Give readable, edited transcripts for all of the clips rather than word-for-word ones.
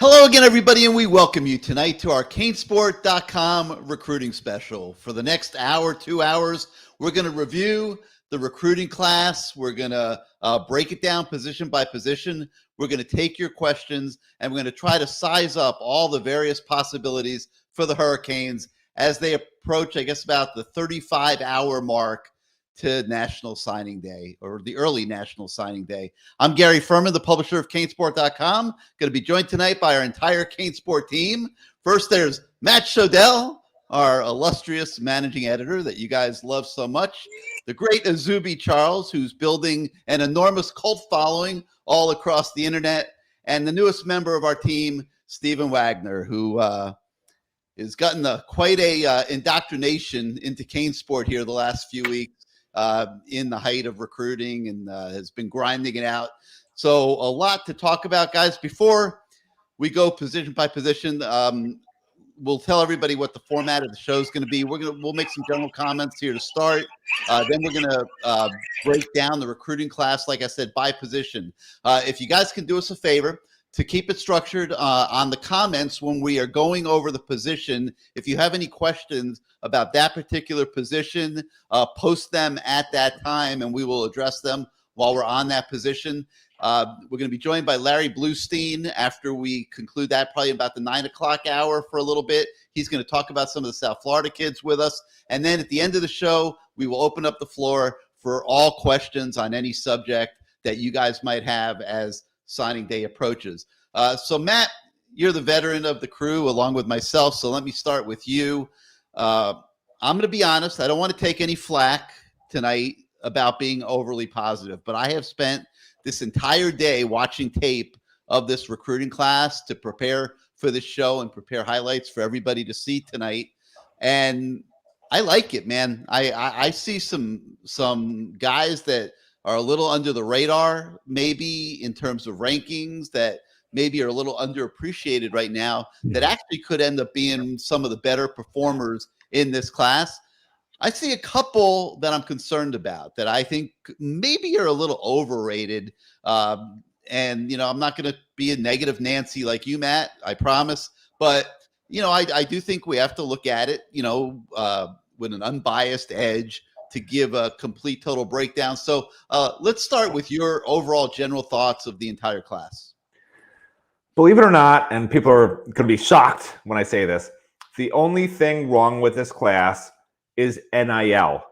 Hello again, everybody, and we welcome you tonight to our CaneSport.com recruiting special. For the next hour, 2 hours, we're going to review the recruiting class. We're going to break it down position by position. We're going to take your questions, and we're going to try to size up all the various possibilities for the Hurricanes as they approach, I guess, about the 35-hour mark to National Signing Day, or the early National Signing Day. I'm Gary Furman, the publisher of CaneSport.com. Going to be joined tonight by our entire CaneSport team. First, there's Matt Shodell, our illustrious managing editor that you guys love so much. The great Azubi Charles, who's building an enormous cult following all across the internet. And the newest member of our team, Stephen Wagner, who has gotten quite a indoctrination into CaneSport here the last few weeks. In the height of recruiting and has been grinding it out. So a lot to talk about, guys. Before we go position by position, we'll tell everybody what the format of the show is going to be. We'll make some general comments here to start. Then we're going to break down the recruiting class, like I said, by position. If you guys can do us a favor, to keep it structured on the comments when we are going over the position. If you have any questions about that particular position, post them at that time and we will address them while we're on that position. We're going to be joined by Larry Bluestein after we conclude that, probably about the 9 o'clock hour for a little bit. He's going to talk about some of the South Florida kids with us. And then at the end of the show, we will open up the floor for all questions on any subject that you guys might have as signing day approaches. So Matt, you're the veteran of the crew along with myself. So let me start with you. I'm going to be honest. I don't want to take any flack tonight about being overly positive, but I have spent this entire day watching tape of this recruiting class to prepare for this show and prepare highlights for everybody to see tonight. And I like it, man. I see some guys that are a little under the radar, maybe in terms of rankings, that maybe are a little underappreciated right now, that actually could end up being some of the better performers in this class. I see a couple that I'm concerned about that I think maybe are a little overrated. And, I'm not going to be a negative Nancy like you, Matt, I promise. But, I do think we have to look at it, with an unbiased edge to give a complete total breakdown. So let's start with your overall general thoughts of the entire class. Believe it or not, and people are going to be shocked when I say this, the only thing wrong with this class is NIL.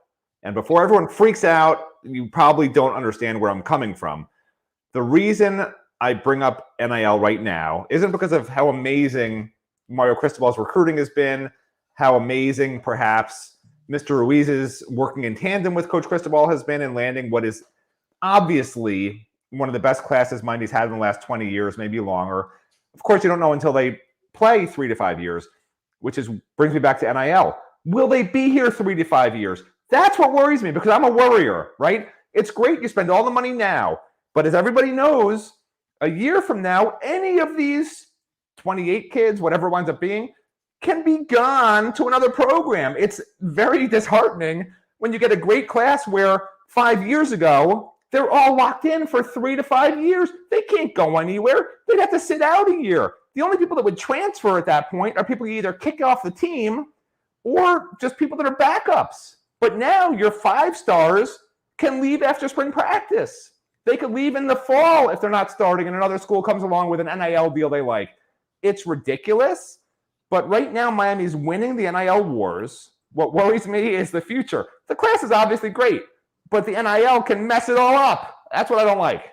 And before everyone freaks out, you probably don't understand where I'm coming from. The reason I bring up NIL right now isn't because of how amazing Mario Cristobal's recruiting has been, how amazing perhaps Mr. Ruiz's working in tandem with Coach Cristobal has been in landing what is obviously one of the best classes Mindy's had in the last 20 years, maybe longer. Of course, you don't know until they play 3 to 5 years, which brings me back to NIL. Will they be here 3 to 5 years? That's what worries me because I'm a worrier, right? It's great you spend all the money now, but as everybody knows, a year from now, any of these 28 kids, whatever it winds up being, can be gone to another program. It's very disheartening when you get a great class where 5 years ago, they're all locked in for 3 to 5 years. They can't go anywhere. They'd have to sit out a year. The only people that would transfer at that point are people who either kick off the team or just people that are backups. But now your 5 stars can leave after spring practice. They could leave in the fall if they're not starting and another school comes along with an NIL deal they like. It's ridiculous. But right now, Miami's winning the NIL wars. What worries me is the future. The class is obviously great, but the NIL can mess it all up. That's what I don't like.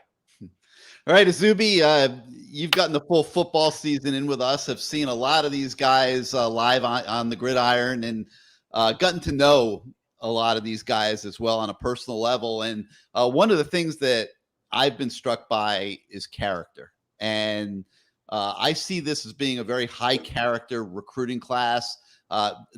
All right, Azubi, you've gotten the full football season in with us. I've seen a lot of these guys live on the gridiron and gotten to know a lot of these guys as well on a personal level. And one of the things that I've been struck by is character. And I see this as being a very high character recruiting class.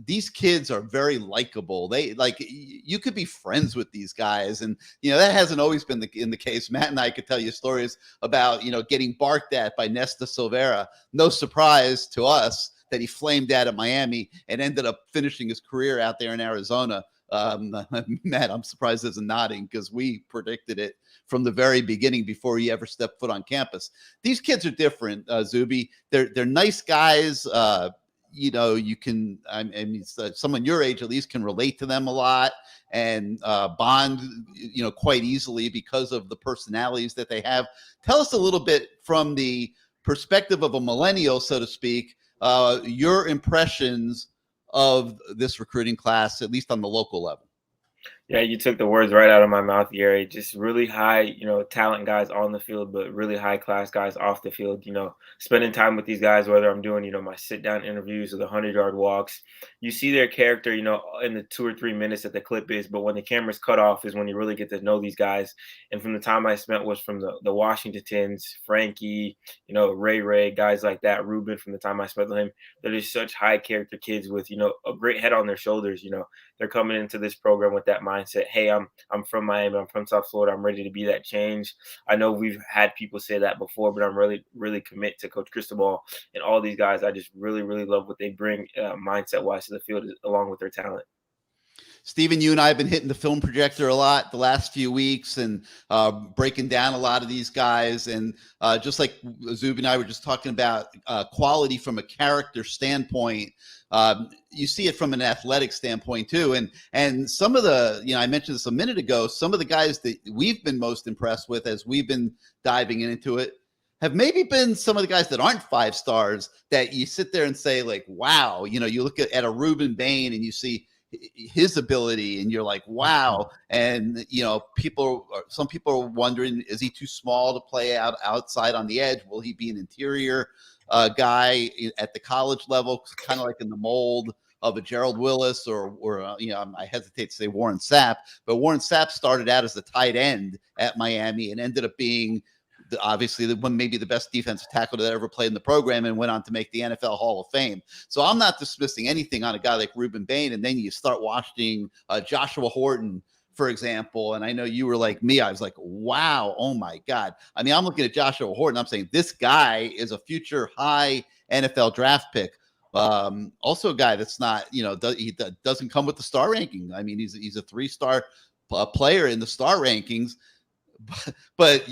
These kids are very likable. You could be friends with these guys. And, that hasn't always been in the case. Matt and I could tell you stories about, getting barked at by Nesta Silvera. No surprise to us that he flamed out at Miami and ended up finishing his career out there in Arizona. Matt, I'm surprised there's a nodding because we predicted it from the very beginning before he ever stepped foot on campus. These kids are different, Zuby. They're nice guys. You can, I mean, someone your age at least can relate to them a lot and bond, quite easily because of the personalities that they have. Tell us a little bit from the perspective of a millennial, so to speak, your impressions of this recruiting class, at least on the local level. Yeah, you took the words right out of my mouth, Gary. Just really high, talent guys on the field, but really high class guys off the field. Spending time with these guys, whether I'm doing, my sit down interviews or the 100-yard walks, you see their character, in the 2 or 3 minutes that the clip is. But when the camera's cut off is when you really get to know these guys. And from the time I spent was from the Washingtons, Frankie, Ray, guys like that, Ruben, from the time I spent with him, they're just such high character kids with, a great head on their shoulders. They're coming into this program with that mindset. Hey, I'm from Miami. I'm from South Florida. I'm ready to be that change. I know we've had people say that before, but I'm really, really commit to Coach Cristobal and all these guys. I just really, really love what they bring mindset-wise to the field along with their talent. Stephen, you and I have been hitting the film projector a lot the last few weeks and breaking down a lot of these guys. And just like Zub and I were just talking about quality from a character standpoint, you see it from an athletic standpoint too. And some of the, I mentioned this a minute ago, some of the guys that we've been most impressed with as we've been diving into it have maybe been some of the guys that aren't 5 stars that you sit there and say like, wow, you look at a Reuben Bain and you see his ability and you're like, wow. And some people are wondering, is he too small to play outside on the edge? Will he be an interior guy at the college level, kind of like in the mold of a Gerald Willis or I hesitate to say Warren Sapp, but Warren Sapp started out as a tight end at Miami and ended up being obviously maybe the best defensive tackle that ever played in the program and went on to make the NFL Hall of Fame. So I'm not dismissing anything on a guy like Reuben Bain. And then you start watching Joshua Horton, for example. And I know you were like me. I was like, wow, oh my God. I mean, I'm looking at Joshua Horton. I'm saying this guy is a future high NFL draft pick. Also a guy that's not, he doesn't come with the star ranking. I mean, he's a 3-star player in the star rankings. But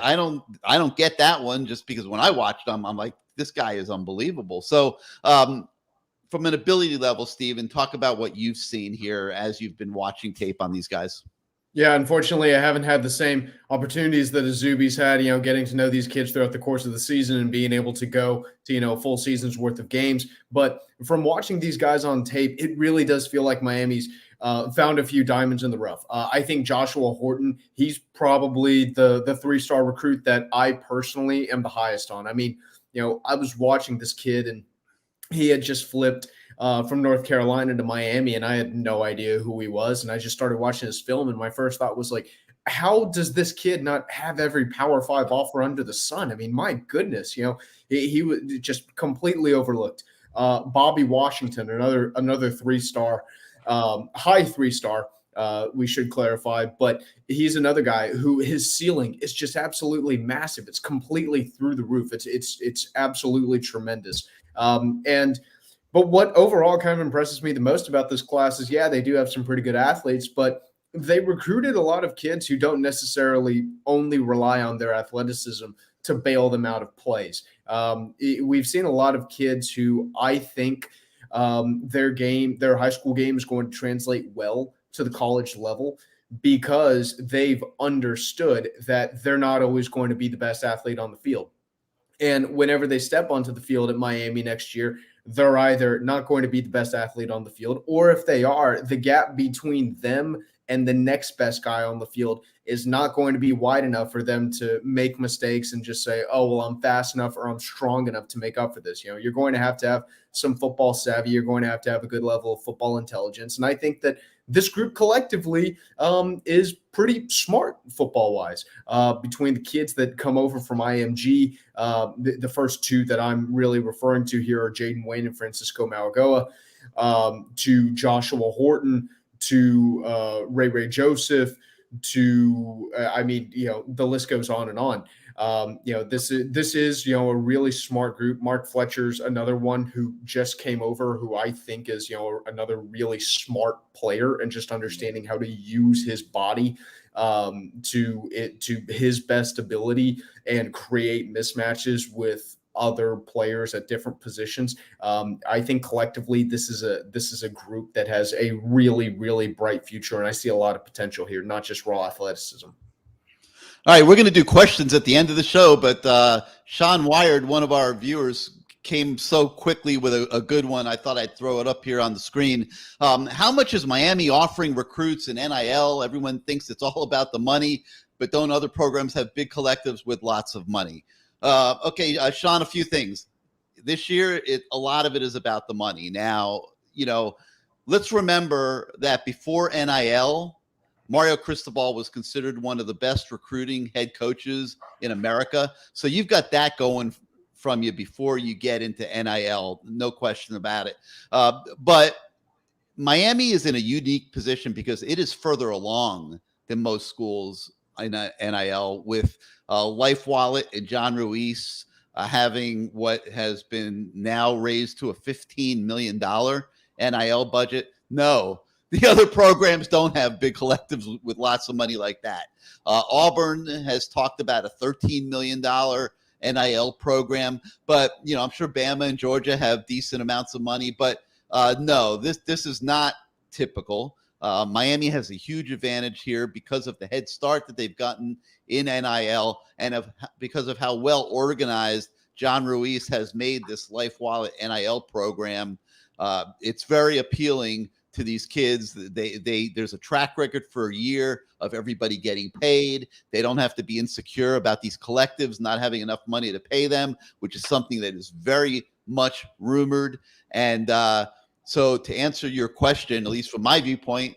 I don't get that one just because when I watched him, I'm like, this guy is unbelievable. So from an ability level, Steven, talk about what you've seen here as you've been watching tape on these guys. Yeah, unfortunately, I haven't had the same opportunities that Azubi's had, getting to know these kids throughout the course of the season and being able to go to, a full season's worth of games. But from watching these guys on tape, it really does feel like Miami's found a few diamonds in the rough. I think Joshua Horton, he's probably the 3-star recruit that I personally am the highest on. I mean, I was watching this kid and he had just flipped from North Carolina to Miami, and I had no idea who he was. And I just started watching his film, and my first thought was like, how does this kid not have every Power 5 offer under the sun? I mean, my goodness, he was just completely overlooked. Bobby Washington, another 3-star, high 3-star, we should clarify, but he's another guy who his ceiling is just absolutely massive. It's completely through the roof. It's absolutely tremendous. But what overall kind of impresses me the most about this class is, yeah, they do have some pretty good athletes, but they recruited a lot of kids who don't necessarily only rely on their athleticism to bail them out of plays. We've seen a lot of kids who I think their high school game is going to translate well to the college level because they've understood that they're not always going to be the best athlete on the field. And whenever they step onto the field at Miami next year, they're either not going to be the best athlete on the field, or if they are, the gap between them and the next best guy on the field is not going to be wide enough for them to make mistakes and just say, oh, well, I'm fast enough or I'm strong enough to make up for this. You're going to have some football savvy. You're going to have a good level of football intelligence. And I think that this group collectively is pretty smart football-wise. Between the kids that come over from IMG, the first 2 that I'm really referring to here are Jaden Wayne and Francisco Malagoa, to Joshua Horton, to Ray Joseph, to, the list goes on and on. This is, a really smart group. Mark Fletcher's another one who just came over, who I think is, another really smart player and just understanding how to use his body to his best ability and create mismatches with other players at different positions. I think collectively this is a group that has a really, really bright future, and I see a lot of potential here, not just raw athleticism. All right, we're going to do questions at the end of the show, but Sean Wired, one of our viewers, came so quickly with a good one. I thought I'd throw it up here on the screen. How much is Miami offering recruits in NIL? Everyone thinks it's all about the money, but don't other programs have big collectives with lots of money? Okay, Sean, a few things. This year, a lot of it is about the money. Now, let's remember that before NIL, Mario Cristobal was considered one of the best recruiting head coaches in America. So you've got that going from you before you get into NIL, no question about it. But Miami is in a unique position because it is further along than most schools in NIL, with Life Wallet and John Ruiz having what has been now raised to a $15 million NIL budget. No, the other programs don't have big collectives with lots of money like that. Auburn has talked about a $13 million NIL program, but I'm sure Bama and Georgia have decent amounts of money. But no, this is not typical. Miami has a huge advantage here because of the head start that they've gotten in NIL and because of how well organized John Ruiz has made this Life Wallet NIL program. It's very appealing to these kids. There's a track record for a year of everybody getting paid. They don't have to be insecure about these collectives not having enough money to pay them, which is something that is very much rumored. And so to answer your question, at least from my viewpoint,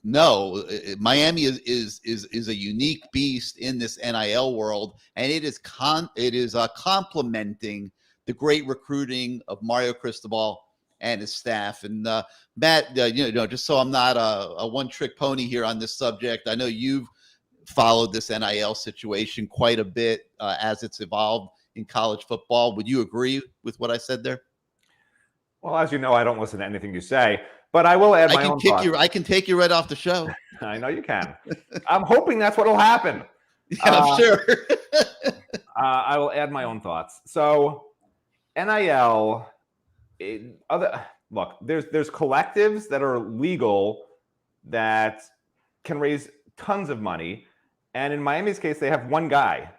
no, Miami is a unique beast in this NIL world, and it is complementing the great recruiting of Mario Cristobal and his staff. And Matt, just so I'm not a one-trick pony here on this subject, I know you've followed this NIL situation quite a bit as it's evolved in college football. Would you agree with what I said there? Well, as you know, I don't listen to anything you say, but I will add my own thoughts. I can take you right off the show. I know you can. I'm hoping that's what will happen. Yeah, I'm sure. I will add my own thoughts. So NIL, look, there's collectives that are legal that can raise tons of money. And in Miami's case, they have one guy.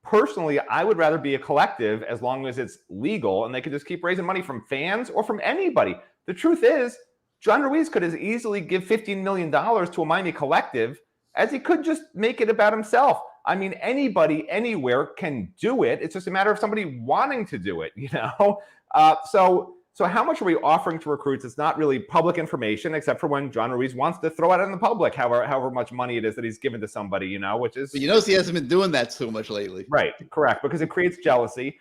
Personally, I would rather be a collective as long as it's legal and they could just keep raising money from fans or from anybody. The truth is, John Ruiz could as easily give $15 million to a Miami collective as he could just make it about himself. I mean, anybody, anywhere can do it. It's just a matter of somebody wanting to do it, So how much are we offering to recruits? It's not really public information, except for when John Ruiz wants to throw it out in the public, however much money it is that he's given to somebody, which is... But he hasn't been doing that so much lately. Right, correct, because it creates jealousy.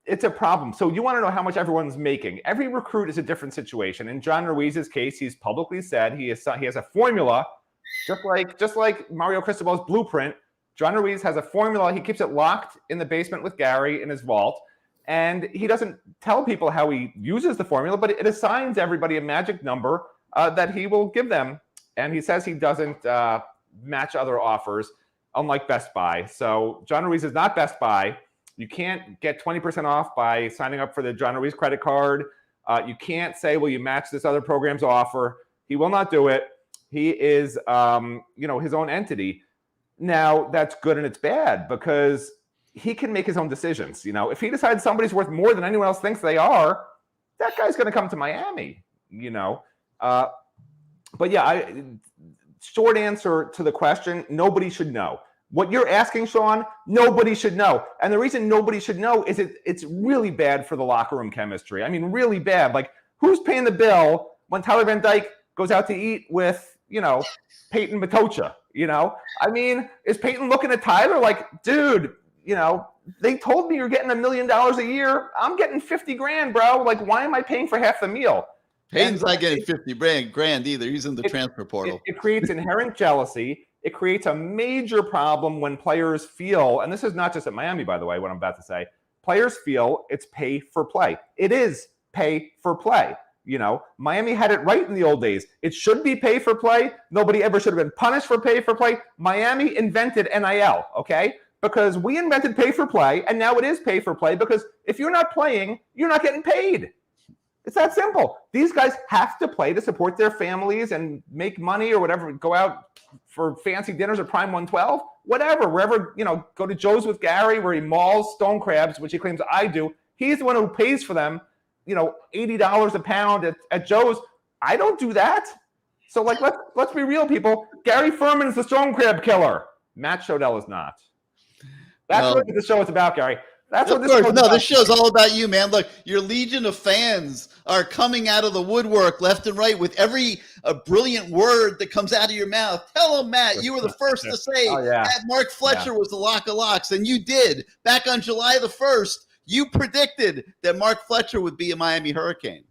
It's a problem. So you want to know how much everyone's making. Every recruit is a different situation. In John Ruiz's case, he's publicly said he has a formula, just like Mario Cristobal's blueprint. John Ruiz has a formula. He keeps it locked in the basement with Gary in his vault. And he doesn't tell people how he uses the formula, but it assigns everybody a magic number that he will give them. And he says he doesn't match other offers, unlike Best Buy. So John Ruiz is not Best Buy. You can't get 20% off by signing up for the John Ruiz credit card. You can't say, well, you match this other program's offer. He will not do it. He is, his own entity. Now, that's good and it's bad because he can make his own decisions. If he decides somebody's worth more than anyone else thinks they are, that guy's going to come to Miami, But yeah, short answer to the question, nobody should know. What you're asking, Sean, nobody should know. And the reason nobody should know is it's really bad for the locker room chemistry. I mean, really bad. Like, who's paying the bill when Tyler Van Dyke goes out to eat with, Peyton Matocha, I mean, is Peyton looking at Tyler like, dude, they told me you're getting $1 million a year. I'm getting $50,000, bro. Like, why am I paying for half the meal? Payton's not getting 50 grand either. He's in the transfer portal. It creates inherent jealousy. It creates a major problem when players feel, and this is not just at Miami, by the way, what I'm about to say, players feel it's pay for play. It is pay for play. Miami had it right in the old days. It should be pay for play. Nobody ever should have been punished for pay for play. Miami invented NIL, okay? Because we invented pay for play, and now it is pay for play because if you're not playing, you're not getting paid. It's that simple. These guys have to play to support their families and make money or whatever, go out for fancy dinners at Prime 112, whatever, wherever, go to Joe's with Gary where he mauls stone crabs, which he claims I do. He's the one who pays for them, $80 a pound at Joe's. I don't do that. So let's be real, people. Gary Furman's the stone crab killer. Matt Shodell is not. That's what the show is about, Gary. That's what this show's about. This show's all about you, man. Look, your legion of fans are coming out of the woodwork left and right with every brilliant word that comes out of your mouth. Tell them, Matt, you were the first to say that Mark Fletcher was the lock of locks, and you did. Back on July the 1st, you predicted that Mark Fletcher would be a Miami Hurricane.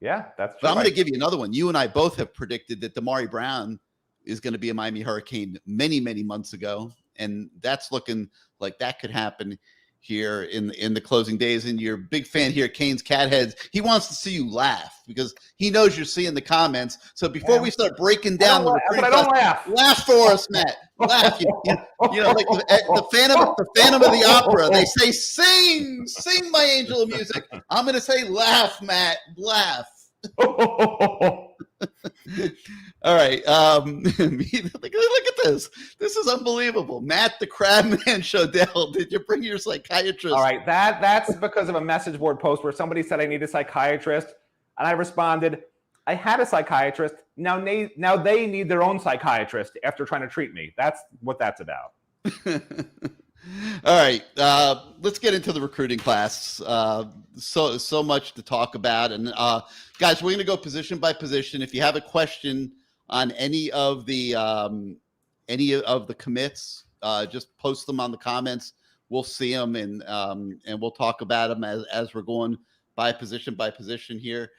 Yeah, that's true. But I'm going to give you another one. You and I both have predicted that Damari Brown is going to be a Miami Hurricane many, many months ago, and that's looking like that could happen here in the closing days. And you're a big fan here, Cane's Catheads. He wants to see you laugh because he knows you're seeing the comments. So before we start breaking down I don't laugh. Laugh for us, Matt. Laugh. Like the Phantom of the Opera. They say, sing, my angel of music. I'm going to say, laugh, Matt, laugh. All right. Look at this. This is unbelievable. Matt the Crabman Shodell, did you bring your psychiatrist? All right. That's because of a message board post where somebody said I need a psychiatrist. And I responded, I had a psychiatrist. Now they need their own psychiatrist after trying to treat me. That's what that's about. All right. Let's get into the recruiting class. So much to talk about. And guys, we're going to go position by position. If you have a question on any of the commits, just post them on the comments. We'll see them and we'll talk about them as we're going by position here.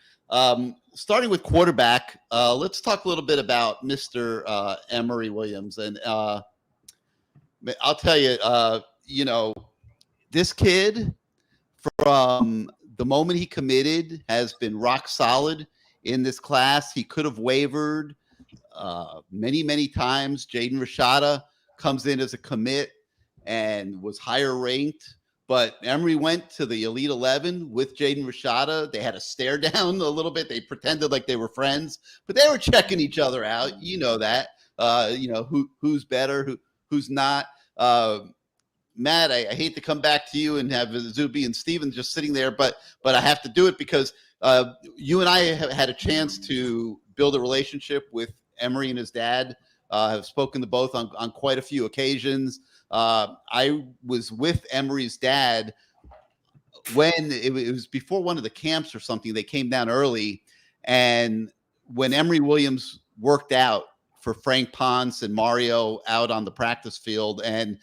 Starting with quarterback, let's talk a little bit about Mr. Emory Williams. And I'll tell you, this kid from the moment he committed has been rock solid in this class. He could have wavered many, many times. Jaden Rashada comes in as a commit and was higher ranked, but Emory went to the Elite 11 with Jaden Rashada. They had a stare down a little bit. They pretended like they were friends, but they were checking each other out. You know that. Who's better, who's not. Matt, I hate to come back to you and have Zuby and Steven just sitting there, but I have to do it because you and I have had a chance to build a relationship with Emory and his dad. Have spoken to both on quite a few occasions. I was with Emory's dad when it was before one of the camps or something. They came down early, and when Emory Williams worked out for Frank Ponce and Mario out on the practice field, and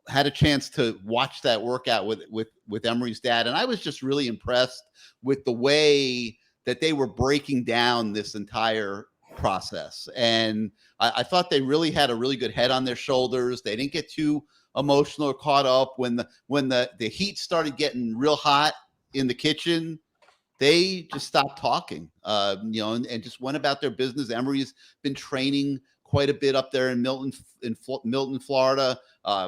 had a chance to watch that workout with Emory's dad. And I was just really impressed with the way that they were breaking down this entire process. And I thought they really had a really good head on their shoulders. They didn't get too emotional or caught up when the heat started getting real hot in the kitchen. They just stopped talking, and just went about their business. Emory's been training quite a bit up there in Milton, Florida.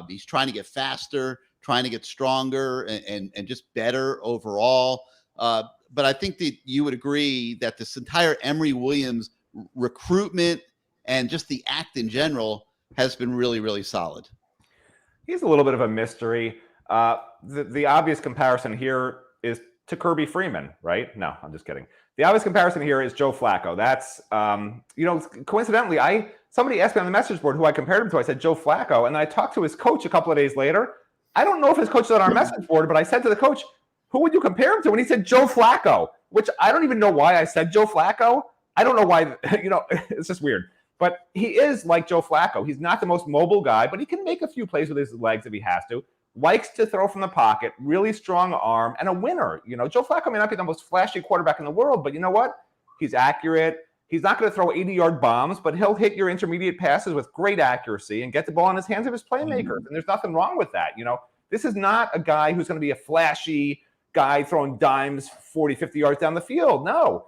He's trying to get faster, trying to get stronger, and just better overall. But I think that you would agree that this entire Emory Williams recruitment and just the act in general has been really, really solid. He's a little bit of a mystery. The obvious comparison here is to Kirby Freeman, right? No, I'm just kidding. The obvious comparison here is Joe Flacco. That's, coincidentally, somebody asked me on the message board who I compared him to. I said Joe Flacco, and I talked to his coach a couple of days later. I don't know if his coach is on our message board, but I said to the coach, who would you compare him to? And he said Joe Flacco, which I don't even know why I said Joe Flacco. I don't know why, it's just weird. But he is like Joe Flacco. He's not the most mobile guy, but he can make a few plays with his legs if he has to. Likes to throw from the pocket, really strong arm, and a winner. Joe Flacco may not be the most flashy quarterback in the world, but you know what? He's accurate. He's not going to throw 80-yard bombs, but he'll hit your intermediate passes with great accuracy and get the ball in his hands of his playmakers. And there's nothing wrong with that. This is not a guy who's going to be a flashy guy throwing dimes 40, 50 yards down the field. No.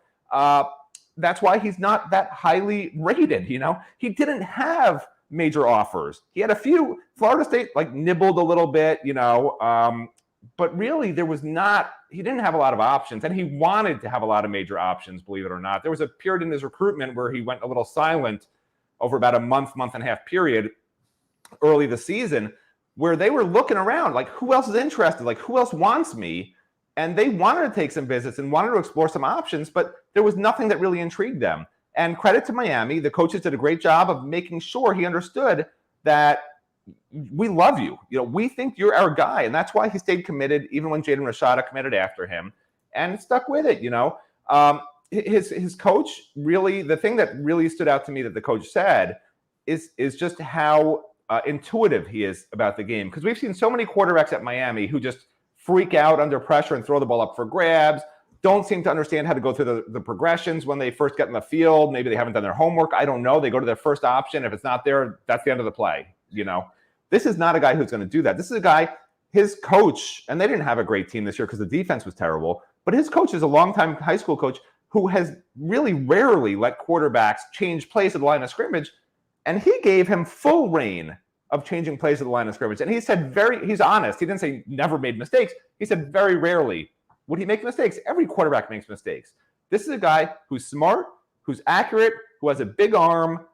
That's why he's not that highly rated. He didn't have major offers. He had a few. Florida State nibbled a little bit, but really he didn't have a lot of options, and he wanted to have a lot of major options, believe it or not. There was a period in his recruitment where he went a little silent over about a month and a half period early this season, where they were looking around who else is interested, who else wants me? And they wanted to take some visits and wanted to explore some options, but there was nothing that really intrigued them. And credit to Miami, the coaches did a great job of making sure he understood that we love you. We think you're our guy. And that's why he stayed committed, even when Jaden Rashada committed after him, and stuck with it. His coach really, the thing that really stood out to me that the coach said is just how intuitive he is about the game. Because we've seen so many quarterbacks at Miami who just freak out under pressure and throw the ball up for grabs, don't seem to understand how to go through the progressions when they first get in the field. Maybe they haven't done their homework. I don't know. They go to their first option. If it's not there, that's the end of the play. This is not a guy who's going to do that. This is a guy, his coach, and they didn't have a great team this year because the defense was terrible, but his coach is a longtime high school coach who has really rarely let quarterbacks change plays at the line of scrimmage, and he gave him full reign of changing plays at the line of scrimmage. And he said he's honest. He didn't say never made mistakes. He said very rarely would he make mistakes. Every quarterback makes mistakes. This is a guy who's smart, who's accurate, who has a big arm.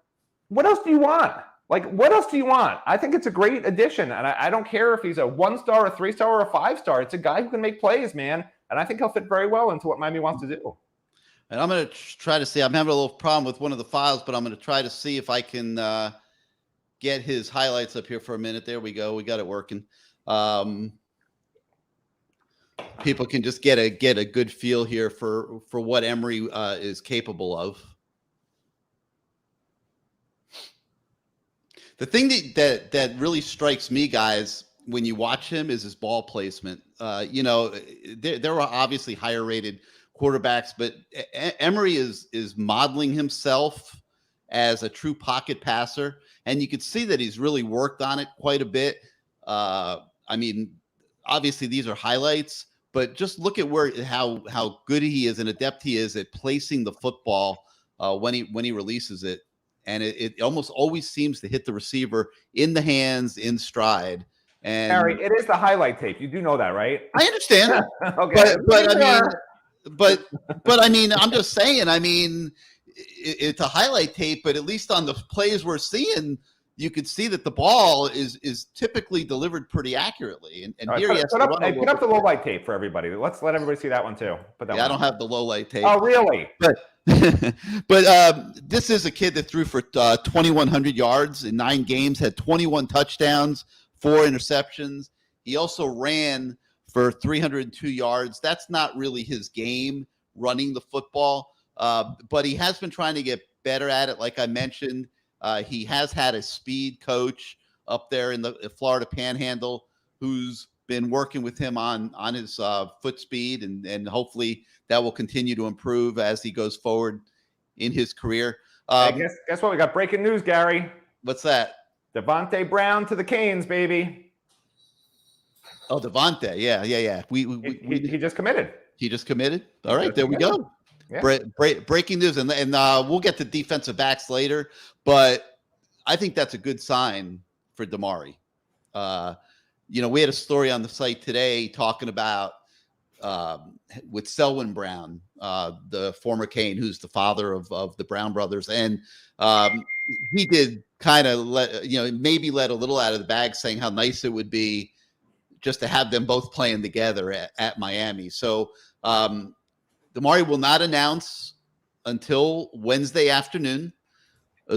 What else do you want? What else do you want? I think it's a great addition. And I don't care if he's a 1-star, a 3-star, or a 5-star. It's a guy who can make plays, man. And I think he'll fit very well into what Miami wants to do. And I'm going to try to see. I'm having a little problem with one of the files, but I'm going to try to see if I can get his highlights up here for a minute. There we go. We got it working. People can just get a good feel here for what Emory is capable of. The thing that really strikes me, guys, when you watch him is his ball placement. There are obviously higher rated quarterbacks, but Emory is modeling himself as a true pocket passer, and you could see that he's really worked on it quite a bit. Obviously these are highlights, but just look at how good he is and adept he is at placing the football when he releases it. And it almost always seems to hit the receiver in the hands, in stride. And Harry, it is the highlight tape. You do know that, right? I understand. Okay. But I'm just saying. It's a highlight tape, but at least on the plays we're seeing, you could see that the ball is typically delivered pretty actively. And right, here put up the low light tape for everybody. Let's let everybody see that one too. I don't have the low light tape. Oh, really? But this is a kid that threw for 2,100 yards in 9 games, had 21 touchdowns, 4 interceptions. He also ran for 302 yards. That's not really his game, running the football, but he has been trying to get better at it. Like I mentioned, he has had a speed coach up there in the Florida Panhandle who's been working with him on his foot speed, and hopefully that will continue to improve as he goes forward in his career. Guess what? We got breaking news, Gary. What's that? Devontae Brown to the Canes, baby. Oh, Devontae. Yeah. He just committed. He just committed. All right, there we go. Yeah. Breaking news, and we'll get to defensive backs later, but I think that's a good sign for Damari. We had a story on the site today talking about with Selwyn Brown, the former Cane, who's the father of the Brown brothers, and he did kind of let a little out of the bag, saying how nice it would be just to have them both playing together at Miami. So Damari will not announce until Wednesday afternoon.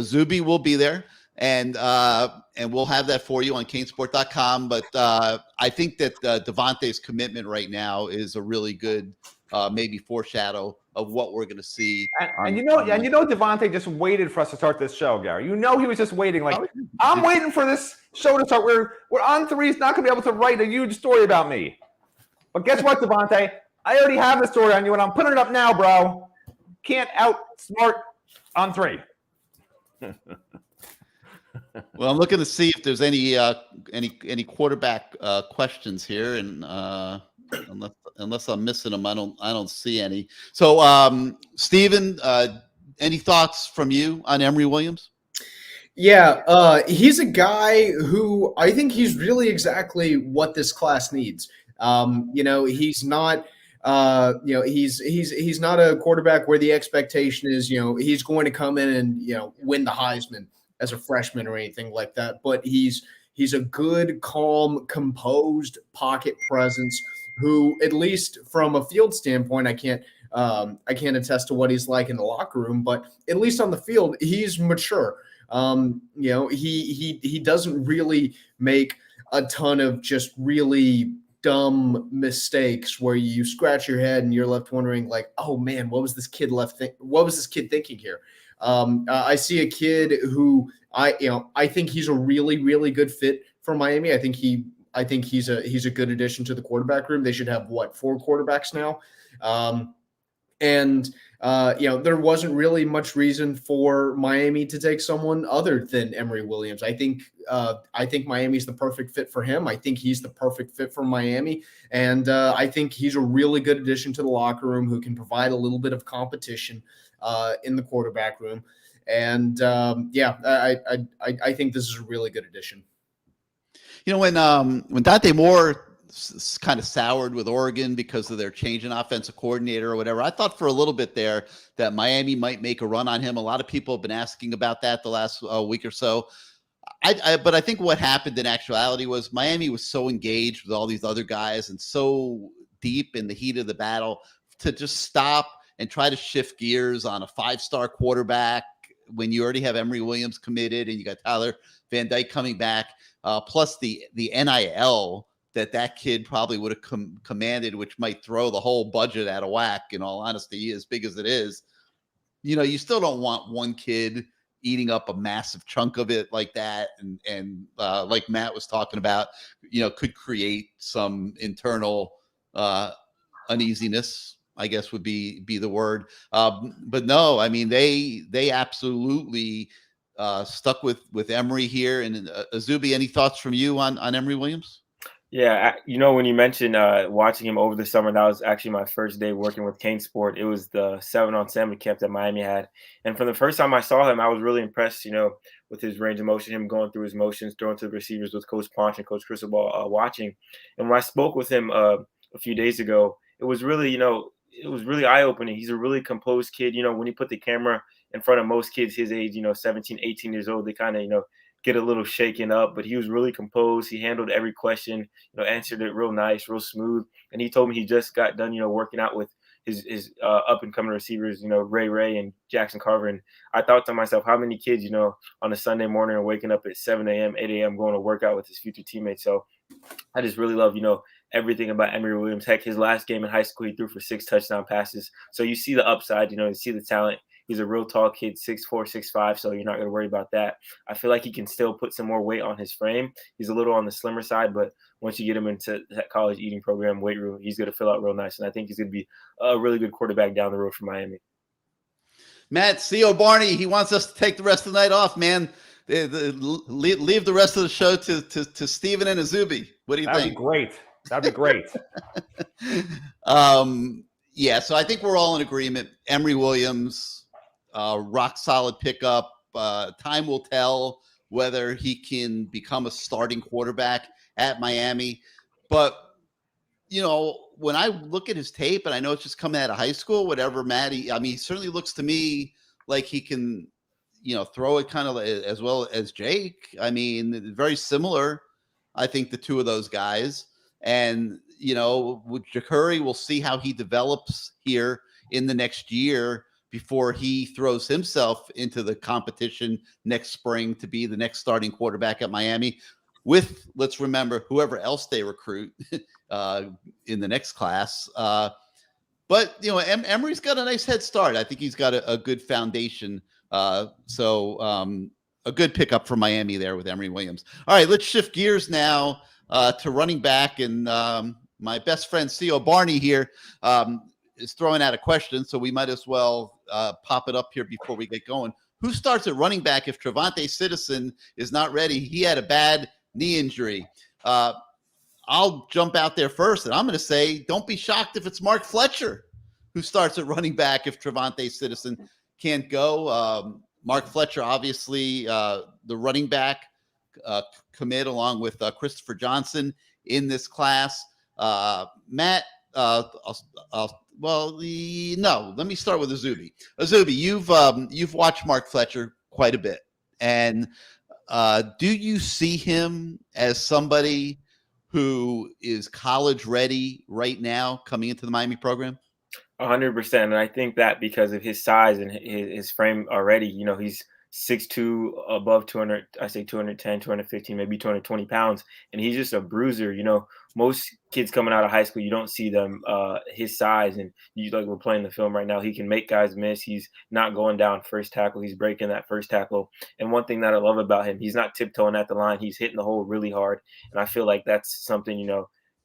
Zuby will be there, and we'll have that for you on CaneSport.com. But I think that Devontae's commitment right now is a really good maybe foreshadow of what we're going to see. And Devontae just waited for us to start this show, Gary. He was just waiting. I'm waiting for this show to start. We're on 3. He's not going to be able to write a huge story about me. But guess what, Devontae? I already have the story on you, and I'm putting it up now, bro. can't outsmart on 3. Well, I'm looking to see if there's any quarterback questions here, and unless I'm missing them, I don't see any. So, Steven, any thoughts from you on Emory Williams? Yeah, he's a guy who I think he's really exactly what this class needs. He's not. He's not a quarterback where the expectation is, he's going to come in and win the Heisman as a freshman or anything like that. But he's a good, calm, composed pocket presence who, at least from a field standpoint, I can't attest to what he's like in the locker room, but at least on the field, he's mature. He doesn't really make a ton of just really dumb mistakes where you scratch your head and you're left wondering, like, oh man, what was this kid thinking here? I see a kid who I think he's a really, really good fit for Miami. I think he's a good addition to the quarterback room. They should have 4 quarterbacks now. There wasn't really much reason for Miami to take someone other than Emory Williams. I think Miami's the perfect fit for him. I think he's the perfect fit for Miami. And I think he's a really good addition to the locker room who can provide a little bit of competition in the quarterback room. And I think this is a really good addition. When Dante Moore kind of soured with Oregon because of their change in offensive coordinator or whatever, I thought for a little bit there that Miami might make a run on him. A lot of people have been asking about that the last week or so. But I think what happened in actuality was Miami was so engaged with all these other guys and so deep in the heat of the battle to just stop and try to shift gears on a 5-star quarterback when you already have Emory Williams committed and you got Tyler Van Dyke coming back, plus the NIL that kid probably would have commanded, which might throw the whole budget out of whack, in all honesty, as big as it is. You still don't want one kid eating up a massive chunk of it like that. And like Matt was talking about, could create some internal uneasiness, I guess would be the word. But no, I mean, they absolutely stuck with Emory here. And Azubi, any thoughts from you on Emory Williams? Yeah, when you mentioned watching him over the summer, that was actually my first day working with CaneSport. It was the 7-on-7 camp that Miami had. And from the first time I saw him, I was really impressed, with his range of motion, him going through his motions, throwing to the receivers with Coach Ponch and Coach Cristobal watching. And when I spoke with him a few days ago, it was really, eye-opening. He's a really composed kid. When you put the camera in front of most kids his age, 17, 18 years old, they kind of, get a little shaken up, but he was really composed. He handled every question, answered it real nice, real smooth. And he told me he just got done, working out with his up and coming receivers, Ray and Jackson Carver. And I thought to myself, how many kids, on a Sunday morning are waking up at 7 a.m., 8 a.m. going to work out with his future teammates. So I just really love, everything about Emory Williams. Heck, his last game in high school, he threw for 6 touchdown passes. So you see the upside, you see the talent. He's a real tall kid, 6'4", 6'5", so you're not going to worry about that. I feel like he can still put some more weight on his frame. He's a little on the slimmer side, but once you get him into that college eating program, weight room, he's going to fill out real nice. And I think he's going to be a really good quarterback down the road for Miami. Matt, C.O. Barney, he wants us to take the rest of the night off, man. Leave the rest of the show to Steven and Azubi. What do you think? That'd be great. That'd be great. Yeah, so I think we're all in agreement. Emory Williams, rock solid pickup. Time will tell whether he can become a starting quarterback at Miami. But, when I look at his tape, and I know it's just coming out of high school, whatever, Matt, he certainly looks to me like he can, throw it kind of as well as Jake. I mean, very similar, I think, the two of those guys. And, with Jakuri, we'll see how he develops here in the next year before he throws himself into the competition next spring to be the next starting quarterback at Miami with, let's remember, whoever else they recruit in the next class. But, Emory's got a nice head start. I think he's got a good foundation. So a good pickup for Miami there with Emory Williams. All right, let's shift gears now to running back. And my best friend, C.O. Barney here. is throwing out a question, so we might as well pop it up here before we get going. Who starts at running back if Trevante Citizen is not ready? He had a bad knee injury. I'll jump out there first, and I'm going to say don't be shocked if it's Mark Fletcher who starts at running back if Trevante Citizen can't go. Mark Fletcher, obviously, the running back commit along with Christopher Johnson in this class. Matt, let me start with Azubi. Azubi, you've watched Mark Fletcher quite a bit, and do you see him as somebody who is college ready right now coming into the Miami program? 100%. And I think that because of his size and his frame already, he's 6'2", above 200, I say 210, 215, maybe 220 pounds. And he's just a bruiser. Most kids coming out of high school, you don't see them his size. And we're playing the film right now, he can make guys miss. He's not going down first tackle. He's breaking that first tackle. And one thing that I love about him, he's not tiptoeing at the line. He's hitting the hole really hard. And I feel like that's something,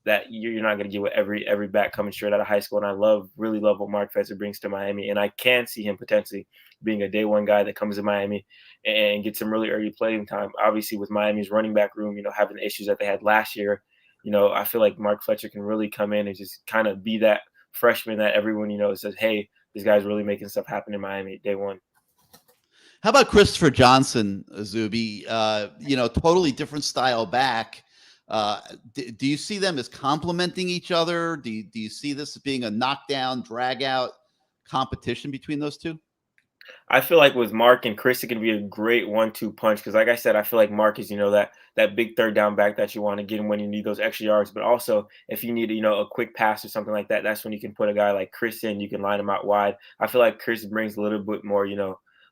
that you're not going to get with every back coming straight out of high school. And I really love what Mark Fletcher brings to Miami. And I can see him potentially being a day one guy that comes to Miami and gets some really early playing time. Obviously, with Miami's running back room, having the issues that they had last year, I feel like Mark Fletcher can really come in and just kind of be that freshman that everyone, says, hey, this guy's really making stuff happen in Miami day one. How about Christopher Johnson, Azubi? Totally different style back. Do you see them as complementing each other? Do you see this as being a knockdown, drag out competition between those two? I feel like with Mark and Chris, it can be a great 1-2 punch. Because like I said, I feel like Mark is, that big third down back that you want to get him when you need those extra yards. But also if you need, a quick pass or something like that, that's when you can put a guy like Chris in. You can line him out wide. I feel like Chris brings a little bit more,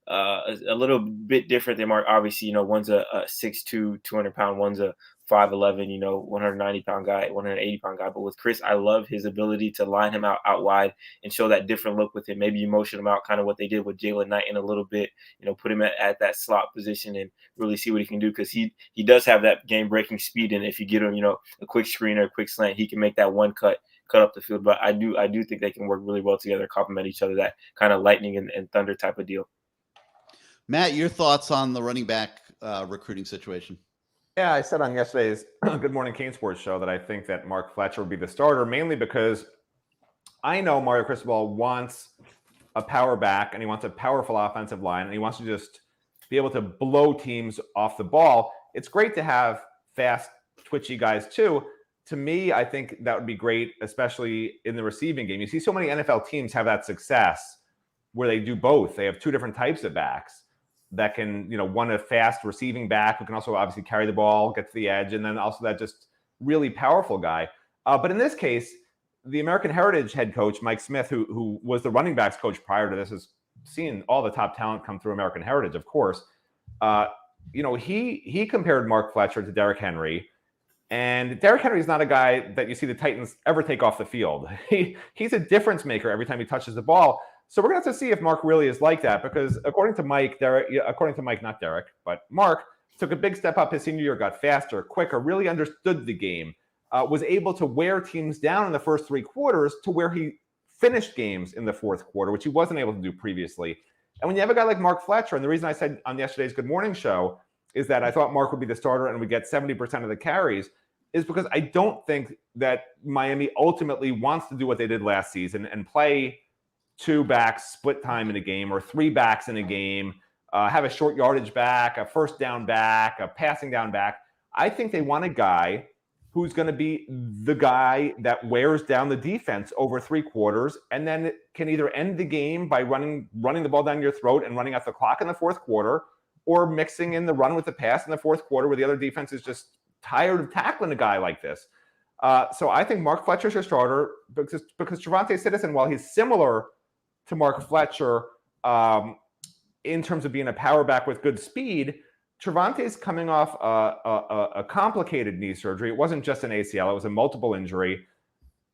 a little bit different than Mark. Obviously, one's a 6'2", 200-pound, one's a 5'11", 190-pound guy, 180-pound guy. But with Chris, I love his ability to line him out wide and show that different look with him. Maybe you motion him out, kind of what they did with Jalen Knight in a little bit, put him at that slot position and really see what he can do, because he does have that game-breaking speed. And if you get him, a quick screen or a quick slant, he can make that one cut up the field. But I do think they can work really well together, complement each other, that kind of lightning and thunder type of deal. Matt, your thoughts on the running back recruiting situation? Yeah, I said on yesterday's Good Morning CaneSport show that I think that Mark Fletcher would be the starter, mainly because I know Mario Cristobal wants a power back and he wants a powerful offensive line and he wants to just be able to blow teams off the ball. It's great to have fast, twitchy guys too. To me, I think that would be great, especially in the receiving game. You see so many NFL teams have that success where they do both. They have two different types of backs that can, one a fast receiving back who can also obviously carry the ball, get to the edge, and then also that just really powerful guy. But in this case, the American Heritage head coach, Mike Smith, who was the running backs coach prior to this, has seen all the top talent come through American Heritage, of course. He compared Mark Fletcher to Derrick Henry. And Derrick Henry is not a guy that you see the Titans ever take off the field. He's a difference maker every time he touches the ball. So we're going to have to see if Mark really is like that, because according to Mike, not Derek, but Mark took a big step up his senior year, got faster, quicker, really understood the game, was able to wear teams down in the first three quarters to where he finished games in the fourth quarter, which he wasn't able to do previously. And when you have a guy like Mark Fletcher, and the reason I said on yesterday's Good Morning show is that I thought Mark would be the starter and would get 70% of the carries, is because I don't think that Miami ultimately wants to do what they did last season and play two backs split time in a game or three backs in a game, have a short yardage back, a first down back, a passing down back. I think they want a guy who's going to be the guy that wears down the defense over three quarters and then can either end the game by running the ball down your throat and running out the clock in the fourth quarter, or mixing in the run with the pass in the fourth quarter where the other defense is just tired of tackling a guy like this. So I think Mark Fletcher's your starter because Trevante Citizen, while he's similar to Mark Fletcher in terms of being a power back with good speed, Trevante's coming off a complicated knee surgery. It wasn't just an ACL. It was a multiple injury.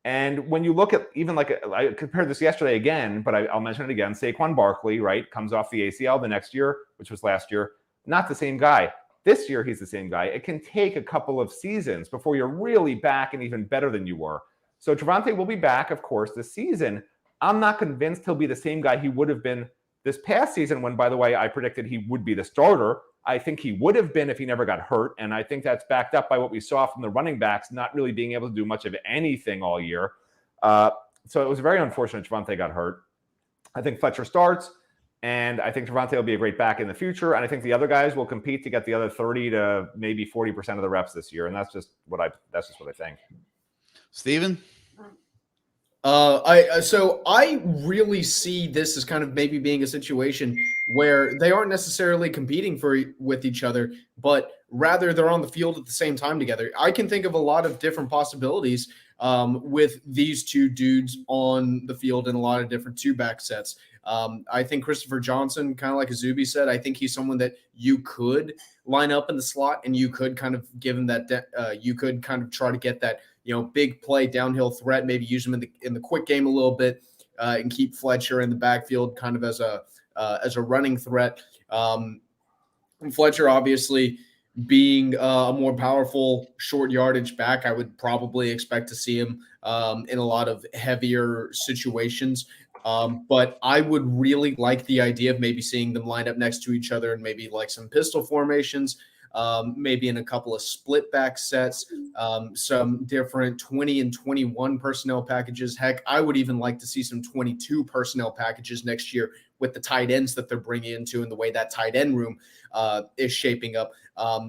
And when you look at I compared this yesterday again, but I'll mention it again. Saquon Barkley, right, comes off the ACL the next year, which was last year. Not the same guy. This year, he's the same guy. It can take a couple of seasons before you're really back and even better than you were. So Trevante will be back, of course, this season. I'm not convinced he'll be the same guy he would have been this past season when, by the way, I predicted he would be the starter. I think he would have been if he never got hurt, and I think that's backed up by what we saw from the running backs not really being able to do much of anything all year. So it was very unfortunate Javonte got hurt. I think Fletcher starts, and I think Javonte will be a great back in the future, and I think the other guys will compete to get the other 30 to maybe 40% of the reps this year, and that's just what I think. Steven? So I really see this as kind of maybe being a situation where they aren't necessarily competing with each other, but rather they're on the field at the same time together. I can think of a lot of different possibilities with these two dudes on the field in a lot of different two-back sets. I think Christopher Johnson, kind of like Azubi said, I think he's someone that you could line up in the slot and you could kind of give him that. You could kind of try to get that, big play downhill threat. Maybe use him in the quick game a little bit and keep Fletcher in the backfield kind of as a running threat. Fletcher obviously being a more powerful short yardage back, I would probably expect to see him in a lot of heavier situations. But I would really like the idea of maybe seeing them line up next to each other and maybe like some pistol formations, maybe in a couple of split back sets, some different 20 and 21 personnel packages. Heck, I would even like to see some 22 personnel packages next year with the tight ends that they're bringing into and the way that tight end room is shaping up.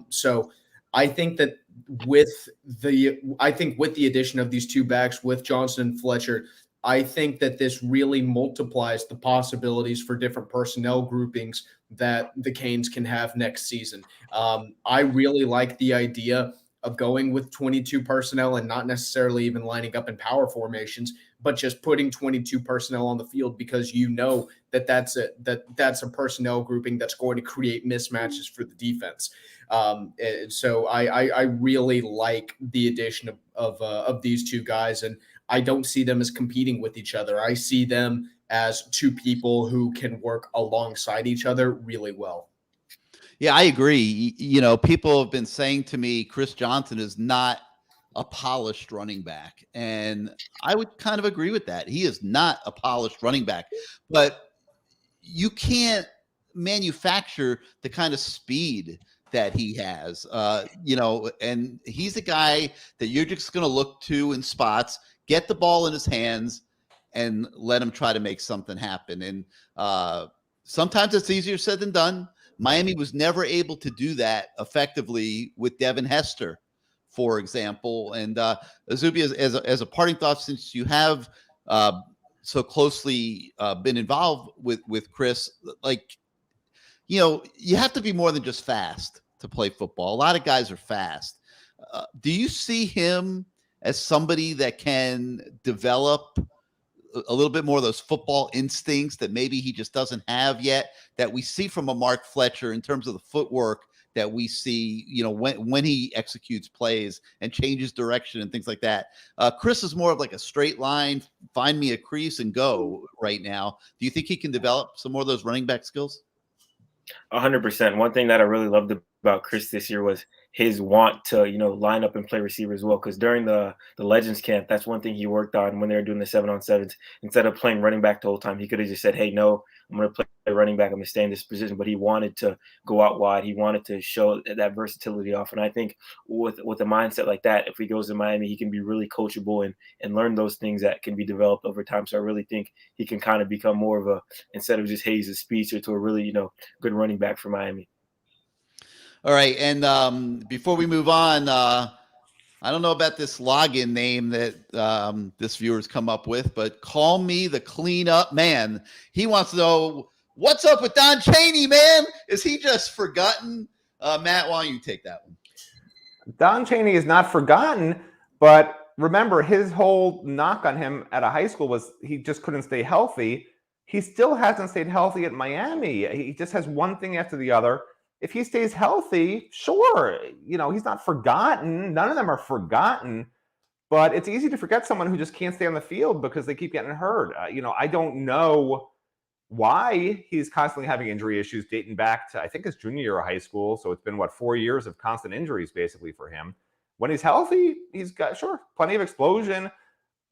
So I think that with the addition of these two backs with Johnson and Fletcher, I think that this really multiplies the possibilities for different personnel groupings that the Canes can have next season. I really like the idea of going with 22 personnel and not necessarily even lining up in power formations, but just putting 22 personnel on the field because that's a personnel grouping that's going to create mismatches for the defense. And so I really like the addition of these two guys, and I don't see them as competing with each other. I see them as two people who can work alongside each other really well. Yeah, I agree. People have been saying to me, Chris Johnson is not a polished running back. And I would kind of agree with that. He is not a polished running back, but you can't manufacture the kind of speed that he has, and he's a guy that you're just going to look to in spots, get the ball in his hands and let him try to make something happen. And sometimes it's easier said than done. Miami was never able to do that effectively with Devin Hester, for example. And Azubi, as a parting thought, since you have so closely been involved with Chris, you have to be more than just fast to play football. A lot of guys are fast. Do you see him as somebody that can develop a little bit more of those football instincts that maybe he just doesn't have yet, that we see from a Mark Fletcher in terms of the footwork that we see, when he executes plays and changes direction and things like that? Chris is more of like a straight line, find me a crease and go right now. Do you think he can develop some more of those running back skills? 100%. One thing that I really loved about Chris this year was his want to, line up and play receiver as well. Because during the Legends camp, that's one thing he worked on when they were doing the 7-on-7s. Instead of playing running back the whole time, he could have just said, hey, no, I'm going to play running back. I'm going to stay in this position. But he wanted to go out wide. He wanted to show that versatility off. And I think with a mindset like that, if he goes to Miami, he can be really coachable and learn those things that can be developed over time. So I really think he can kind of become more of instead of just, hey, he's a speedster, to a really, good running back for Miami. All right. And before we move on, I don't know about this login name that this viewer's come up with, but call me the cleanup man. He wants to know, what's up with Don Chaney, man? Is he just forgotten? Matt, why don't you take that one? Don Chaney is not forgotten, but remember, his whole knock on him at a high school was he just couldn't stay healthy. He still hasn't stayed healthy at Miami. He just has one thing after the other. If he stays healthy, sure, he's not forgotten. None of them are forgotten, but it's easy to forget someone who just can't stay on the field because they keep getting hurt. I don't know why he's constantly having injury issues dating back to, I think, his junior year of high school. So it's been, 4 years of constant injuries basically for him. When he's healthy, he's got, sure, plenty of explosion,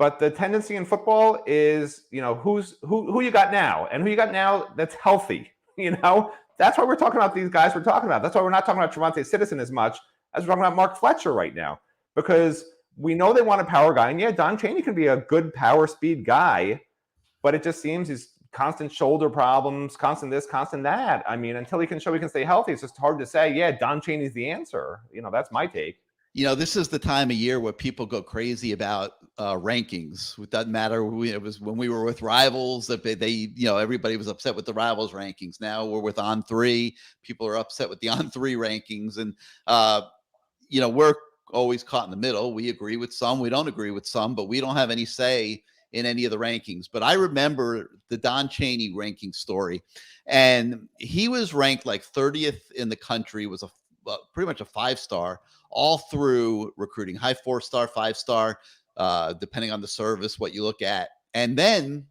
But the tendency in football is, who you got now, and who you got now that's healthy. That's why we're talking about these guys we're talking about. That's why we're not talking about Trevante Citizen as much as we're talking about Mark Fletcher right now, because we know they want a power guy. And yeah, Don Chaney can be a good power speed guy, but it just seems he's constant shoulder problems, constant this, constant that. I mean, until he can show he can stay healthy, it's just hard to say, yeah, Don Chaney's the answer. That's my take. This is the time of year where people go crazy about rankings. It doesn't matter. It was when we were with Rivals that they everybody was upset with the Rivals rankings. Now we're with On3. People are upset with the On3 rankings, and we're always caught in the middle. We agree with some, we don't agree with some, but we don't have any say in any of the rankings. But I remember the Don Chaney ranking story, and he was ranked like 30th in the country. Was pretty much a 5-star all through recruiting, high 4-star, 5-star, depending on the service, what you look at. And then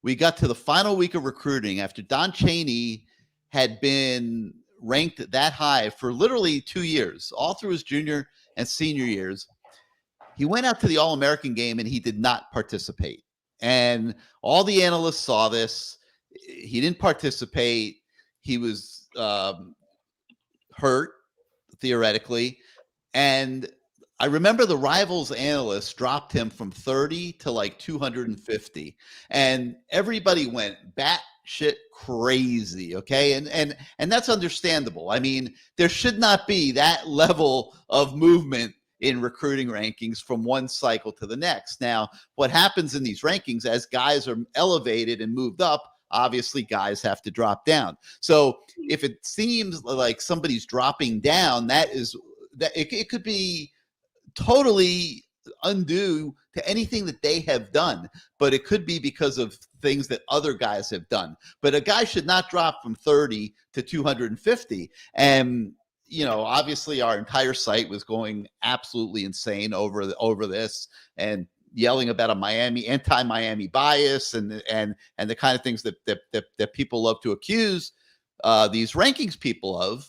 we got to the final week of recruiting after Don Chaney had been ranked that high for literally 2 years, all through his junior and senior years. He went out to the All-American game and he did not participate. And all the analysts saw this. He didn't participate. He was hurt, theoretically. And I remember the Rivals analysts dropped him from 30 to like 250. And everybody went batshit crazy, okay? And that's understandable. I mean, there should not be that level of movement in recruiting rankings from one cycle to the next. Now, what happens in these rankings as guys are elevated and moved up, obviously guys have to drop down. So if it seems like somebody's dropping down, it could be totally undue to anything that they have done, but it could be because of things that other guys have done. But a guy should not drop from 30 to 250. And obviously our entire site was going absolutely insane over this and yelling about a anti-Miami bias and the kind of things that people love to accuse these rankings people of.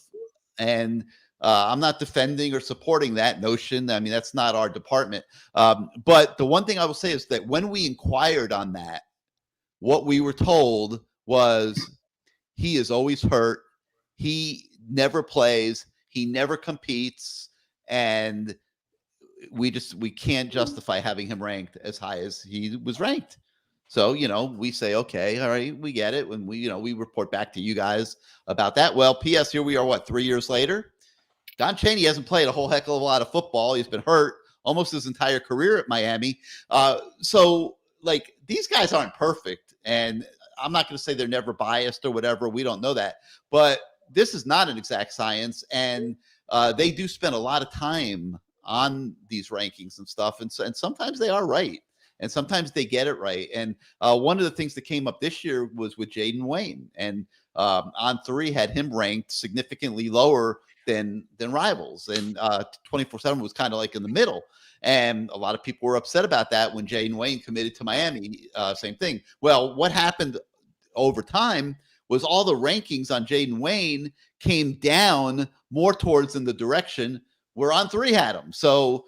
And I'm not defending or supporting that notion. I mean, that's not our department. But the one thing I will say is that when we inquired on that, what we were told was he is always hurt. He never plays. He never competes. And we can't justify having him ranked as high as he was ranked. So, we say, okay, all right, we get it. When we report back to you guys about that. Well, P.S. here we are, 3 years later? Don Chaney hasn't played a whole heck of a lot of football. He's been hurt almost his entire career at Miami. So, these guys aren't perfect. And I'm not going to say they're never biased or whatever. We don't know that. But this is not an exact science. And they do spend a lot of time on these rankings and stuff. And sometimes they are right. And sometimes they get it right. And one of the things that came up this year was with Jaden Wayne. And On3 had him ranked significantly lower than Rivals. And 24/7 was kind of like in the middle. And a lot of people were upset about that when Jaden Wayne committed to Miami. Same thing. Well, what happened over time was all the rankings on Jaden Wayne came down more towards in the direction where On3 had him. So,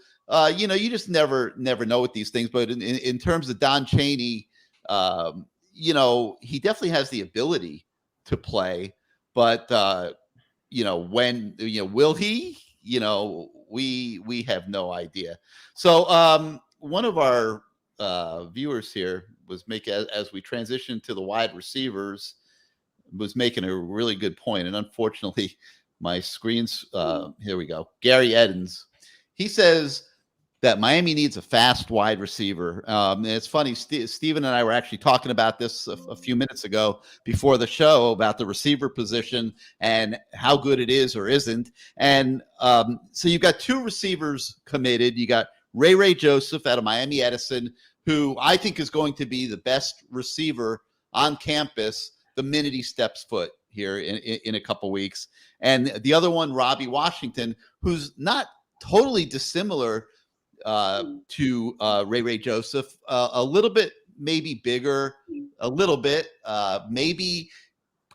you just never know with these things. But in terms of Don Chaney, he definitely has the ability to play. But, when, will he? We have no idea. So one of our viewers here was as we transition to the wide receivers, was making a really good point. And unfortunately, my screen's here we go. Gary Edens. He says that Miami needs a fast wide receiver. And it's funny, Steven and I were actually talking about this a few minutes ago before the show about the receiver position and how good it is or isn't. And so you've got 2 receivers committed. You got Ray Joseph out of Miami Edison, who I think is going to be the best receiver on campus the minute he steps foot here in a couple weeks. And the other one, Robbie Washington, who's not totally dissimilar to Ray Joseph, a little bit maybe bigger, a little bit maybe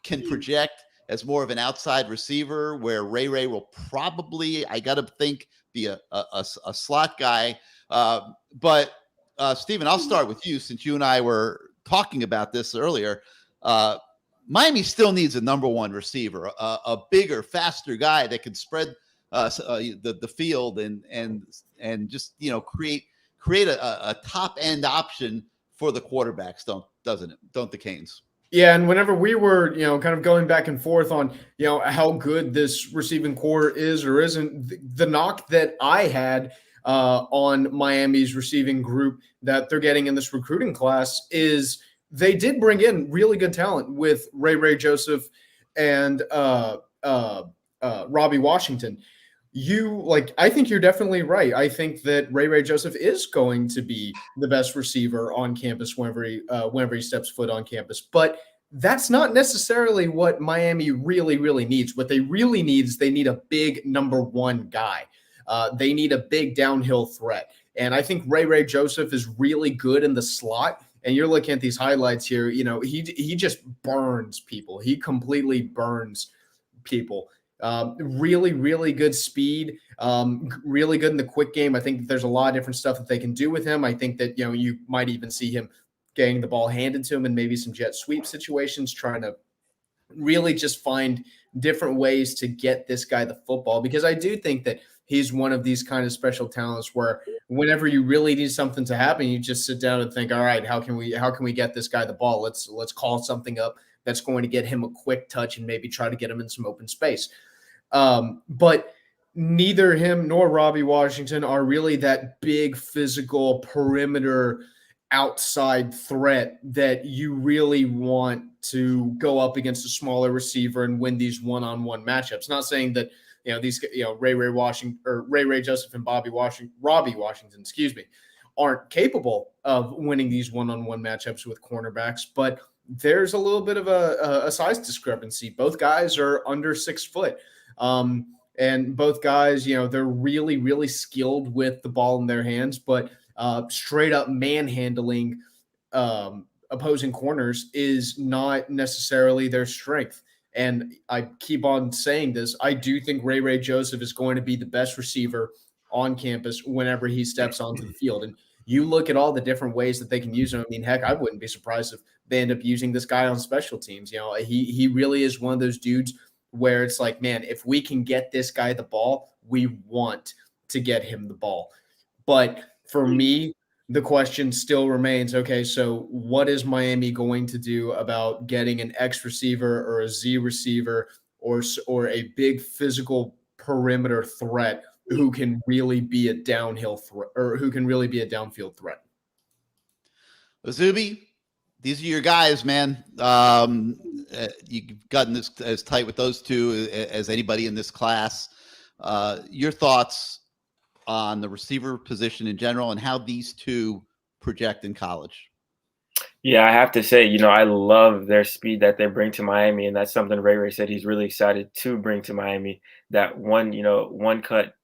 can project as more of an outside receiver, where Ray will probably, I got to think, be a slot guy. But Steven, I'll start with you since you and I were talking about this earlier. Miami still needs a number one receiver, a bigger, faster guy that can spread the field and just create a top end option for the quarterbacks. Don't the Canes? Yeah, and whenever we were, kind of going back and forth on, how good this receiving core is or isn't, the knock that I had on Miami's receiving group that they're getting in this recruiting class is they did bring in really good talent with Ray Joseph and Robbie Washington. I think you're definitely right. I think that Ray Joseph is going to be the best receiver on campus whenever he steps foot on campus. But that's not necessarily what Miami really, really needs. What they really need is they need a big number one guy. They need a big downhill threat. And I think Ray Joseph is really good in the slot. And you're looking at these highlights here. He just burns people. He completely burns people. Really, really good speed, really good in the quick game. I think there's a lot of different stuff that they can do with him. I think that, you might even see him getting the ball handed to him in maybe some jet sweep situations, trying to really just find different ways to get this guy the football, because I do think that he's one of these kind of special talents where whenever you really need something to happen, you just sit down and think, all right, how can we get this guy the ball? Let's call something up that's going to get him a quick touch and maybe try to get him in some open space. But neither him nor Robbie Washington are really that big physical perimeter outside threat that you really want to go up against a smaller receiver and win these one-on-one matchups. Not saying that, these, Ray Joseph and Robbie Washington, aren't capable of winning these one-on-one matchups with cornerbacks, but there's a little bit of a size discrepancy. Both guys are under 6 foot. And both guys, they're really, really skilled with the ball in their hands, but straight up manhandling opposing corners is not necessarily their strength. And I keep on saying this. I do think Ray Joseph is going to be the best receiver on campus whenever he steps onto the field. And you look at all the different ways that they can use him. I mean, heck, I wouldn't be surprised if they end up using this guy on special teams. He really is one of those dudes where it's like, man, if we can get this guy the ball, we want to get him the ball. But for me, the question still remains, okay, so what is Miami going to do about getting an X receiver or a Z receiver or a big physical perimeter threat who can really be a downhill threat or who can really be a downfield threat? Zuby, these are your guys, man. You've gotten this as tight with those two as anybody in this class. Your thoughts on the receiver position in general and how these two project in college? Yeah, I have to say, I love their speed that they bring to Miami, and that's something Ray said he's really excited to bring to Miami. That one cut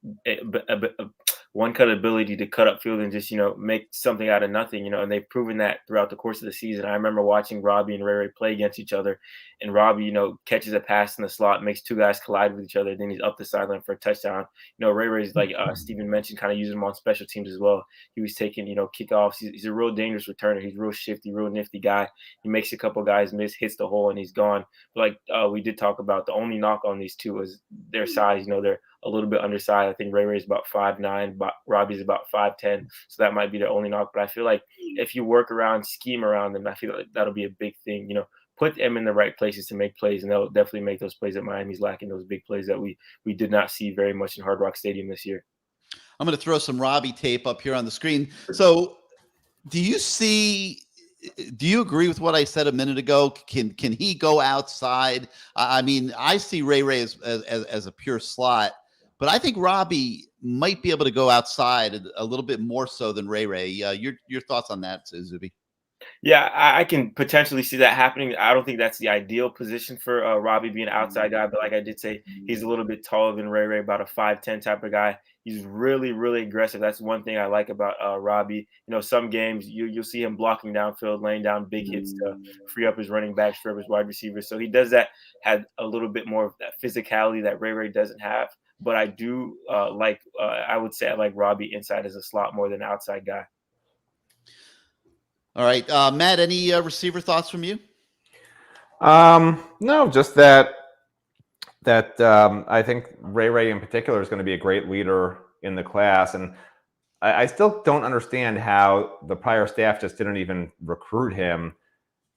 ability to cut up field and just, make something out of nothing, and they've proven that throughout the course of the season. I remember watching Robbie and Ray play against each other, and Robbie, catches a pass in the slot, makes two guys collide with each other, then he's up the sideline for a touchdown. Ray's like Steven mentioned, kind of using him on special teams as well. He was taking, kickoffs. He's a real dangerous returner. He's real shifty, real nifty guy. He makes a couple guys miss, hits the hole, and he's gone. But we did talk about, the only knock on these two is their size. They're a little bit undersized. I think Ray is about 5'9", but Robbie's about 5'10", so that might be their only knock. But I feel like if you work around, scheme around them, I feel like that'll be a big thing. Put them in the right places to make plays, and they'll definitely make those plays that Miami's lacking, those big plays that we did not see very much in Hard Rock Stadium this year. I'm going to throw some Robbie tape up here on the screen. So do you agree with what I said a minute ago? Can he go outside? I mean, I see Ray as a pure slot, but I think Robbie might be able to go outside a little bit more so than Ray. Your thoughts on that, Zuby? Yeah, I can potentially see that happening. I don't think that's the ideal position for Robbie being an outside guy, but like I did say, he's a little bit taller than Ray, about a 5'10" type of guy. He's really, really aggressive. That's one thing I like about Robbie. Some games you'll see him blocking downfield, laying down big hits to free up his running backs, free up his wide receivers. So he does that, had a little bit more of that physicality that Ray doesn't have. But I do I would say I like Robbie inside as a slot more than an outside guy. All right, Matt, any receiver thoughts from you? No, just that I think Ray in particular is going to be a great leader in the class, and I still don't understand how the prior staff just didn't even recruit him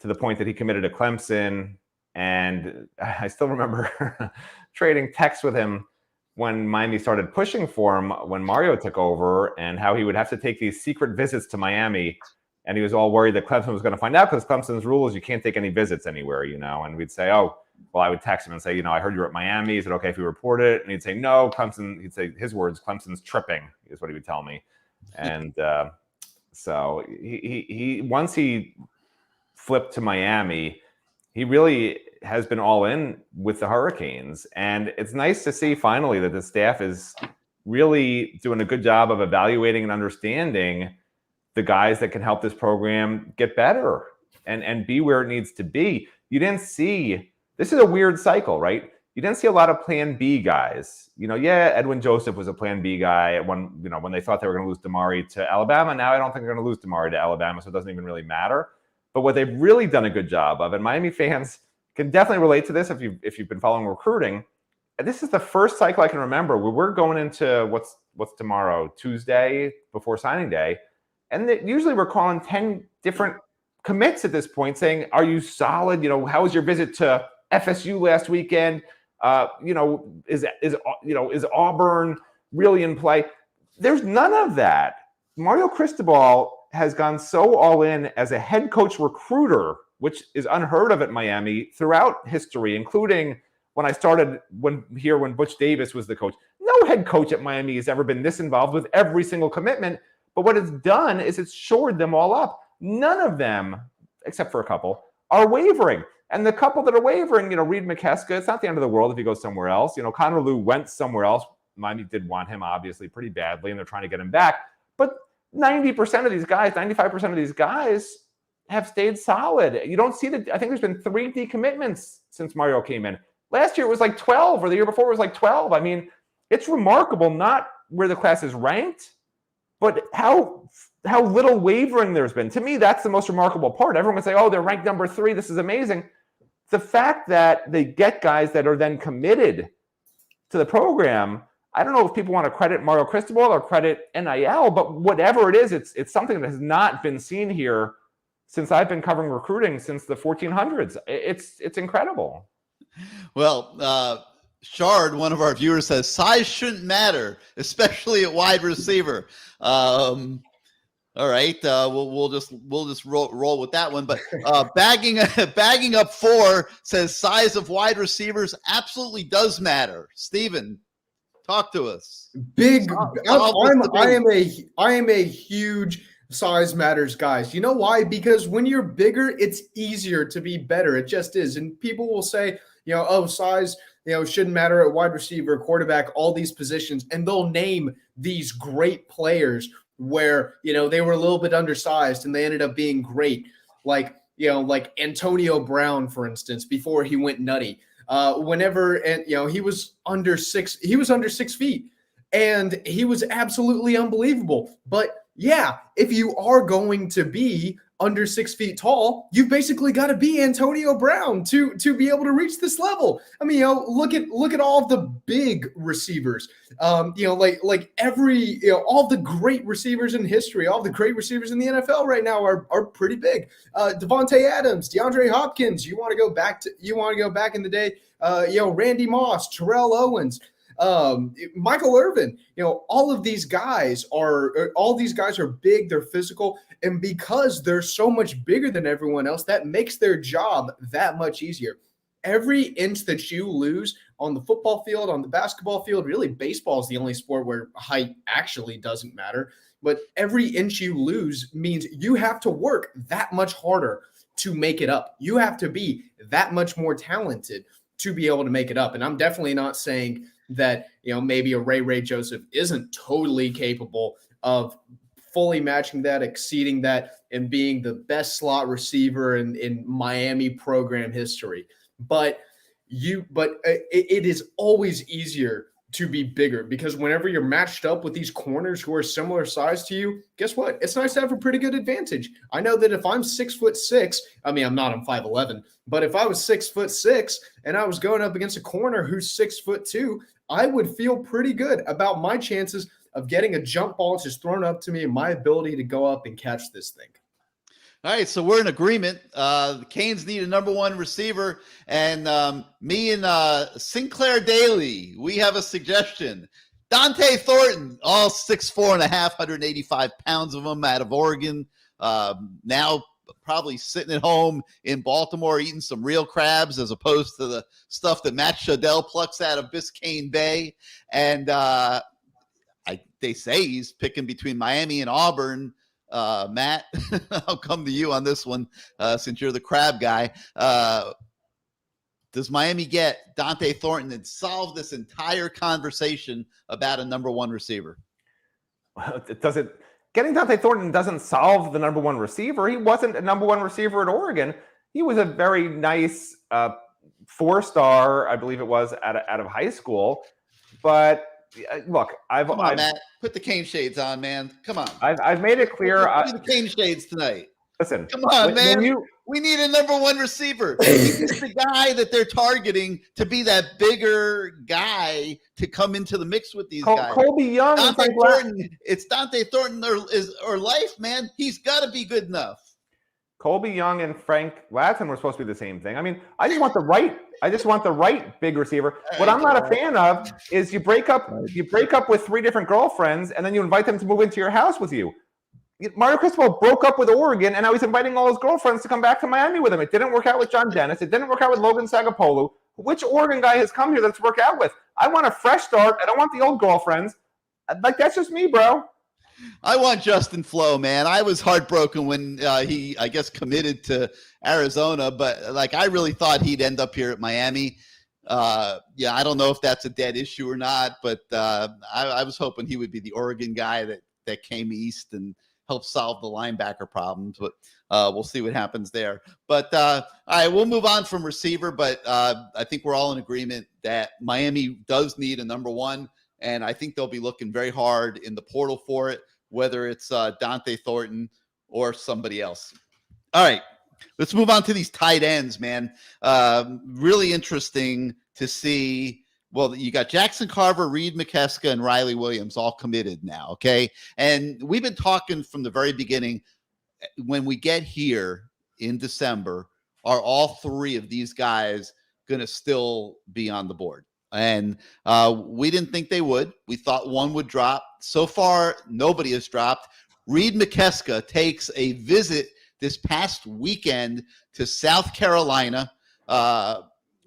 to the point that he committed to Clemson. And I still remember trading texts with him when Miami started pushing for him when Mario took over, and how he would have to take these secret visits to Miami. And he was all worried that Clemson was going to find out, because Clemson's rule is you can't take any visits anywhere, And we'd say, oh, well, I would text him and say, I heard you were at Miami. Is it okay if we report it? And he'd say, no, Clemson. He'd say his words, Clemson's tripping, is what he would tell me. And so he once he flipped to Miami, he really has been all in with the Hurricanes. And it's nice to see finally that the staff is really doing a good job of evaluating and understanding the guys that can help this program get better and be where it needs to be. You didn't see, this is a weird cycle, right? You didn't see a lot of plan B guys. Edwin Joseph was a plan B guy when they thought they were going to lose Damari to Alabama. Now I don't think they're going to lose Damari to Alabama, so it doesn't even really matter. But what they've really done a good job of, and Miami fans can definitely relate to this if you've been following recruiting, and this is the first cycle I can remember where we're going into what's tomorrow, Tuesday, before signing day, and usually we're calling 10 different commits at this point, saying, "Are you solid? How was your visit to FSU last weekend? Is Auburn really in play?" There's none of that. Mario Cristobal has gone so all in as a head coach recruiter, which is unheard of at Miami throughout history, including when I started when Butch Davis was the coach. No head coach at Miami has ever been this involved with every single commitment. But what it's done is it's shored them all up. None of them, except for a couple, are wavering. And the couple that are wavering, Reed McKeska, it's not the end of the world if he goes somewhere else. Connor Lew went somewhere else. Miami did want him, obviously, pretty badly, and they're trying to get him back. But 90% of these guys, 95% of these guys have stayed solid. You don't see I think there's been 3 decommitments since Mario came in. Last year it was like 12, or the year before it was like 12. I mean, it's remarkable, not where the class is ranked, but how little wavering there's been. To me, that's the most remarkable part. Everyone would say, oh, they're ranked number 3. This is amazing. The fact that they get guys that are then committed to the program, I don't know if people want to credit Mario Cristobal or credit NIL, but whatever it is, it's something that has not been seen here since I've been covering recruiting since the 1400s. It's incredible. Well, Shard, one of our viewers, says size shouldn't matter, especially at wide receiver. All right, we'll just roll with that one. But bagging up 4 says size of wide receivers absolutely does matter. Steven, talk to us. I am a huge size matters guys. You know why? Because when you're bigger, it's easier to be better. It just is. And people will say, oh, size, shouldn't matter at wide receiver, quarterback, all these positions. And they'll name these great players where, they were a little bit undersized and they ended up being great. Like Antonio Brown, for instance, before he went nutty. He was under 6 feet and he was absolutely unbelievable. But yeah, if you are going to be under 6 feet tall, you've basically got to be Antonio Brown to be able to reach this level. I mean, look at all of the big receivers. All the great receivers in history, all the great receivers in the NFL right now are pretty big. Devontae Adams, DeAndre Hopkins. You want to go back in the day? Randy Moss, Terrell Owens. Michael Irvin, all these guys are big, they're physical, and because they're so much bigger than everyone else, that makes their job that much easier. Every inch that you lose on the football field, on the basketball field, really baseball is the only sport where height actually doesn't matter, but every inch you lose means you have to work that much harder to make it up. You have to be that much more talented to be able to make it up. And I'm definitely not saying that, maybe a Ray Joseph isn't totally capable of fully matching that, exceeding that, and being the best slot receiver in Miami program history. But it is always easier to be bigger, because whenever you're matched up with these corners who are similar size to you, guess what? It's nice to have a pretty good advantage. I know that if I'm 6'6", I mean, I'm not, I'm 5'11", but if I was 6'6" and I was going up against a corner who's 6'2", I would feel pretty good about my chances of getting a jump ball just thrown up to me and my ability to go up and catch this thing. All right, so we're in agreement. The Canes need a number one receiver, and me and Sinclair Daly, we have a suggestion. Dante Thornton, all 6'4" and a half, 185 pounds of him, out of Oregon. Now probably sitting at home in Baltimore eating some real crabs as opposed to the stuff that Matt Shadell plucks out of Biscayne Bay. And they say he's picking between Miami and Auburn. Matt, I'll come to you on this one since you're the crab guy. Does Miami get Dante Thornton and solve this entire conversation about a number one receiver? Getting Dante Thornton doesn't solve the number one receiver. He wasn't a number one receiver at Oregon. He was a very nice 4-star, I believe it was, out of high school. But look, Come on, Matt. Put the cane shades on, man. Come on. I've made it clear. Put the cane shades tonight. Listen. Come on, man. We need a number one receiver. He's the guy that they're targeting to be that bigger guy to come into the mix with these guys. Colby Young. It's Dante Thornton or life, man. He's got to be good enough. Colby Young and Frank Lattin were supposed to be the same thing. I mean, I just want the right big receiver. What I'm not a fan of is you break up with 3 different girlfriends and then you invite them to move into your house with you. Mario Cristobal broke up with Oregon, and now he's inviting all his girlfriends to come back to Miami with him. It didn't work out with John Dennis. It didn't work out with Logan Sagapolu. Which Oregon guy has come here that's worked out with? I want a fresh start. I don't want the old girlfriends. Like, that's just me, bro. I want Justin Flo, man. I was heartbroken when he, I guess, committed to Arizona, but like I really thought he'd end up here at Miami. I don't know if that's a dead issue or not, but I was hoping he would be the Oregon guy that came east and help solve the linebacker problems, but we'll see what happens there. But all right, we'll move on from receiver, but I think we're all in agreement that Miami does need a number one, and I think they'll be looking very hard in the portal for it, whether it's Dante Thornton or somebody else. All right, let's move on to these tight ends, man. Really interesting to see. Well, you got Jackson Carver, Reed McKeska, and Riley Williams all committed now, okay? And we've been talking from the very beginning. When we get here in December, are all 3 of these guys going to still be on the board? And we didn't think they would. We thought one would drop. So far, nobody has dropped. Reed McKeska takes a visit this past weekend to South Carolina.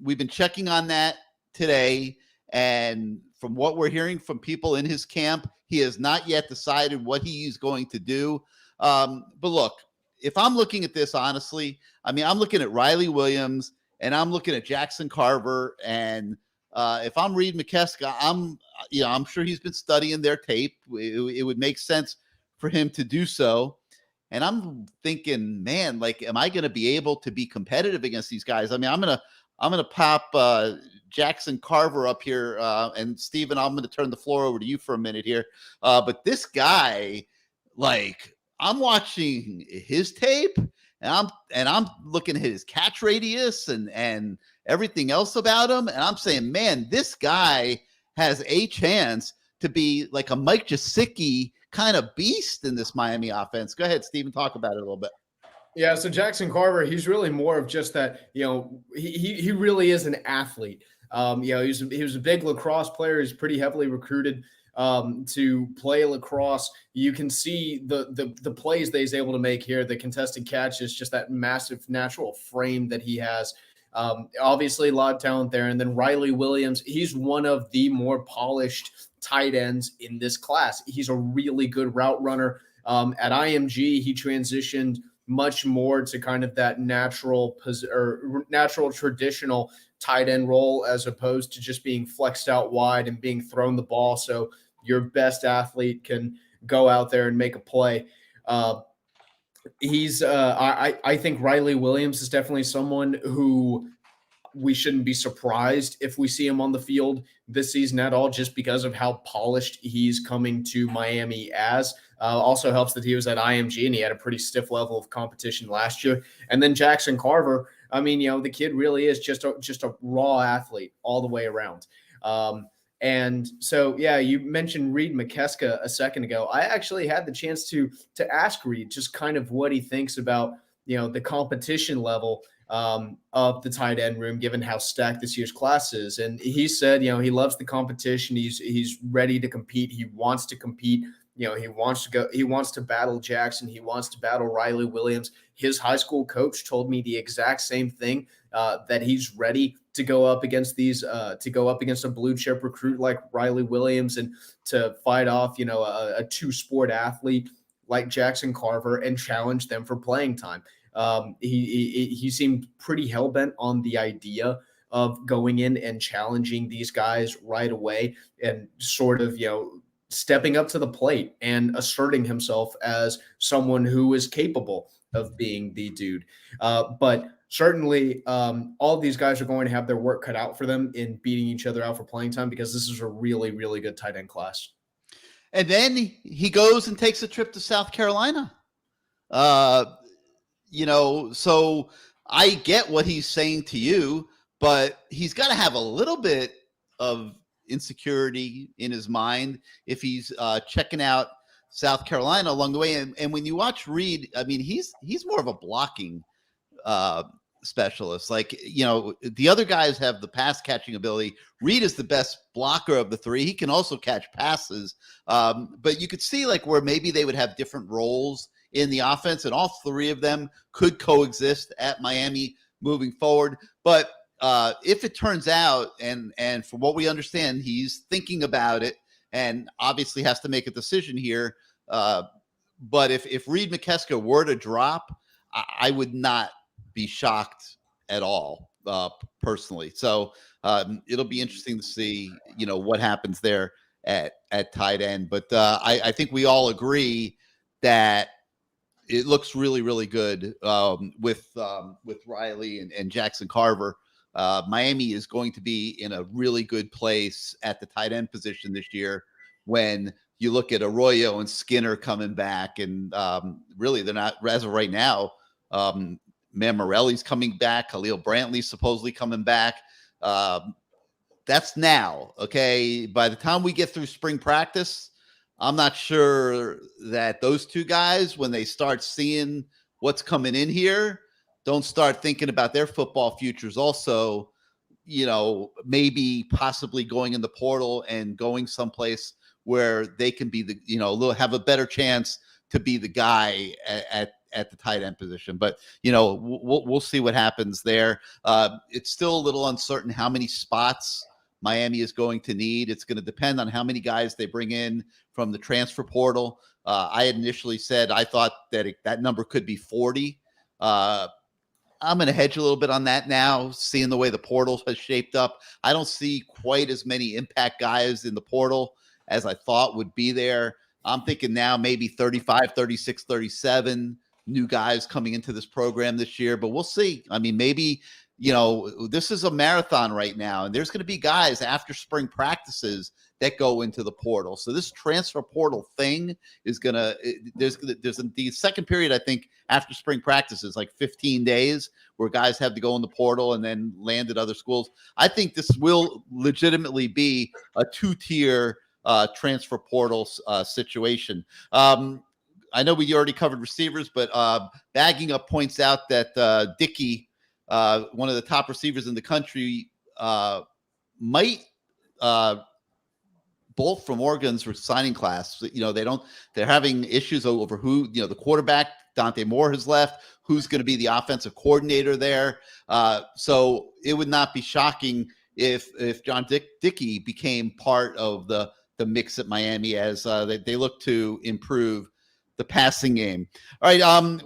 We've been checking on that today, and from what we're hearing from people in his camp, he has not yet decided what he's going to do. But look, if I'm looking at this honestly, I mean, I'm looking at Riley Williams and I'm looking at Jackson Carver, and if I'm Reed McKeska, I'm sure he's been studying their tape. It would make sense for him to do so. And I'm thinking, man, like, am I going to be able to be competitive against these guys? I mean, I'm gonna pop Jackson Carver up here, and Steven, I'm gonna turn the floor over to you for a minute here. But this guy, like, I'm watching his tape, and I'm looking at his catch radius and everything else about him, and I'm saying, man, this guy has a chance to be like a Mike Gesicki kind of beast in this Miami offense. Go ahead, Steven, talk about it a little bit. Yeah, so Jackson Carver, he's really more of just that, he really is an athlete. He was a big lacrosse player. He's pretty heavily recruited to play lacrosse. You can see the plays that he's able to make here, the contested catches, just that massive natural frame that he has. Obviously, a lot of talent there. And then Riley Williams, he's one of the more polished tight ends in this class. He's a really good route runner. At IMG, he transitioned much more to kind of that natural traditional tight end role, as opposed to just being flexed out wide and being thrown the ball so your best athlete can go out there and make a play. I think Riley Williams is definitely someone who we shouldn't be surprised if we see him on the field this season at all, just because of how polished he's coming to Miami as. Also helps that he was at IMG and he had a pretty stiff level of competition last year. And then Jackson Carver, I mean, the kid really is just a raw athlete all the way around. And so, yeah, you mentioned Reed McKeska a second ago. I actually had the chance to ask Reed just kind of what he thinks about, the competition level of the tight end room, given how stacked this year's class is. And he said, he loves the competition. He's ready to compete. He wants to compete. He wants to battle Jackson. He wants to battle Riley Williams. His high school coach told me the exact same thing, that he's ready to go up against a blue chip recruit like Riley Williams and to fight off, a two-sport athlete like Jackson Carver and challenge them for playing time. He seemed pretty hell-bent on the idea of going in and challenging these guys right away and sort of, stepping up to the plate and asserting himself as someone who is capable of being the dude. But certainly all of these guys are going to have their work cut out for them in beating each other out for playing time, because this is a really, really good tight end class. And then he goes and takes a trip to South Carolina. So I get what he's saying to you, but he's got to have a little bit of insecurity in his mind if he's checking out South Carolina along the way. And when you watch Reed, I mean, he's more of a blocking specialist. Like, the other guys have the pass catching ability. Reed is the best blocker of the three. He can also catch passes. But you could see like where maybe they would have different roles in the offense, and all three of them could coexist at Miami moving forward. But if it turns out, and from what we understand, he's thinking about it and obviously has to make a decision here. But if Reed McKeska were to drop, I would not be shocked at all, personally. So it'll be interesting to see, what happens there at tight end. But I think we all agree that it looks really, really good with Riley and Jackson Carver. Miami is going to be in a really good place at the tight end position this year when you look at Arroyo and Skinner coming back. And really, they're not, as of right now, Mammarelli's coming back. Khalil Brantley's supposedly coming back. That's now, okay? By the time we get through spring practice, I'm not sure that those two guys, when they start seeing what's coming in here, don't start thinking about their football futures also, maybe possibly going in the portal and going someplace where they can be have a better chance to be the guy at the tight end position. But, we'll see what happens there. It's still a little uncertain how many spots Miami is going to need. It's going to depend on how many guys they bring in from the transfer portal. I had initially said I thought that that number could be 40. I'm going to hedge a little bit on that now, seeing the way the portal has shaped up. I don't see quite as many impact guys in the portal as I thought would be there. I'm thinking now maybe 35, 36, 37 new guys coming into this program this year, but we'll see. I mean, maybe, this is a marathon right now, and there's going to be guys after spring practices that go into the portal. So this transfer portal thing is going to, the second period, I think, after spring practices, like 15 days where guys have to go in the portal and then land at other schools. I think this will legitimately be a two-tier transfer portal situation. I know we already covered receivers, but Bagging Up points out that Dickey, one of the top receivers in the country, might bolt from Oregon's signing class. They're having issues over who, the quarterback, Dante Moore, has left. Who's going to be the offensive coordinator there? So it would not be shocking if John Dickey became part of the mix at Miami as they look to improve the passing game. All right.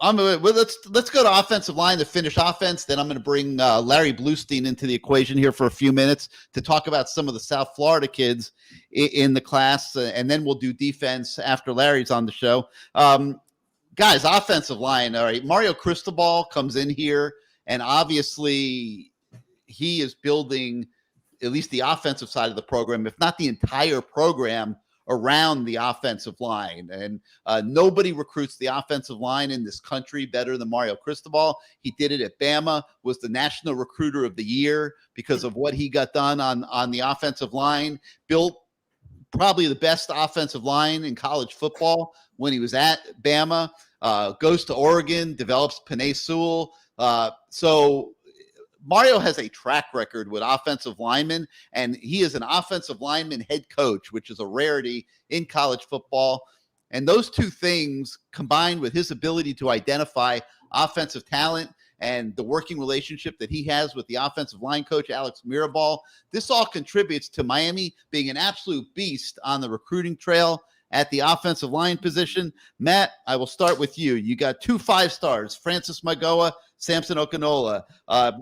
Let's go to offensive line to finish offense. Then I'm going to bring Larry Bluestein into the equation here for a few minutes to talk about some of the South Florida kids in the class, and then we'll do defense after Larry's on the show. Guys, offensive line. All right, Mario Cristobal comes in here, and obviously he is building at least the offensive side of the program, if not the entire program, around the offensive line. And nobody recruits the offensive line in this country better than Mario Cristobal. He did it at Bama, was the National Recruiter of the Year because of what he got done on the offensive line, built probably the best offensive line in college football when he was at Bama, goes to Oregon, develops Penei Sewell. So Mario has a track record with offensive linemen, and he is an offensive lineman head coach, which is a rarity in college football. And those two things, combined with his ability to identify offensive talent and the working relationship that he has with the offensive line coach, Alex Mirabal, this all contributes to Miami being an absolute beast on the recruiting trail at the offensive line position. Matt, I will start with you. You got 2 5-stars, Francis Magoa, Samson Okinola.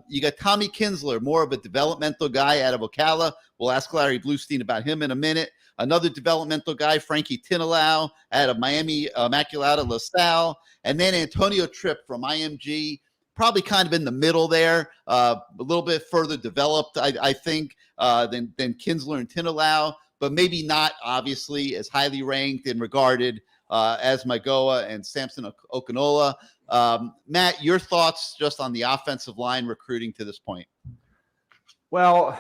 You got Tommy Kinsler, more of a developmental guy out of Ocala. We'll ask Larry Bluestein about him in a minute. Another developmental guy, Frankie Tinalau, out of Miami Immaculata LaSalle. And then Antonio Tripp from IMG, probably kind of in the middle there, a little bit further developed, I think, than Kinsler and Tinalau, but maybe not obviously as highly ranked and regarded as Magoa and Samson Okinola. Matt, your thoughts just on the offensive line recruiting to this point? Well,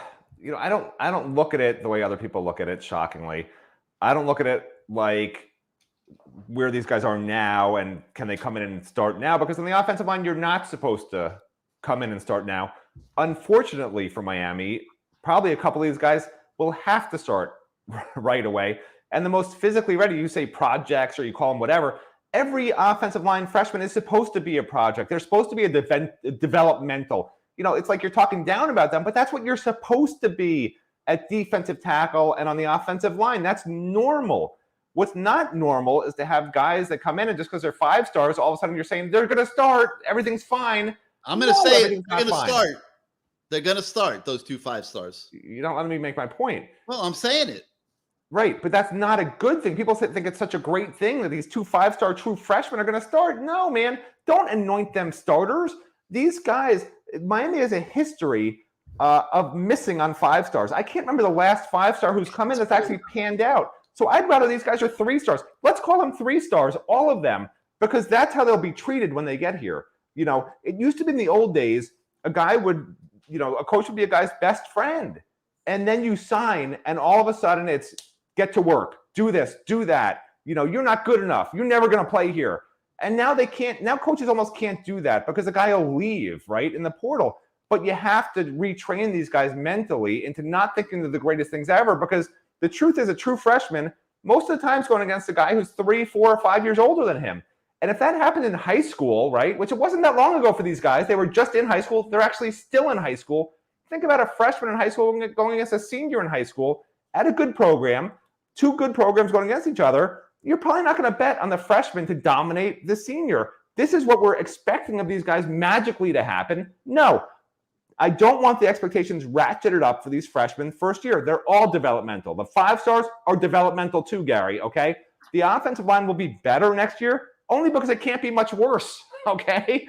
I don't look at it the way other people look at it, shockingly. I don't look at it like where these guys are now and can they come in and start now, because on the offensive line, you're not supposed to come in and start now. Unfortunately for Miami, probably a couple of these guys will have to start right away. And the most physically ready, you say projects or you call them whatever, every offensive line freshman is supposed to be a project. They're supposed to be a developmental. It's like you're talking down about them, but that's what you're supposed to be at defensive tackle and on the offensive line. That's normal. What's not normal is to have guys that come in and just because they're 5-stars, all of a sudden you're saying they're going to start, everything's fine. I'm going to say they're going to start. They're going to start, those 2 5-stars. You don't let me make my point. Well, I'm saying it. Right, but that's not a good thing. People think it's such a great thing that these 2 5-star true freshmen are going to start. No, man, don't anoint them starters. These guys, Miami has a history of missing on 5-stars. I can't remember the last 5-star who's come in that's actually panned out. So I'd rather these guys are 3-stars. Let's call them 3-stars, all of them, because that's how they'll be treated when they get here. It used to be in the old days, a guy would, a coach would be a guy's best friend. And then you sign, and all of a sudden it's get to work, do this, do that. You're not good enough. You're never going to play here. And now they can't, now coaches almost can't do that because the guy will leave, right, in the portal. But you have to retrain these guys mentally into not thinking they're the greatest things ever, because the truth is a true freshman, most of the time is going against a guy who's 3, 4, or 5 years older than him. And if that happened in high school, right, which it wasn't that long ago for these guys, they were just in high school, they're actually still in high school. Think about a freshman in high school going against a senior in high school at a good program, 2 good programs going against each other. You're probably not going to bet on the freshman to dominate the senior. This is what we're expecting of these guys magically to happen. No, I don't want the expectations ratcheted up for these freshmen first year. They're all developmental. The 5-stars are developmental too, Gary, okay? The offensive line will be better next year only because it can't be much worse, okay?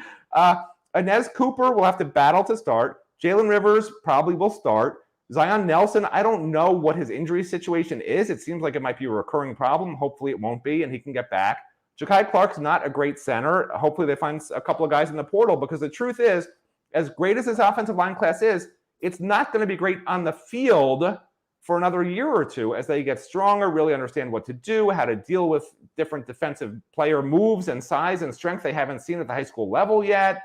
Inez Cooper will have to battle to start. Jalen Rivers probably will start. Zion Nelson, I don't know what his injury situation is. It seems like it might be a recurring problem. Hopefully it won't be, and he can get back. Ja'Kai Clark's not a great center. Hopefully they find a couple of guys in the portal, because the truth is, as great as this offensive line class is, it's not going to be great on the field for another year or two as they get stronger, really understand what to do, how to deal with different defensive player moves and size and strength they haven't seen at the high school level yet.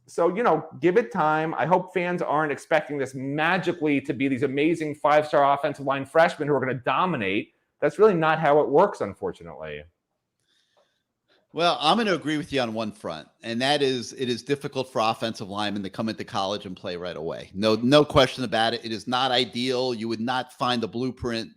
So, give it time. I hope fans aren't expecting this magically to be these amazing 5-star offensive line freshmen who are going to dominate. That's really not how it works, unfortunately. Well, I'm going to agree with you on one front, and that is it is difficult for offensive linemen to come into college and play right away. No question about it. It is not ideal. You would not find a blueprint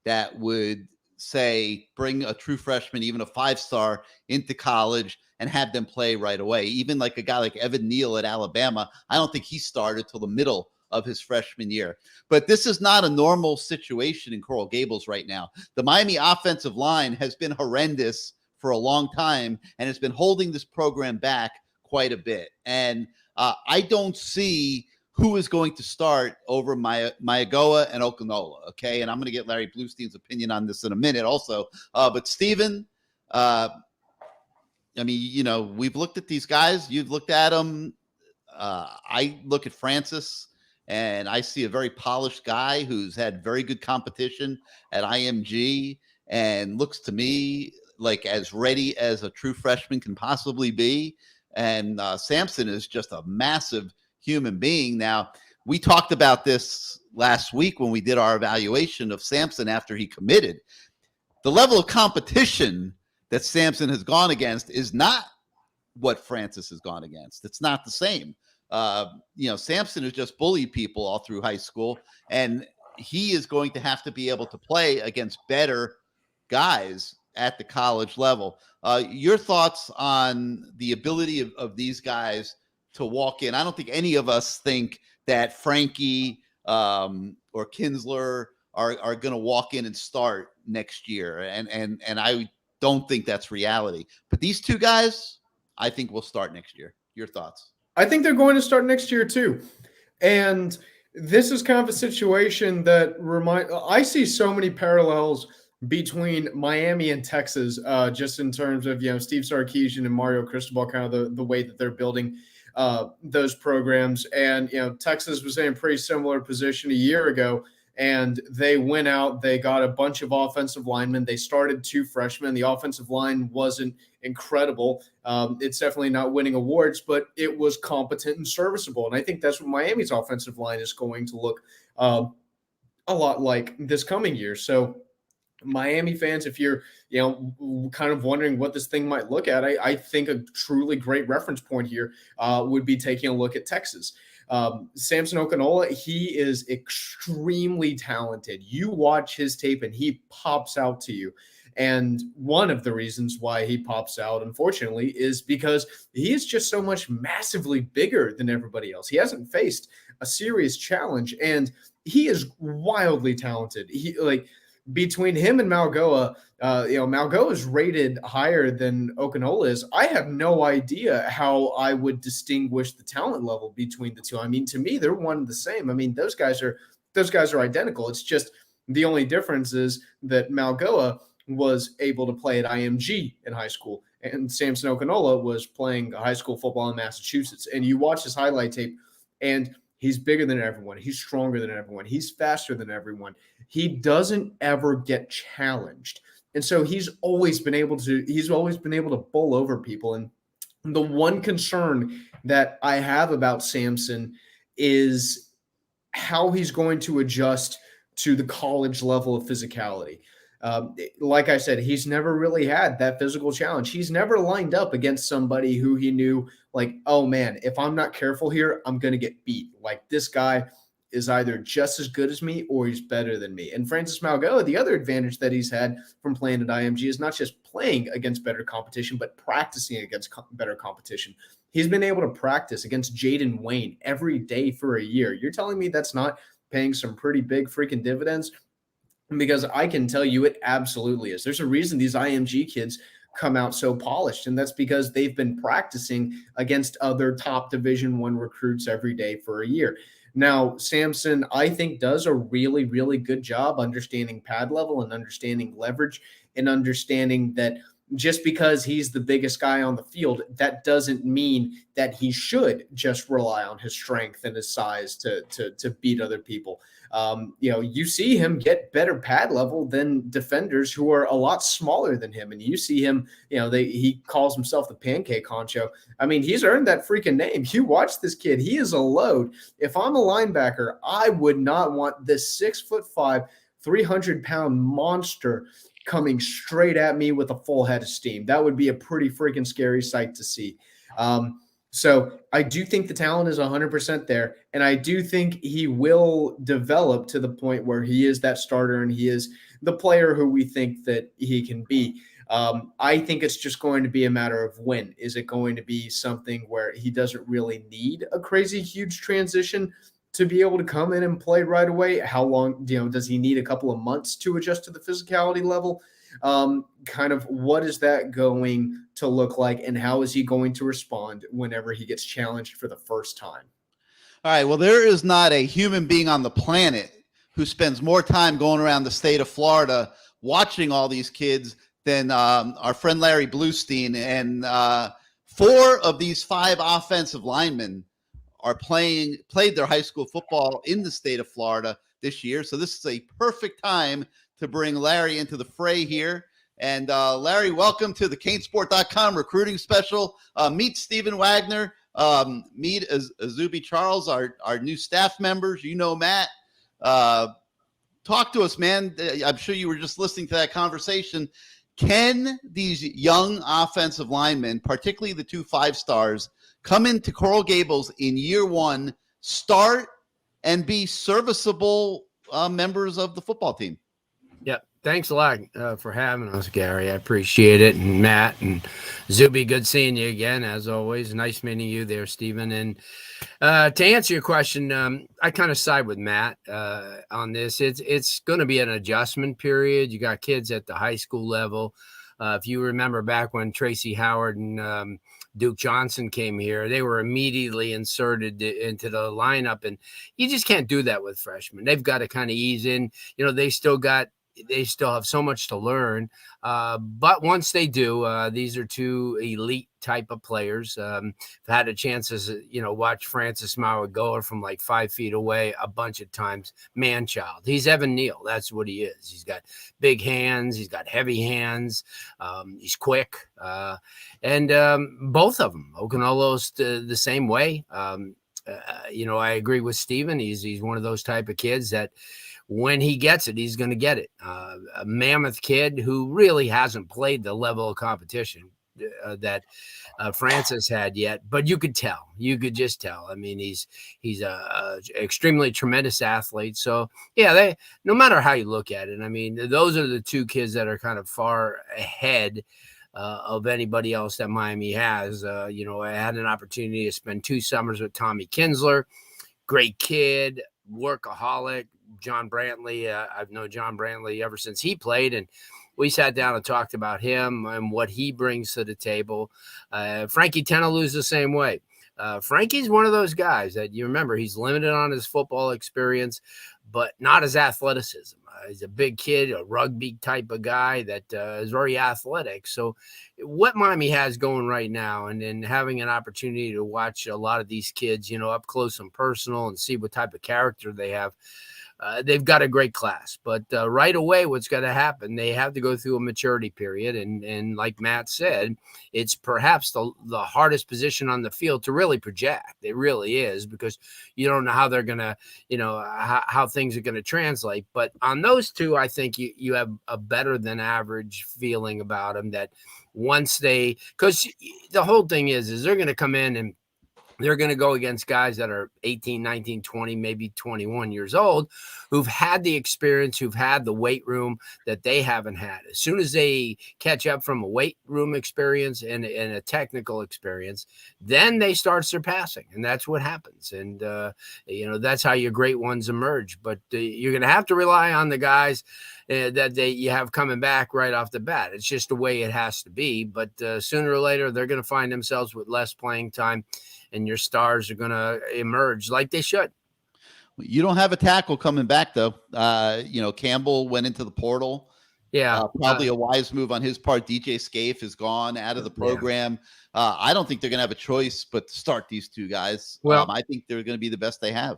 that would say bring a true freshman, even a 5-star, into college and have them play right away. Even like a guy like Evan Neal at Alabama, I don't think he started till the middle of his freshman year. But this is not a normal situation in Coral Gables right now. The Miami offensive line has been horrendous for a long time, and it's been holding this program back quite a bit. And I don't see who is going to start over Mayagoa and Okinola. Okay, and I'm going to get Larry Bluestein's opinion on this in a minute, also. But Steven, I mean, we've looked at these guys. You've looked at them. I look at Francis, and I see a very polished guy who's had very good competition at IMG, and looks to me like as ready as a true freshman can possibly be. And Samson is just a massive human being. Now, we talked about this last week when we did our evaluation of Samson after he committed. The level of competition that Samson has gone against is not what Francis has gone against. It's not the same. Samson has just bullied people all through high school, and he is going to have to be able to play against better guys at the college level. Your thoughts on the ability of these guys to walk in? I don't think any of us think that Frankie or Kinsler are going to walk in and start next year, and I don't think that's reality. But these two guys, I think, will start next year. Your thoughts? I think they're going to start next year too. And this is kind of a situation that I see so many parallels between Miami and Texas, just in terms of, Steve Sarkisian and Mario Cristobal, kind of the way that they're building those programs. And, Texas was in a pretty similar position a year ago, and they went out, they got a bunch of offensive linemen. They started 2 freshmen. The offensive line wasn't incredible. It's definitely not winning awards, but it was competent and serviceable. And I think that's what Miami's offensive line is going to look a lot like this coming year. So Miami fans, if you're, kind of wondering what this thing might look at, I think a truly great reference point here would be taking a look at Texas. Samson Okinola, he is extremely talented. You watch his tape and he pops out to you. And one of the reasons why he pops out, unfortunately, is because he is just so much massively bigger than everybody else. He hasn't faced a serious challenge, and he is wildly talented. Between him and Malgoa, Malgoa is rated higher than Okinola is. I have no idea how I would distinguish the talent level between the two. I mean, to me, they're one and the same. I mean, those guys are identical. It's just the only difference is that Malgoa was able to play at IMG in high school, and Samson Okinola was playing high school football in Massachusetts. And you watch his highlight tape, and he's bigger than everyone. He's stronger than everyone. He's faster than everyone. He doesn't ever get challenged. And so he's always been able to bowl over people. And the one concern that I have about Samson is how he's going to adjust to the college level of physicality. Like I said, he's never really had that physical challenge. He's never lined up against somebody who he knew, like, oh man, if I'm not careful here, I'm going to get beat. Like, this guy is either just as good as me or he's better than me. And Francis Malgoa, the other advantage that he's had from playing at IMG is not just playing against better competition, but practicing against better competition. He's been able to practice against Jaden Wayne every day for a year. You're telling me that's not paying some pretty big freaking dividends? Because I can tell you it absolutely is. There's a reason these IMG kids come out so polished, and that's because they've been practicing against other top Division I recruits every day for a year. Now, Samson, I think, does a really, really good job understanding pad level and understanding leverage and understanding that just because he's the biggest guy on the field, that doesn't mean that he should just rely on his strength and his size to beat other people. You see him get better pad level than defenders who are a lot smaller than him. And you see him, he calls himself the pancake honcho. I mean, he's earned that freaking name. You watch this kid. He is a load. If I'm a linebacker, I would not want this 6'5", 300-pound monster coming straight at me with a full head of steam. That would be a pretty freaking scary sight to see. So I do think the talent is 100% there, and I do think he will develop to the point where he is that starter and he is the player who we think that he can be. I think it's just going to be a matter of when. Is it going to be something where he doesn't really need a crazy huge transition to be able to come in and play right away? How long, does he need a couple of months to adjust to the physicality level? Kind of what is that going to look like, and how is he going to respond whenever he gets challenged for the first time? All right. Well, there is not a human being on the planet who spends more time going around the state of Florida watching all these kids than our friend Larry Bluestein. And 4 of these 5 offensive linemen are played their high school football in the state of Florida this year. So this is a perfect time to bring Larry into the fray here. And Larry, welcome to the CaneSport.com recruiting special. Meet Stephen Wagner. Meet Azubi Charles, our new staff members. You know Matt. Talk to us, man. I'm sure you were just listening to that conversation. Can these young offensive linemen, particularly the 2 5-stars, come into Coral Gables in year 1, start, and be serviceable members of the football team? Yeah, thanks a lot for having us, Gary. I appreciate it. And Matt and Zuby, good seeing you again, as always. Nice meeting you there, Stephen. And to answer your question, I kind of side with Matt on this. It's going to be an adjustment period. You got kids at the high school level. If you remember back when Tracy Howard and Duke Johnson came here, they were immediately inserted into the lineup. And you just can't do that with freshmen. They've got to kind of ease in. You know, they still have so much to learn. But once they do, these are 2 elite type of players. I've had a chance to, watch Francis Mauigoa from like 5 feet away a bunch of times. Man-child. He's Evan Neal. That's what he is. He's got big hands. He's got heavy hands. He's quick. And both of them, Okunalo's the same way. I agree with Stephen. He's one of those type of kids that when he gets it, he's going to get it. A mammoth kid who really hasn't played the level of competition that Francis had yet, but you could just tell. I mean, he's a extremely tremendous athlete. So yeah, no matter how you look at it, I mean, those are the 2 kids that are kind of far ahead of anybody else that Miami has. I had an opportunity to spend 2 summers with Tommy Kinsler, great kid, workaholic. John Brantley, I've known John Brantley ever since he played, and we sat down and talked about him and what he brings to the table. Frankie Tenelou's the same way. Frankie's one of those guys that you remember, he's limited on his football experience, but not his athleticism. He's a big kid, a rugby type of guy that is very athletic. So what Miami has going right now, and then having an opportunity to watch a lot of these kids, up close and personal and see what type of character they have, they've got a great class. But right away, what's going to happen, they have to go through a maturity period. And like Matt said, it's perhaps the hardest position on the field to really project. It really is, because you don't know how they're going to, how things are going to translate. But on those 2, I think you have a better than average feeling about them, that once because the whole thing is they're going to come in and they're going to go against guys that are 18, 19, 20, maybe 21 years old, who've had the experience, who've had the weight room that they haven't had. As soon as they catch up from a weight room experience and a technical experience, then they start surpassing. And that's what happens. And, that's how your great ones emerge. But you're going to have to rely on the guys that you have coming back right off the bat. It's just the way it has to be. But sooner or later, they're going to find themselves with less playing time, and your stars are going to emerge like they should. You don't have a tackle coming back, though. Campbell went into the portal. Yeah. Probably a wise move on his part. DJ Scaife is gone out of the program. Yeah. I don't think they're going to have a choice but to start these 2 guys. Well, I think they're going to be the best they have.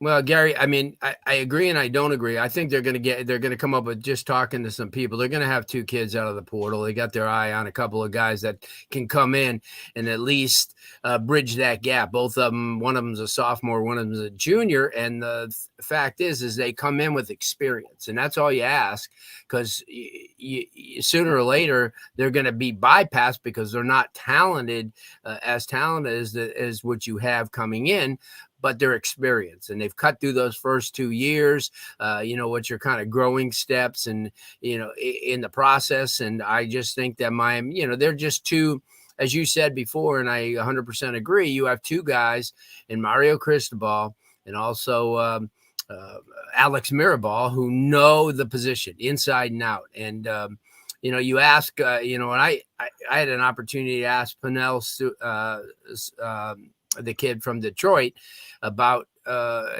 Well, Gary, I mean, I agree and I don't agree. I think they're going to come up with, just talking to some people, they're going to have 2 kids out of the portal. They got their eye on a couple of guys that can come in and at least bridge that gap. Both of them, one of them's a sophomore, one of them's a junior. And the fact is they come in with experience, and that's all you ask, because sooner or later they're going to be bypassed because they're not as talented as what you have coming in. But their experience, and they've cut through those first 2 years, what's your kind of growing steps and, in the process. And I just think that Miami, they're just 2, as you said before, and I 100% agree. You have 2 guys in Mario Cristobal and also Alex Mirabal, who know the position inside and out. And, you ask, and I had an opportunity to ask Pernell the kid from Detroit about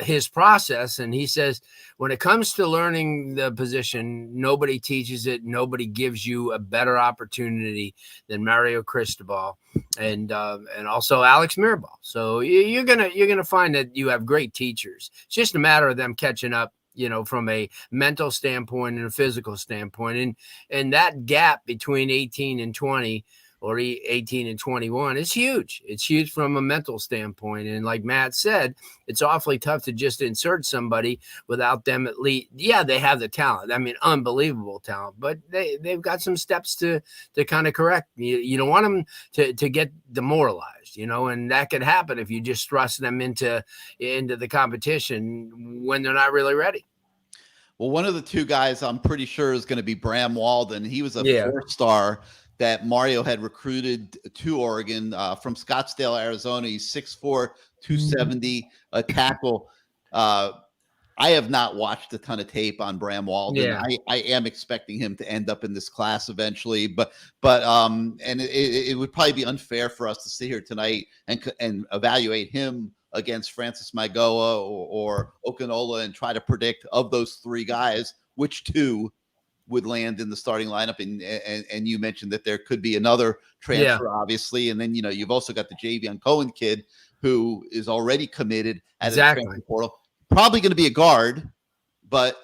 his process, and he says when it comes to learning the position, nobody teaches it, nobody gives you a better opportunity than Mario Cristobal and also Alex Mirabal. So you're gonna find that you have great teachers. It's just a matter of them catching up, from a mental standpoint and a physical standpoint, and that gap between 18 and 20 or 18 and 21 is huge. It's huge from a mental standpoint. And like Matt said, it's awfully tough to just insert somebody without them at least. Yeah, they have the talent. I mean, unbelievable talent, but they've got some steps to kind of correct. You don't want them to get demoralized, and that could happen if you just thrust them into the competition when they're not really ready. Well, one of the two guys I'm pretty sure is going to be Bram Walden. He was a 4-star that Mario had recruited to Oregon from Scottsdale, Arizona. He's 6'4", 270, a tackle. I have not watched a ton of tape on Bram Walden. Yeah. I am expecting him to end up in this class eventually, but and it would probably be unfair for us to sit here tonight and evaluate him against Francis Maigoa or Okinola and try to predict of those three guys which two would land in the starting lineup. And you mentioned that there could be another transfer, obviously. And then, you've also got the Javion Cohen kid who is already committed at the transfer portal. Probably going to be a guard, but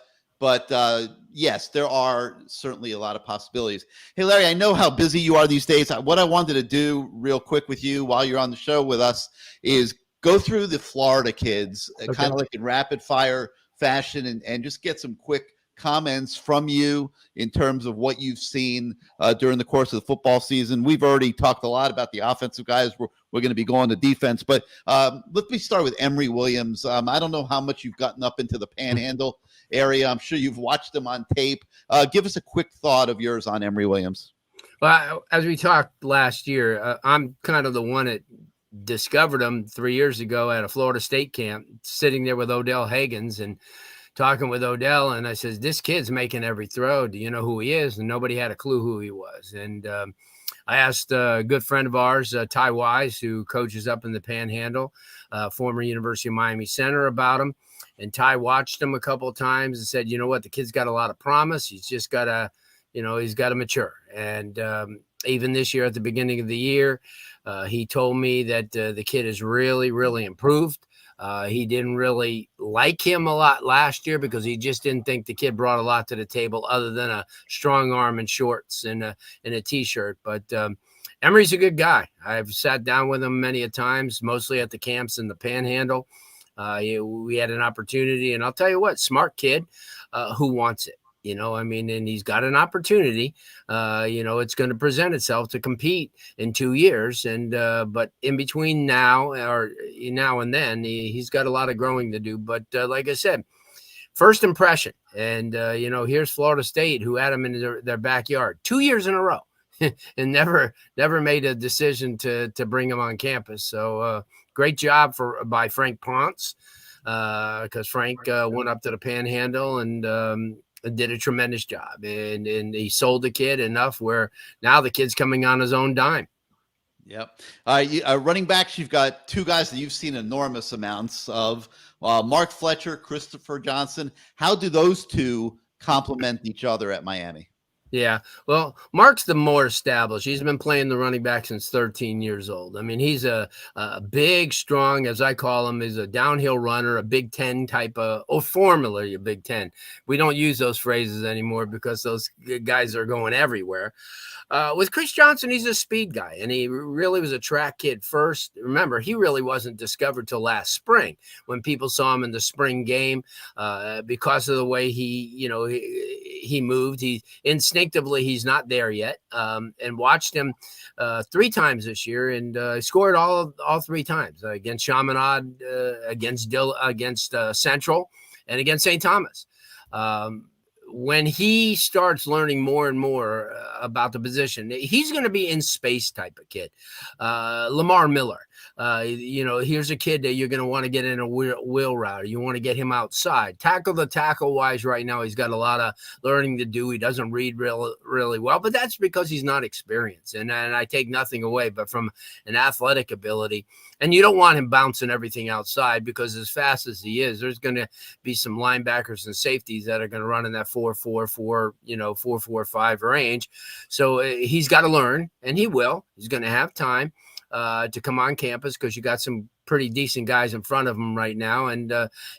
yes, there are certainly a lot of possibilities. Hey, Larry, I know how busy you are these days. What I wanted to do real quick with you while you're on the show with us is go through the Florida kids, kind of like in rapid fire fashion, and just get some quick comments from you in terms of what you've seen during the course of the football season. We've already talked a lot about the offensive guys. We're going to be going to defense, but let me start with Emory Williams. I don't know how much you've gotten up into the Panhandle area. I'm sure you've watched him on tape. Give us a quick thought of yours on Emory Williams. Well, as we talked last year, I'm kind of the one that discovered him 3 years ago at a Florida State camp, sitting there with Odell Higgins and talking with Odell, and I says, this kid's making every throw. Do you know who he is? And nobody had a clue who he was. And I asked a good friend of ours, Ty Wise, who coaches up in the Panhandle, former University of Miami center, about him. And Ty watched him a couple of times and said, you know what, the kid's got a lot of promise. He's just got to, he's got to mature. And even this year at the beginning of the year, he told me that the kid has really, really improved. He didn't really like him a lot last year because he just didn't think the kid brought a lot to the table other than a strong arm and shorts and a T-shirt. But Emory's a good guy. I've sat down with him many a times, mostly at the camps in the Panhandle. We had an opportunity, and I'll tell you what, smart kid who wants it. And he's got an opportunity. It's going to present itself to compete in 2 years. And but in between now and then, he's got a lot of growing to do. But like I said, first impression. And, here's Florida State, who had him in their backyard 2 years in a row and never made a decision to bring him on campus. So great job by Frank Ponce, because Frank went up to the Panhandle and did a tremendous job, and he sold the kid enough where now the kid's coming on his own dime. Yep. Running backs, you've got two guys that you've seen enormous amounts of, Mark Fletcher, Christopher Johnson. How do those two complement each other at Miami? Yeah, well, Mark's the more established. He's been playing the running back since 13 years old. I mean, he's a big, strong, as I call him, is a downhill runner, a Big Ten type of, formerly a Big Ten. We don't use those phrases anymore because those guys are going everywhere. With Chris Johnson, he's a speed guy, and he really was a track kid first. Remember, he really wasn't discovered till last spring when people saw him in the spring game because of the way he moved. He instinctively, he's not there yet, and watched him 3 times this year, and scored all 3 times against Chaminade, against Central, and against St. Thomas. When he starts learning more and more about the position, he's going to be in space type of kid. Lamar Miller, Here's a kid that you're going to want to get in a wheel route. You want to get him outside. Tackle wise right now, he's got a lot of learning to do. He doesn't read really well, but that's because he's not experienced. And I take nothing away, but from an athletic ability, and you don't want him bouncing everything outside, because as fast as he is, there's going to be some linebackers and safeties that are going to run in that 4.44, 4.45 range. So he's got to learn, and he will. He's going to have time to come on campus, because you got some pretty decent guys in front of him right now. And,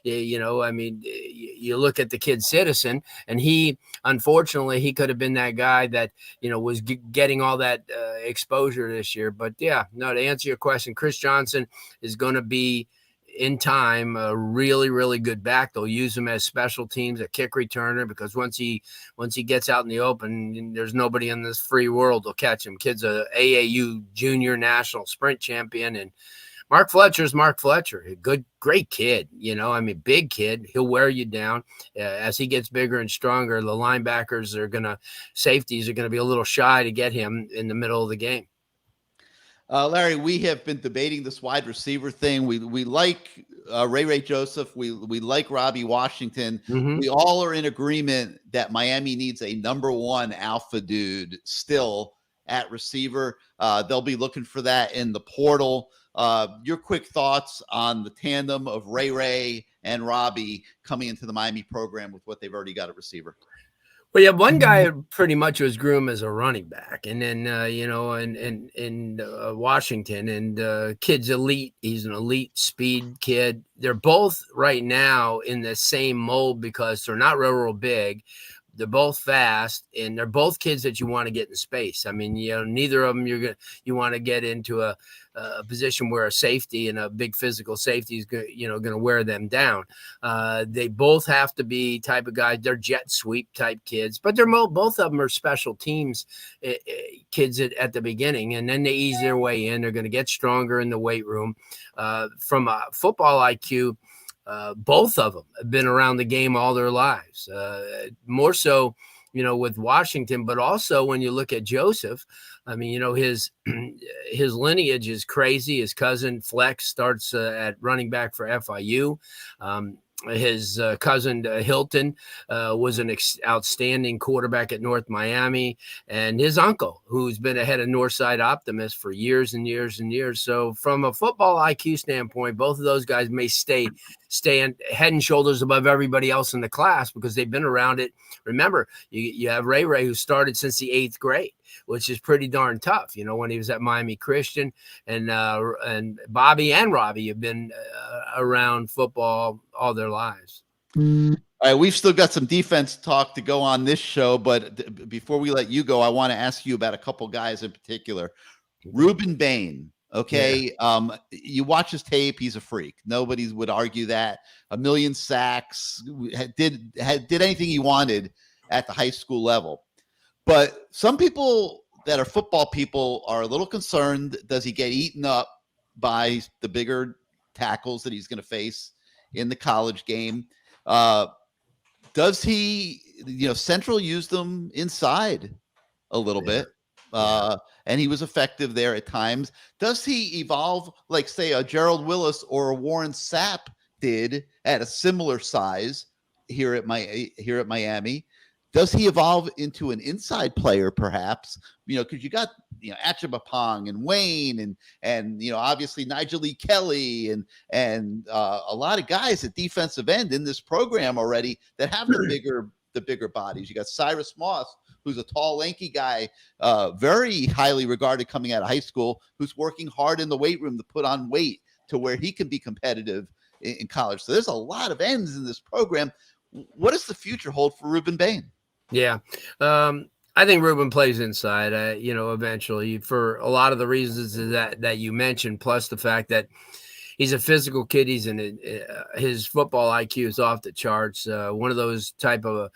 you look at the kid Citizen, and unfortunately, he could have been that guy that, was getting all that exposure this year. But to answer your question, Chris Johnson is going to be, in time, a really, really good back. They'll use him as special teams, a kick returner, because once he gets out in the open, there's nobody in this free world will catch him. Kid's a AAU junior national sprint champion, and Mark Fletcher's Mark Fletcher, a great kid. Big kid. He'll wear you down. As he gets bigger and stronger, the safeties are gonna be a little shy to get him in the middle of the game. Larry, we have been debating this wide receiver thing. We like Ray Joseph. We like Robbie Washington. Mm-hmm. We all are in agreement that Miami needs a number one alpha dude still at receiver. They'll be looking for that in the portal. Your quick thoughts on the tandem of Ray and Robbie coming into the Miami program with what they've already got at receiver? Well, yeah, one guy pretty much was groomed as a running back, and then in Washington, and kid's elite. He's an elite speed kid. They're both right now in the same mold because they're not real big. They're both fast, and they're both kids that you want to get in space. Neither of them you want to get into a position where a safety and a big physical safety is going to wear them down. They both have to be type of guys. They're jet sweep type kids, but both of them are special teams kids at the beginning, and then they ease their way in. They're going to get stronger in the weight room. From a football IQ, both of them have been around the game all their lives, more so, with Washington, but also when you look at Joseph, his lineage is crazy. His cousin Flex starts at running back for FIU. His cousin Hilton was an outstanding quarterback at North Miami, and his uncle, who's been ahead of Northside Optimist for years and years and years. So from a football IQ standpoint, both of those guys may stay head and shoulders above everybody else in the class because they've been around it. Remember, you have Ray, who started since the 8th grade, which is pretty darn tough. When he was at Miami Christian, and Bobby and Robbie have been around football all their lives. All right, we've still got some defense talk to go on this show, but before we let you go, I want to ask you about a couple guys in particular. Ruben Bain. Okay. Yeah. You watch his tape. He's a freak. Nobody would argue that. 1 million sacks, did anything he wanted at the high school level. But some people that are football people are a little concerned. Does he get eaten up by the bigger tackles that he's going to face in the college game? Does he, Central used them inside a little bit. And he was effective there at times. Does he evolve like, say, a Gerald Willis or a Warren Sapp did at a similar size here at Miami? Does he evolve into an inside player, perhaps? Because you got Achibapong and Wayne and obviously Nigel Lee Kelly and a lot of guys at defensive end in this program already that have the bigger bodies. You got Cyrus Moss, who's a tall, lanky guy, very highly regarded coming out of high school, who's working hard in the weight room to put on weight to where he can be competitive in college. So there's a lot of ends in this program. What does the future hold for Ruben Bain? Yeah. I think Ruben plays inside, eventually, for a lot of the reasons that you mentioned, plus the fact that he's a physical kid. His football IQ is off the charts. One of those type of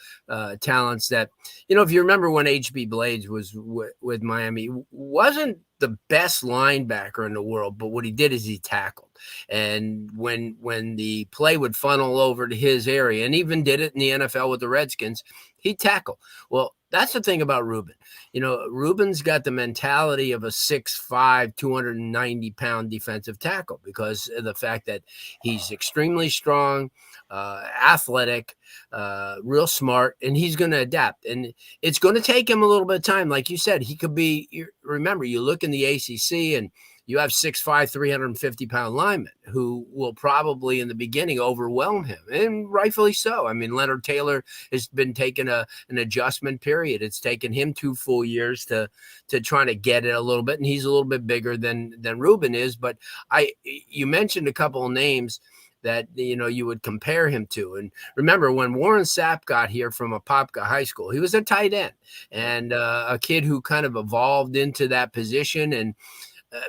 talents that, if you remember when HB Blades was with Miami, wasn't the best linebacker in the world, but what he did is he tackled. And when the play would funnel over to his area, and even did it in the NFL with the Redskins, he tackled. Well, That's the thing about Ruben. Ruben's got the mentality of a 6'5", 290-pound defensive tackle because of the fact that he's extremely strong, athletic, real smart, and he's going to adapt. And it's going to take him a little bit of time. Like you said, he could be, remember, you look in the ACC and you have 6'5", 350-pound linemen who will probably in the beginning overwhelm him, and rightfully so. I mean, Leonard Taylor has been taking an adjustment period. It's taken him 2 full years to try to get it a little bit, and he's a little bit bigger than Ruben is. But you mentioned a couple of names that you would compare him to. And remember, when Warren Sapp got here from Apopka High School, he was a tight end and a kid who kind of evolved into that position, and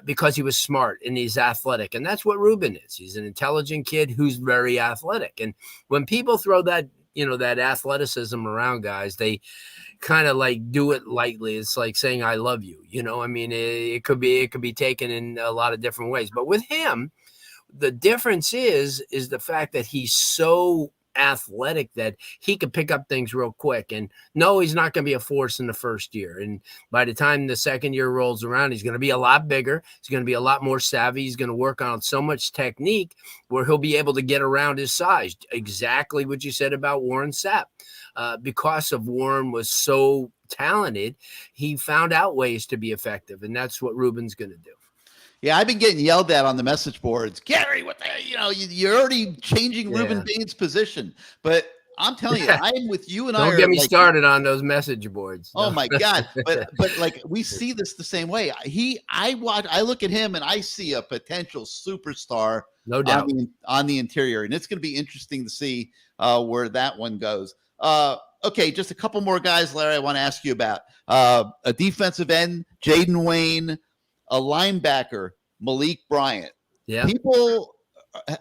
because he was smart and he's athletic. And that's what Ruben is. He's an intelligent kid who's very athletic. And when people throw that, that athleticism around, guys, they kind of like do it lightly. It's like saying, I love you. I mean, it could be taken in a lot of different ways. But with him, the difference is the fact that he's so athletic that he could pick up things real quick. And no, he's not going to be a force in the first year. And by the time the second year rolls around, he's going to be a lot bigger. He's going to be a lot more savvy. He's going to work on so much technique where he'll be able to get around his size. Exactly what you said about Warren Sapp. Because of Warren was so talented, he found out ways to be effective. And that's what Ruben's going to do. Yeah, I've been getting yelled at on the message boards. Gary, what the you're already changing Ruben Bain's position. But I'm telling you, I'm with you and Don't get me started on those message boards. Oh my God. But like we see this the same way. I look at him and I see a potential superstar, no doubt, on the interior. And it's going to be interesting to see where that one goes. Okay, just a couple more guys, Larry, I want to ask you about. A defensive end, Jaden Wayne. A linebacker, Malik Bryant. Yeah. People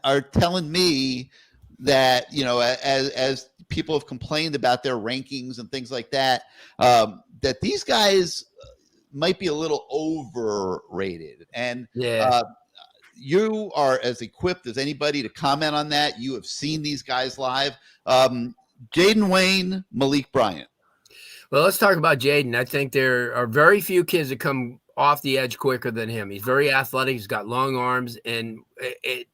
are telling me that, as people have complained about their rankings and things like that, that these guys might be a little overrated. And you are as equipped as anybody to comment on that. You have seen these guys live. Jaden Wayne, Malik Bryant. Well, let's talk about Jaden. I think there are very few kids that come off the edge quicker than him. He's very athletic. He's got long arms, and it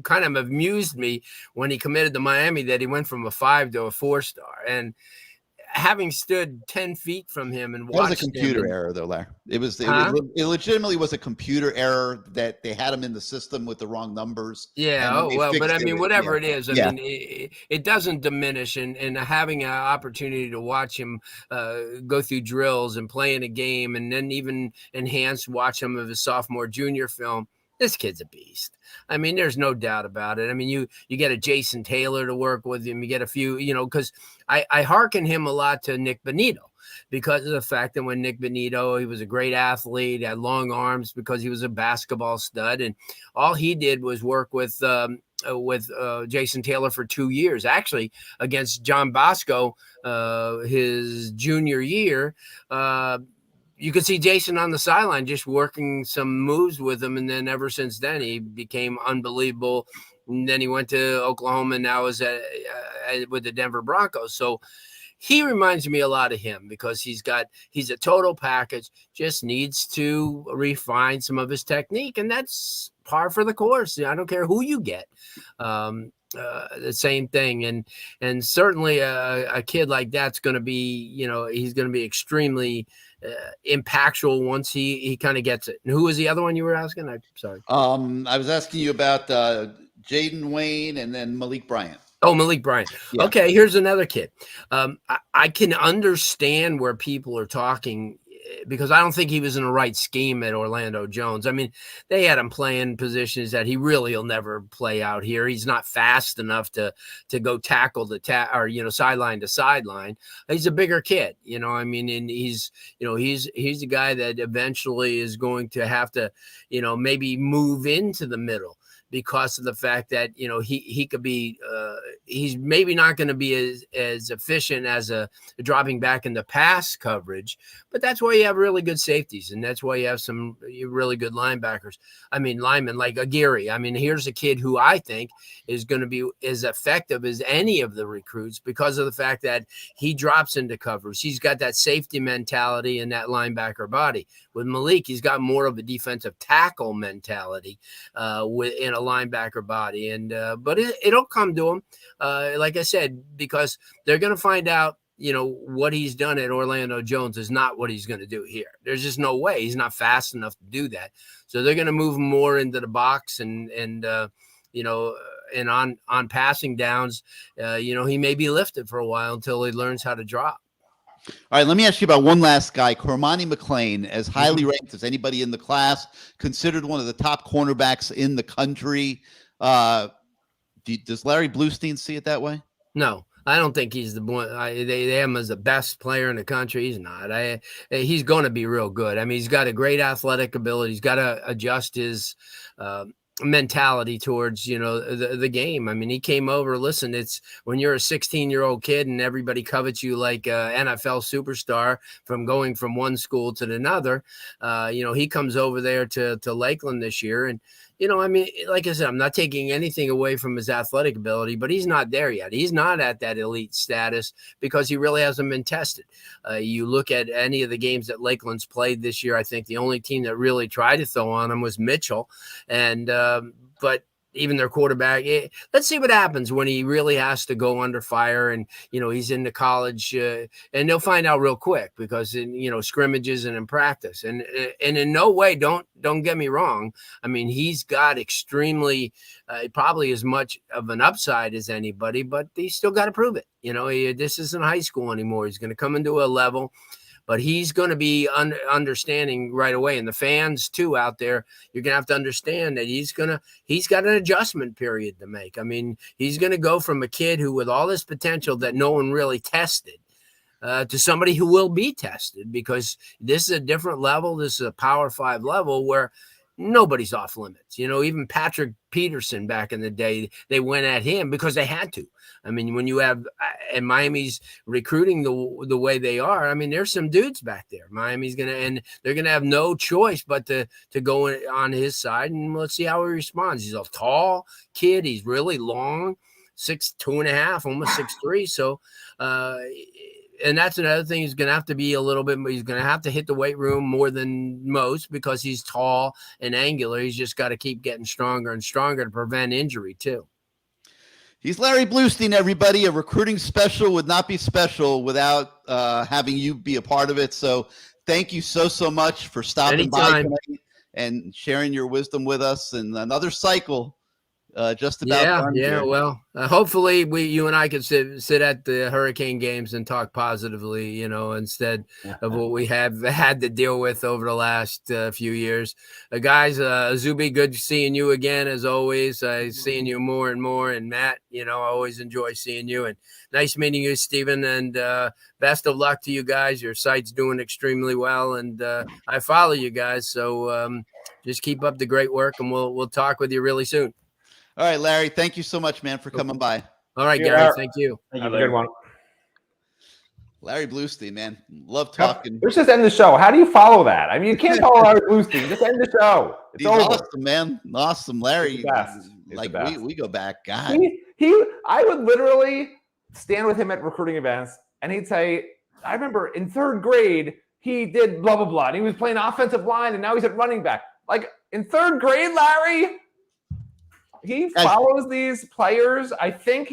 kind of amused me when he committed to Miami that he went from a 5 to a 4-star. And having stood 10 feet from him and watched, that was a computer error, though, Larry. It legitimately was a computer error that they had him in the system with the wrong numbers. Yeah. But I mean, whatever it is, I mean, it doesn't diminish. And having an opportunity to watch him go through drills and play in a game, and then even watch some of his sophomore, junior film. This kid's a beast. I mean, there's no doubt about it. I mean, you get a Jason Taylor to work with him. You get a few, because I hearken him a lot to Nick Benito because of the fact that when Nick Benito, he was a great athlete, had long arms because he was a basketball stud. And all he did was work with Jason Taylor for 2 years, actually against John Bosco, his junior year. You could see Jason on the sideline just working some moves with him. And then ever since then, he became unbelievable. And then he went to Oklahoma and now is with the Denver Broncos. So he reminds me a lot of him because he's a total package, just needs to refine some of his technique. And that's par for the course. I don't care who you get. The same thing. And certainly a kid like that's going to be, he's going to be extremely impactful once he kind of gets it. And who was the other one you were asking? I'm sorry. I was asking you about Jaden Wayne and then Malik Bryant. Oh, Malik Bryant. Yeah. Okay, here's another kid. I can understand where people are talking because I don't think he was in the right scheme at Orlando Jones. I mean, they had him playing positions that he really will never play out here. He's not fast enough to go tackle sideline to sideline. He's a bigger kid, I mean, and he's a guy that eventually is going to have to, maybe move into the middle because of the fact that, he could be, he's maybe not going to be as efficient as a dropping back in the pass coverage, but that's why you have really good safeties. And that's why you have some really good linebackers. I mean, linemen like Aguirre. I mean, here's a kid who I think is going to be as effective as any of the recruits because of the fact that he drops into covers. He's got that safety mentality and that linebacker body. With Malik, he's got more of a defensive tackle mentality in a linebacker body. And but it'll come to him, like I said, because they're going to find out, what he's done at Orlando Jones is not what he's going to do here. There's just no way. He's not fast enough to do that. So they're going to move him more into the box and on passing downs, he may be lifted for a while until he learns how to drop. All right, let me ask you about one last guy, Cormani McClain, as highly ranked as anybody in the class, considered one of the top cornerbacks in the country. Does Larry Bluestein see it that way? No, I don't think he's the one. They have him as the best player in the country. He's not. He's going to be real good. I mean, he's got a great athletic ability. He's got to adjust his mentality towards the game. I mean, he came over. Listen, it's when you're a 16-year-old kid and everybody covets you like NFL superstar from going from one school to another. He comes over there to Lakeland this year, and I mean, like I said, I'm not taking anything away from his athletic ability, but he's not there yet. He's not at that elite status because he really hasn't been tested. You look at any of the games that Lakeland's played this year, I think the only team that really tried to throw on him was Mitchell. And, but even their quarterback, let's see what happens when he really has to go under fire and, he's into college and they'll find out real quick because in, scrimmages and in practice and in no way, don't get me wrong. I mean, he's got extremely, probably as much of an upside as anybody, but he's still got to prove it. This isn't high school anymore. He's going to come into a level, but he's going to be understanding right away. And the fans too out there, you're going to have to understand that he's got an adjustment period to make. I mean, he's going to go from a kid who with all this potential that no one really tested to somebody who will be tested because this is a different level. This is a Power 5 level where nobody's off limits. Even Patrick Peterson back in the day, they went at him because they had to. I mean, when you have and Miami's recruiting the way they are, I mean, there's some dudes back there. Miami's and they're gonna have no choice but to go on his side, and let's see how he responds. He's a tall kid. He's really long, 6'2.5", almost 6'3". So, and that's another thing. He's going to have to be a little bit. He's going to have to hit the weight room more than most because he's tall and angular. He's just got to keep getting stronger and stronger to prevent injury too. He's Larry Bluestein, everybody. A recruiting special would not be special without having you be a part of it. So thank you so much for stopping by tonight and sharing your wisdom with us. And another cycle just about done here. Well, hopefully you and I could sit at the Hurricane games and talk positively, instead of what we have had to deal with over the last few years. Guys, Zuby, good seeing you again as always. Seeing you more and more, and Matt, I always enjoy seeing you, and nice meeting you, Stephen, and best of luck to you guys. Your site's doing extremely well, and I follow you guys, so just keep up the great work, and we'll talk with you really soon. All right, Larry, thank you so much, man, for coming by. All right, Gary, thank you. Have a good one. Larry Bluestein, man. Love talking. Let's just end the show. How do you follow that? I mean, you can't follow Larry Bluestein. Just end the show. He's awesome, man. Awesome. Larry, we go back. God. I would literally stand with him at recruiting events, and he'd say, I remember in third grade, he did blah, blah, blah, and he was playing offensive line, and now he's at running back. Like, in third grade, Larry... He follows these players. I think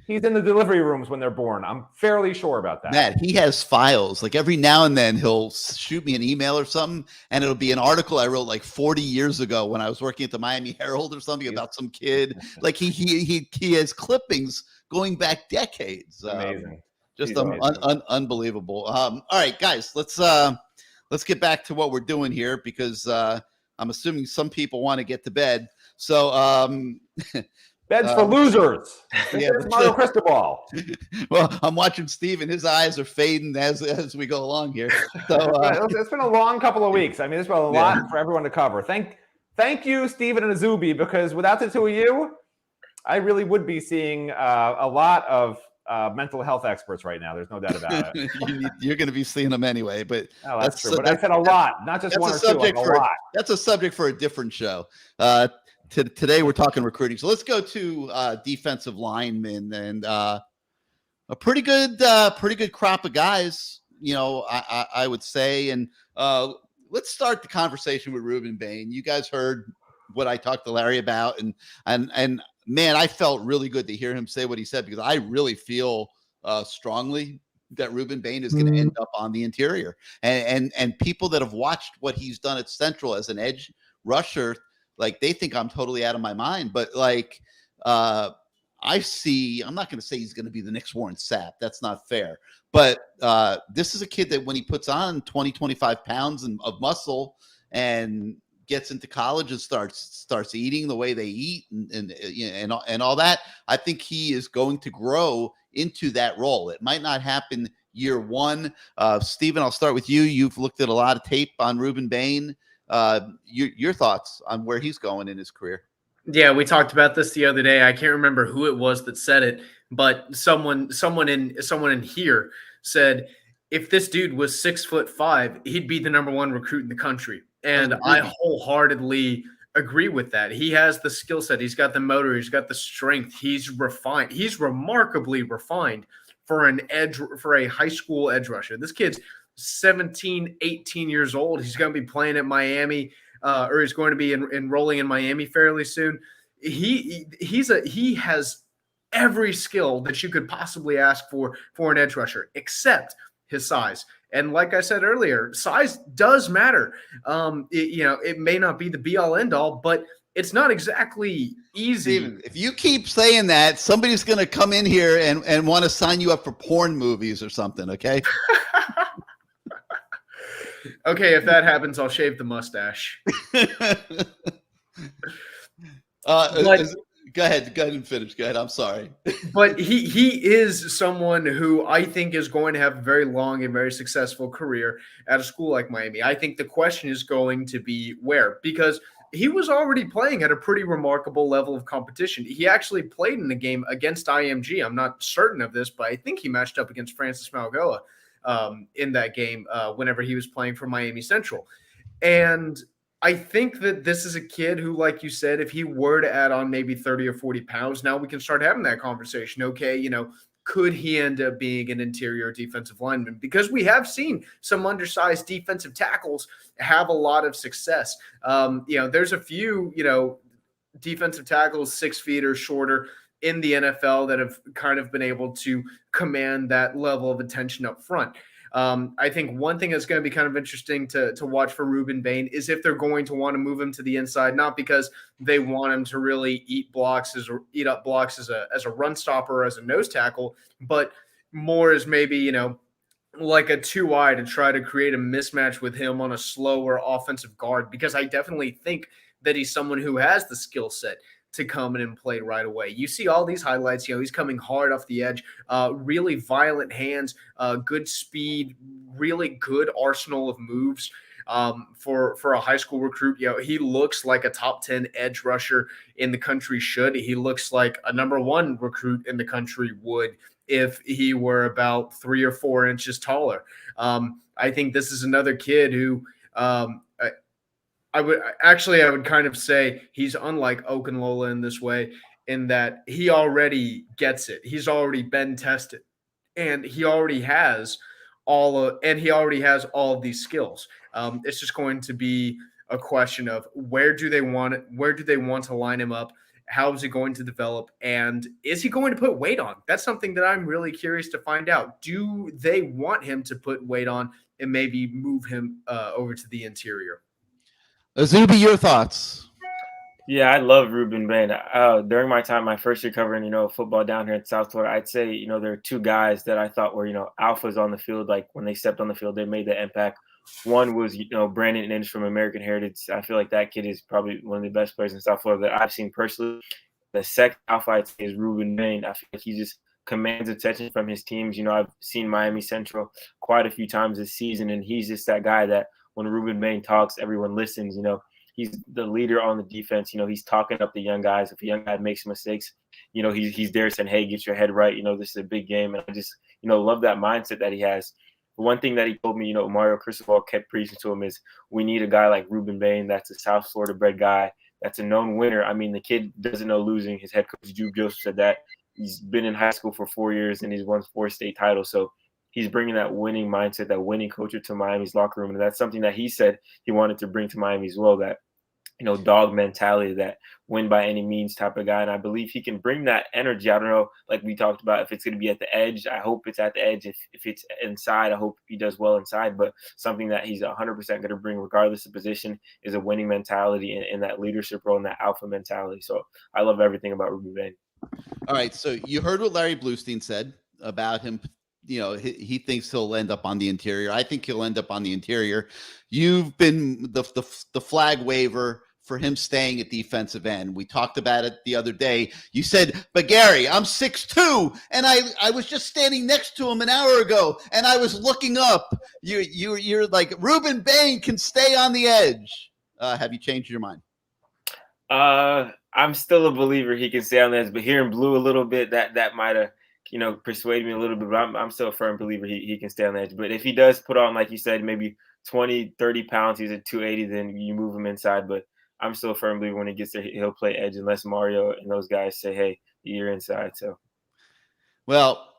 he's in the delivery rooms when they're born. I'm fairly sure about that. Matt, he has files. Like every now and then he'll shoot me an email or something, and it'll be an article I wrote like 40 years ago when I was working at the Miami Herald or something about some kid. Like he has clippings going back decades. Amazing. Just unbelievable. All right, guys, let's get back to what we're doing here because I'm assuming some people want to get to bed. So, beds for losers. Yeah, Mario Cristobal. Well, I'm watching Steve, and his eyes are fading as we go along here. So it's been a long couple of weeks. I mean, there's been a lot for everyone to cover. Thank thank you, Steven and Azubi, because without the two of you, I really would be seeing a lot of mental health experts right now. There's no doubt about it. You're going to be seeing them anyway, but Oh, that's true. But I said a lot, not just one or two, like a lot. That's a subject for a different show. Today we're talking recruiting. So let's go to defensive linemen and a pretty good crop of guys, I would say. And let's start the conversation with Ruben Bain. You guys heard what I talked to Larry about, and man, I felt really good to hear him say what he said, because I really feel strongly that Ruben Bain is going to end up on the interior. And people that have watched what he's done at Central as an edge rusher, like, they think I'm totally out of my mind. But like, I'm not going to say he's going to be the next Warren Sapp. That's not fair. But this is a kid that when he puts on 20, 25 pounds of muscle and gets into college and starts eating the way they eat and all that, I think he is going to grow into that role. It might not happen year one. Steven, I'll start with you. You've looked at a lot of tape on Ruben Bain. Your thoughts on where he's going in his career? Yeah, we talked about this the other day. I can't remember who it was that said it, but someone in here said, if this dude was 6'5", he'd be the #1 recruit in the country. And I wholeheartedly agree with that. He has the skill set. He's got the motor. He's got the strength. He's refined. He's remarkably refined for a high school edge rusher. This kid's 17, 18 years old. He's going to be playing at Miami, or he's going to be enrolling in Miami fairly soon. He has every skill that you could possibly ask for an edge rusher, except his size. And like I said earlier, size does matter. It may not be the be-all, end-all, but it's not exactly easy. Steven, if you keep saying that, somebody's going to come in here and want to sign you up for porn movies or something, okay? Okay, if that happens, I'll shave the mustache. Go ahead and finish. Go ahead. I'm sorry. But he is someone who I think is going to have a very long and very successful career at a school like Miami. I think the question is going to be where, because he was already playing at a pretty remarkable level of competition. He actually played in the game against IMG. I'm not certain of this, but I think he matched up against Francis Malgoa in that game whenever he was playing for Miami Central. And I think that this is a kid who, like you said, if he were to add on maybe 30 or 40 pounds, now we can start having that conversation. Okay, could he end up being an interior defensive lineman? Because we have seen some undersized defensive tackles have a lot of success. There's a few, defensive tackles 6 feet or shorter in the NFL that have kind of been able to command that level of attention up front. I think one thing that's going to be kind of interesting to watch for Ruben Bain is if they're going to want to move him to the inside, not because they want him to really eat up blocks as a run stopper or as a nose tackle, but more as maybe, like a 2-eye to try to create a mismatch with him on a slower offensive guard, because I definitely think that he's someone who has the skill set to come in and play right away. You see all these highlights, he's coming hard off the edge, really violent hands, good speed, really good arsenal of moves for a high school recruit. He looks like a top 10 edge rusher in the country should. He looks like a #1 recruit in the country would if he were about 3 or 4 inches taller. I think this is another kid who I would kind of say he's unlike Okunlola in this way, in that he already gets it. He's already been tested, and he already has all of these skills. It's just going to be a question of where do they want to line him up? How is he going to develop? And is he going to put weight on? That's something that I'm really curious to find out. Do they want him to put weight on and maybe move him over to the interior? Azubi, your thoughts? Yeah, I love Ruben Bain. During my first year covering, football down here in South Florida, I'd say, there are 2 guys that I thought were, alphas on the field. Like when they stepped on the field, they made the impact. One was, Brandon Inch from American Heritage. I feel like that kid is probably one of the best players in South Florida that I've seen personally. The second alpha I'd say is Ruben Bain. I feel like he just commands attention from his teams. I've seen Miami Central quite a few times this season, and he's just that guy that when Ruben Bain talks, everyone listens. he's the leader on the defense. He's talking up the young guys. If a young guy makes mistakes, he's there saying, hey, get your head right. This is a big game. And I just, love that mindset that he has. One thing that he told me, Mario Cristobal kept preaching to him is we need a guy like Ruben Bain. That's a South Florida bred guy. That's a known winner. I mean, the kid doesn't know losing. His head coach, Jude Joseph, said that. He's been in high school for 4 years and he's won 4 state titles. So he's bringing that winning mindset, that winning culture to Miami's locker room. And that's something that he said he wanted to bring to Miami as well, that, dog mentality, that win by any means type of guy. And I believe he can bring that energy. I don't know, like we talked about, if it's going to be at the edge, I hope it's at the edge. If it's inside, I hope he does well inside. But something that he's 100% going to bring, regardless of position, is a winning mentality and that leadership role and that alpha mentality. So I love everything about Ruben Bain. All right. So you heard what Larry Bluestein said about him. He thinks he'll end up on the interior. I think he'll end up on the interior. You've been the flag waver for him staying at defensive end. We talked about it the other day. You said, but Gary, I'm 6'2", and I was just standing next to him an hour ago, and I was looking up. You're like, Ruben Bain can stay on the edge. Have you changed your mind? I'm still a believer he can stay on the edge, but hearing Blue a little bit, that might have persuaded me a little bit, but I'm still a firm believer he can stay on the edge. But if he does put on, like you said, maybe 20, 30 pounds, he's at 280, then you move him inside. But I'm still a firm believer when he gets there, he'll play edge unless Mario and those guys say, hey, you're inside. So, well,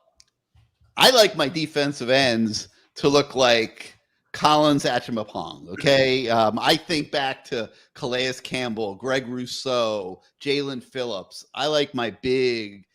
I like my defensive ends to look like Collins Achimapong, okay? I think back to Calais Campbell, Greg Rousseau, Jalen Phillips. I like my big,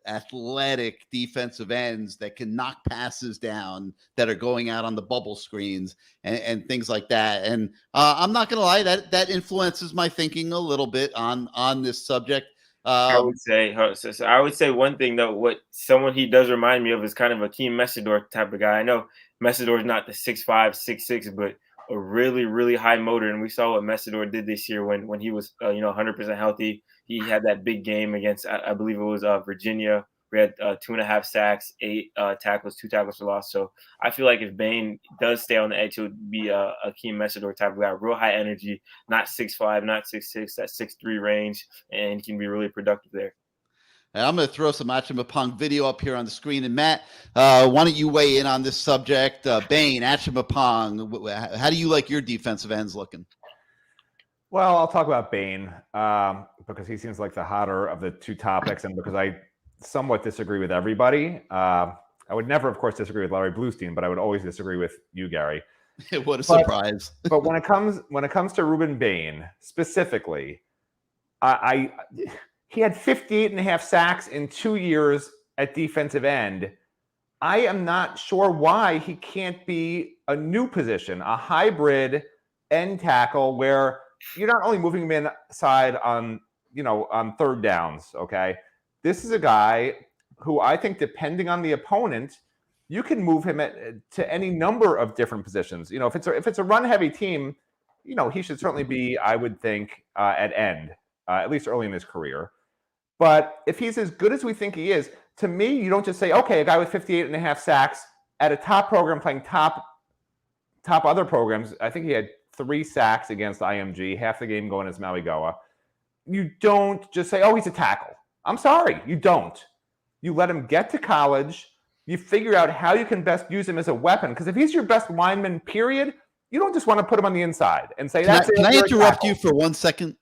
athletic defensive ends that can knock passes down, that are going out on the bubble screens and things like that. And I'm not going to lie, that influences my thinking a little bit on this subject. I would say one thing though, what someone he does remind me of is kind of a Akeem Messidor type of guy. I know Messidor is not the 6'5", 6'6", but a really, really high motor. And we saw what Messidor did this year when he was 100% healthy. He had that big game against, I believe it was Virginia. We had 2.5 sacks, 8 tackles, 2 tackles for loss. So I feel like if Bain does stay on the edge, he would be a Akeem Messidor type of guy, real high energy, not 6'5", not 6'6", that 6'3" range, and can be really productive there. And I'm going to throw some Achimapong video up here on the screen. And Matt, why don't you weigh in on this subject? Bain, Achimapong, how do you like your defensive ends looking? Well, I'll talk about Bain because he seems like the hotter of the two topics, and because I somewhat disagree with everybody. I would never, of course, disagree with Larry Bluestein, but I would always disagree with you, Gary. What a surprise! But when it comes to Ruben Bain specifically, he had 58.5 sacks in 2 years at defensive end. I am not sure why he can't be a new position, a hybrid end tackle, where you're not only moving him inside on third downs. Okay, this is a guy who I think, depending on the opponent, you can move him to any number of different positions. If it's a run heavy team, he should certainly be, I would think, at end, at least early in his career. But if he's as good as we think he is, to me, you don't just say, okay, a guy with 58.5 sacks at a top program playing top other programs. I think he had 3 sacks against IMG, half the game going as Maui Goa. You don't just say, oh, he's a tackle. I'm sorry, you don't. You let him get to college. You figure out how you can best use him as a weapon. Because if he's your best lineman, period, you don't just want to put him on the inside and say, Can I interrupt you for 1 second?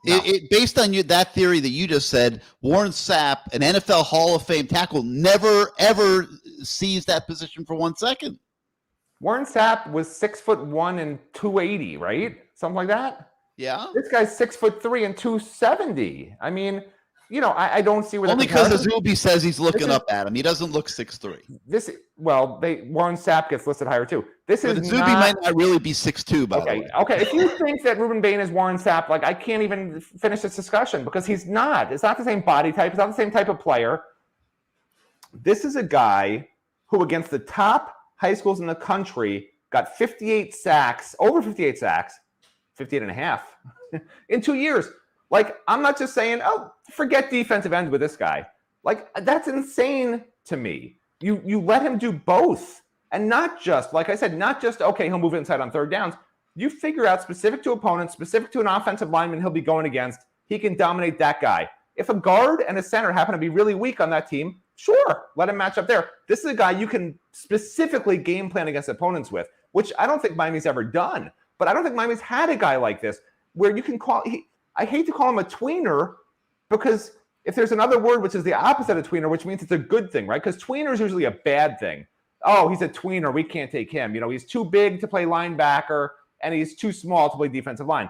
No. Based on that theory that you just said, Warren Sapp, an NFL Hall of Fame tackle, never, ever sees that position for 1 second. Warren Sapp was 6'1" and 280, right? Something like that. Yeah. This guy's 6'3" and 270. I mean, I don't see where. Only because Azubi says he's looking up at him. He doesn't look 6'3". Warren Sapp gets listed higher too. But Azubi might not really be 6'2", by the way. Okay. If you think that Ruben Bain is Warren Sapp, I can't even finish this discussion because he's not. It's not the same body type. It's not the same type of player. This is a guy who, against the top high schools in the country, got 58 sacks, over 58 sacks, 58.5 in 2 years. I'm not just saying, oh, forget defensive end with this guy. That's insane to me. You let him do both. And not just, like I said, not just, okay, he'll move inside on third downs. You figure out specific to opponents, specific to an offensive lineman he'll be going against, he can dominate that guy. If a guard and a center happen to be really weak on that team, sure, let him match up there. This is a guy you can specifically game plan against opponents with, which I don't think Miami's ever done. But I don't think Miami's had a guy like this where you can call I hate to call him a tweener, because if there's another word which is the opposite of tweener, which means it's a good thing, right? Because tweener is usually a bad thing. Oh, he's a tweener. We can't take him. He's too big to play linebacker, and he's too small to play defensive line.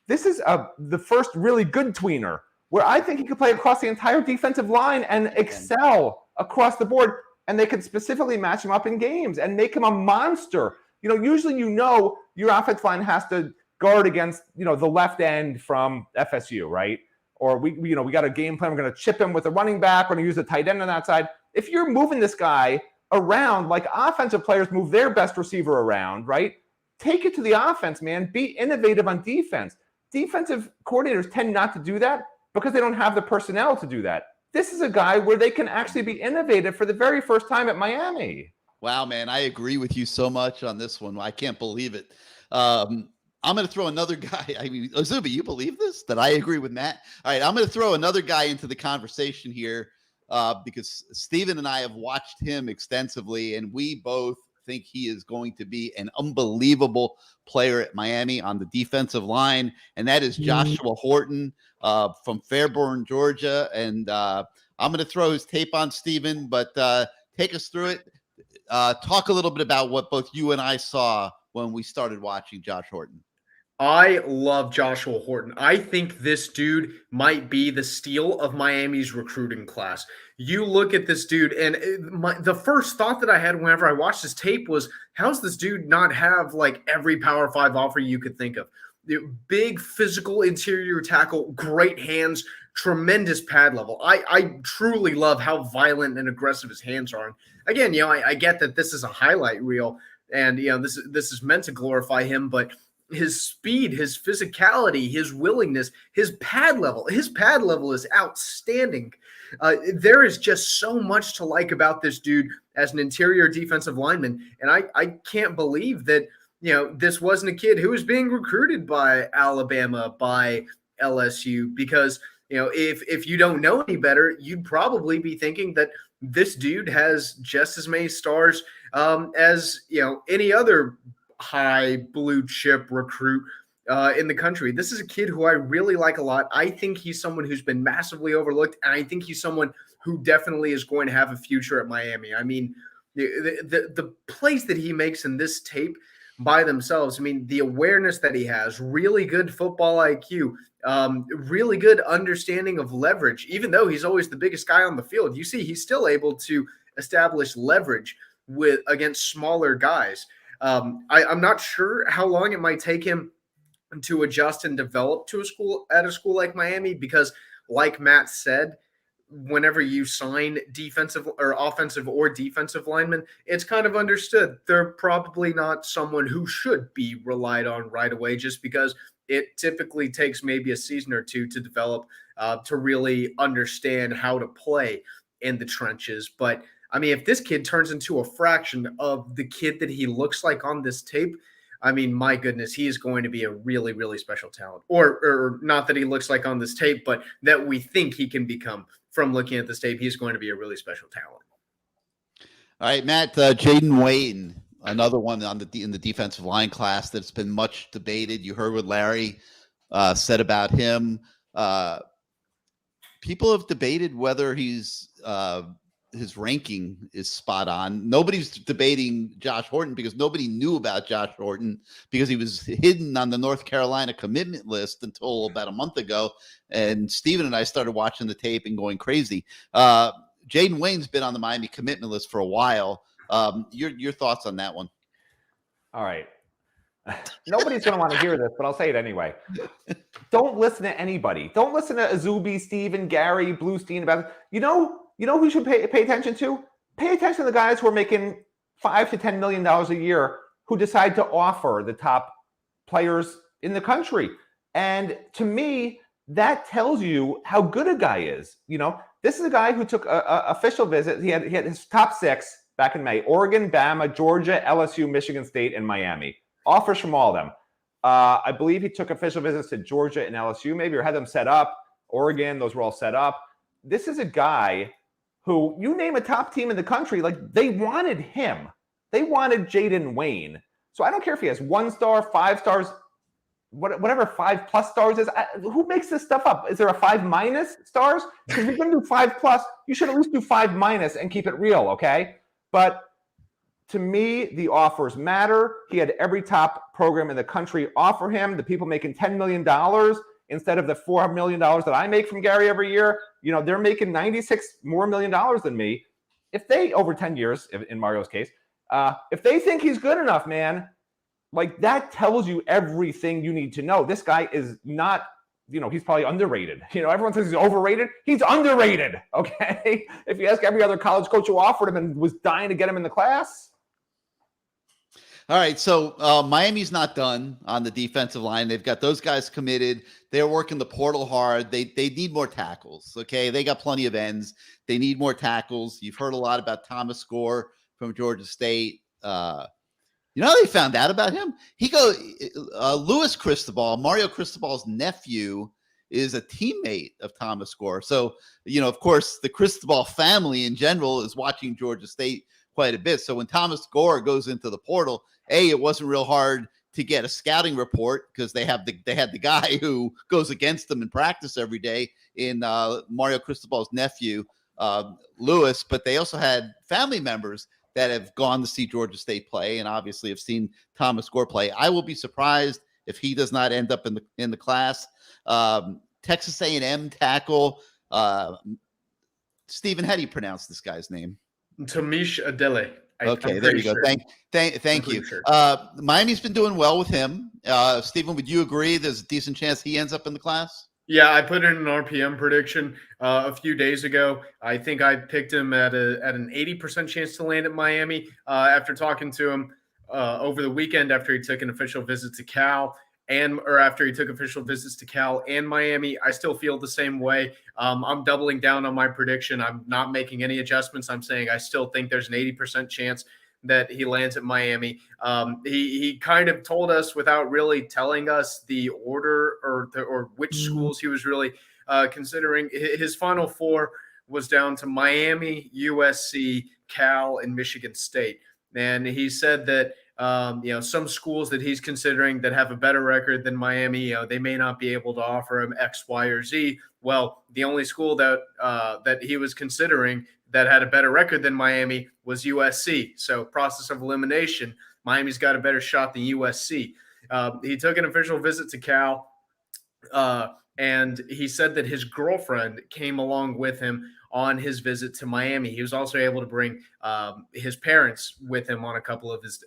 This is the first really good tweener, where I think he could play across the entire defensive line and excel across the board, and they could specifically match him up in games and make him a monster. Usually your offensive line has to guard against, the left end from FSU, right? Or we got a game plan. We're going to chip him with a running back. We're going to use a tight end on that side. If you're moving this guy around like offensive players move their best receiver around, right? Take it to the offense, man. Be innovative on defense. Defensive coordinators tend not to do that because they don't have the personnel to do that. This is a guy where they can actually be innovative for the very first time at Miami. Wow, man. I agree with you so much on this one. I can't believe it. I'm going to throw another guy. I mean, Zuby, you believe this? That I agree with Matt? All right, I'm going to throw another guy into the conversation here because Steven and I have watched him extensively, and we both think he is going to be an unbelievable player at Miami on the defensive line, and that is Joshua Horton from Fairborn, Georgia. And I'm going to throw his tape on Steven, but take us through it. Talk a little bit about what both you and I saw when we started watching Josh Horton. I love Joshua Horton. I think this dude might be the steal of Miami's recruiting class. You look at this dude, and the first thought that I had whenever I watched this tape was, how's this dude not have like every Power 5 offer you could think of? Big physical interior tackle, great hands, tremendous pad level. I truly love how violent and aggressive his hands are. And again, I get that this is a highlight reel, and this is meant to glorify him, but his speed, his physicality, his willingness, his pad level is outstanding. There is just so much to like about this dude as an interior defensive lineman. And I can't believe that, this wasn't a kid who was being recruited by Alabama, by LSU, because, if you don't know any better, you'd probably be thinking that this dude has just as many stars as, any other high blue chip recruit in the country. This is a kid who I really like a lot. I think he's someone who's been massively overlooked, and I think he's someone who definitely is going to have a future at Miami. I mean, the plays that he makes in this tape by themselves, I mean, the awareness that he has, really good football IQ, really good understanding of leverage. Even though he's always the biggest guy on the field, you see he's still able to establish leverage against smaller guys. I'm not sure how long it might take him to adjust and develop at a school like Miami, because like Matt said, whenever you sign defensive or offensive or defensive linemen, it's kind of understood they're probably not someone who should be relied on right away, just because it typically takes maybe a season or two to develop, to really understand how to play in the trenches. But I mean, if this kid turns into a fraction of the kid that he looks like on this tape, I mean, my goodness, he is going to be a really, really special talent. Or not that he looks like on this tape, but that we think he can become from looking at this tape. He's going to be a really special talent. All right, Matt, Jaden Wayne, another one in the defensive line class that's been much debated. You heard what Larry said about him. People have debated whether his ranking is spot on. Nobody's debating Josh Horton because nobody knew about Josh Horton because he was hidden on the North Carolina commitment list until about a month ago. And Steven and I started watching the tape and going crazy. Jaden Wayne's been on the Miami commitment list for a while. Your thoughts on that one? All right. Nobody's going to want to hear this, but I'll say it anyway. Don't listen to anybody. Don't listen to Azubi, Steven, Gary, Bluestein about it. You know who you should pay attention to? Pay attention to the guys who are making $5 to $10 million a year who decide to offer the top players in the country. And to me, that tells you how good a guy is. This is a guy who took an official visit. He had his top 6 back in May: Oregon, Bama, Georgia, LSU, Michigan State, and Miami. Offers from all of them. I believe he took official visits to Georgia and LSU, maybe, or had them set up. Oregon, those were all set up. This is a guy who, you name a top team in the country, like, they wanted him. They wanted Jaden Wayne. So I don't care if he has 1 star, 5 stars, whatever 5+ stars is. Who makes this stuff up? Is there a 5- stars? Because if you're going to do 5+, you should at least do 5- and keep it real, okay? But to me, the offers matter. He had every top program in the country offer him. The people making $10 million instead of the $4 million that I make from Gary every year, they're making $96 million more than me. If they, over 10 years, in Mario's case, if they think he's good enough, man, like, that tells you everything you need to know. This guy is not, he's probably underrated. Everyone says he's overrated. He's underrated, okay? If you ask every other college coach who offered him and was dying to get him in the class. All right, so Miami's not done on the defensive line. They've got those guys committed. They're working the portal hard. They need more tackles, okay? They got plenty of ends. They need more tackles. You've heard a lot about Thomas Gore from Georgia State. You know how they found out about him? Louis Cristobal, Mario Cristobal's nephew, is a teammate of Thomas Gore. So, of course, the Cristobal family in general is watching Georgia State quite a bit. So when Thomas Gore goes into the portal, it wasn't real hard to get a scouting report because they had the guy who goes against them in practice every day in Mario Cristobal's nephew, Louis. But they also had family members that have gone to see Georgia State play and obviously have seen Thomas Gore play. I will be surprised if he does not end up in the class. Texas A&M tackle, Stephen, how do you pronounce this guy's name? Tamish Adele. Okay, there you go. Sure. Thank you. Sure. Miami's been doing well with him. Stephen, would you agree there's a decent chance he ends up in the class? Yeah, I put in an RPM prediction a few days ago. I think I picked him at an 80% chance to land at Miami. After talking to him over the weekend, after he took an official visit to Cal, after he took official visits to Cal and Miami, I still feel the same way. I'm doubling down on my prediction. I'm not making any adjustments. I'm saying I still think there's an 80% chance that he lands at Miami. He kind of told us without really telling us the order or which schools he was really considering. His final 4 was down to Miami, USC, Cal, and Michigan State. And he said that some schools that he's considering that have a better record than Miami, they may not be able to offer him X, Y, or Z. Well, the only school that he was considering that had a better record than Miami was USC. So process of elimination, Miami's got a better shot than USC. He took an official visit to Cal, and he said that his girlfriend came along with him on his visit to Miami. He was also able to bring his parents with him on a couple of his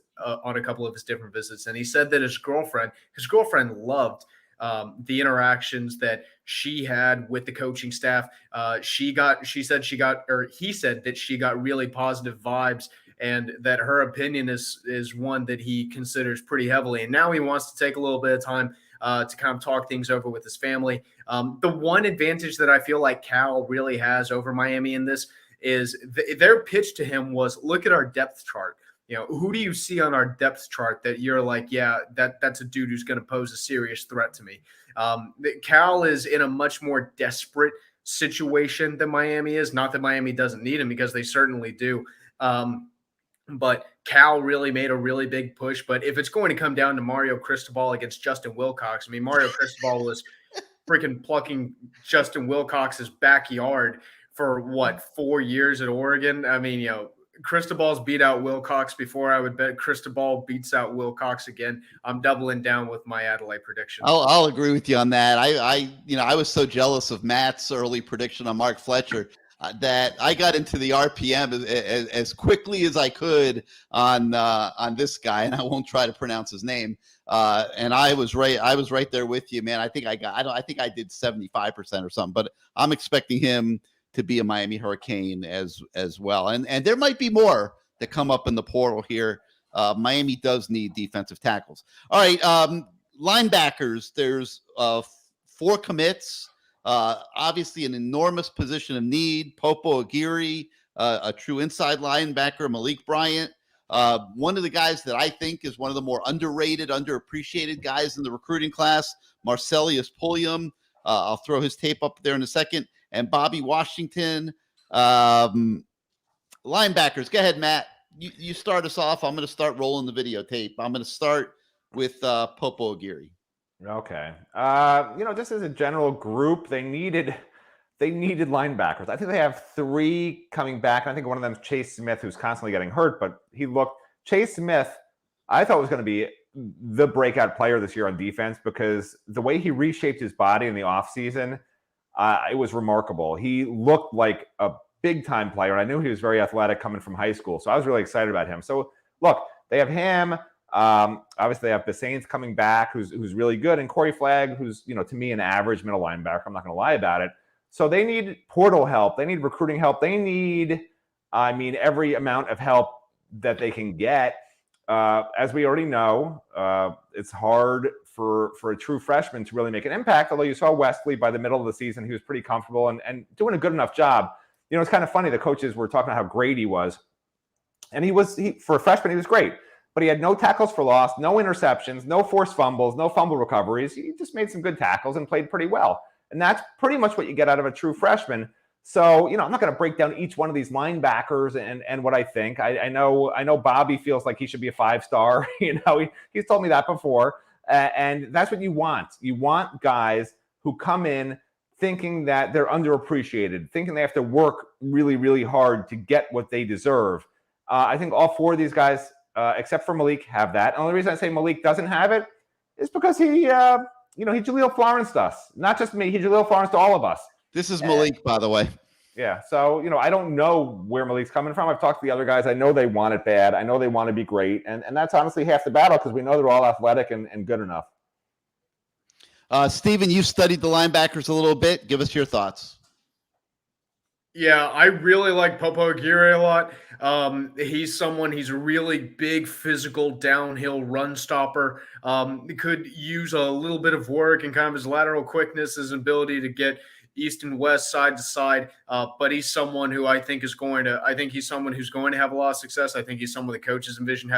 different visits. And he said that his girlfriend loved the interactions that she had with the coaching staff. He said that she got really positive vibes, and that her opinion is one that he considers pretty heavily. And now he wants to take a little bit of time to kind of talk things over with his family. The one advantage that I feel like Cal really has over Miami in this is their pitch to him was, look at our depth chart. Who do you see on our depth chart that you're like, yeah, that's a dude who's going to pose a serious threat to me? Cal is in a much more desperate situation than Miami is. Not that Miami doesn't need him, because they certainly do. But Cal really made a really big push. But if it's going to come down to Mario Cristobal against Justin Wilcox, I mean, Mario Cristobal was freaking plucking Justin Wilcox's backyard for 4 years at Oregon. I mean, Cristobal's beat out Wilcox before. I would bet Cristobal beats out Wilcox again. I'm doubling down with my Adelaide prediction. I'll agree with you on that. I was so jealous of Matt's early prediction on Mark Fletcher that I got into the RPM as quickly as I could on this guy, and I won't try to pronounce his name. And I was right there with you, man. I think I did 75% or something, but I'm expecting him to be a Miami Hurricane as well. And there might be more that come up in the portal here. Miami does need defensive tackles. All right, linebackers, there's 4 commits. Obviously an enormous position of need. Popo Aguirre, a true inside linebacker, Malik Bryant, One of the guys that I think is one of the more underrated, underappreciated guys in the recruiting class, Marcellus Pulliam. I'll throw his tape up there in a second. And Bobby Washington. Linebackers. Go ahead, Matt. You start us off. I'm going to start rolling the videotape. I'm going to start with Popo Aguirre. Okay. Just as a general group, they needed linebackers. I think they have 3 coming back. I think one of them is Chase Smith, who's constantly getting hurt, but Chase Smith, I thought was going to be the breakout player this year on defense because the way he reshaped his body in the offseason, it was remarkable. He looked like a big-time player, and I knew he was very athletic coming from high school, so I was really excited about him. So, look, they have him. Obviously, they have the Saints coming back, who's really good, and Corey Flagg, who's, to me, an average middle linebacker. I'm not going to lie about it. So they need portal help. They need recruiting help. They need, every amount of help that they can get. As we already know, it's hard for a true freshman to really make an impact, although you saw Wesley by the middle of the season. He was pretty comfortable and doing a good enough job. It's kind of funny. The coaches were talking about how great he was. And for a freshman, he was great. But he had no tackles for loss, no interceptions, no forced fumbles, no fumble recoveries. He just made some good tackles and played pretty well. And that's pretty much what you get out of a true freshman. So, I'm not going to break down each one of these linebackers and what I think. I know Bobby feels like he should be a 5-star. He's told me that before. And that's what you want. You want guys who come in thinking that they're underappreciated, thinking they have to work really, really hard to get what they deserve. I think all 4 of these guys, except for Malik, have that. And the only reason I say Malik doesn't have it is because he Jaleel Florence us. Not just me, he Jaleel Florence to all of us. This is Malik, by the way. Yeah, so, I don't know where Malik's coming from. I've talked to the other guys. I know they want it bad. I know they want to be great. And that's honestly half the battle because we know they're all athletic and good enough. Steven, you've studied the linebackers a little bit. Give us your thoughts. Yeah, I really like Popo Aguirre a lot. He's a really big physical downhill run stopper. Could use a little bit of work and kind of his lateral quickness, his ability to get east and west, side to side. But he's someone who I think he's someone who's going to have a lot of success. I think he's someone the coaches envision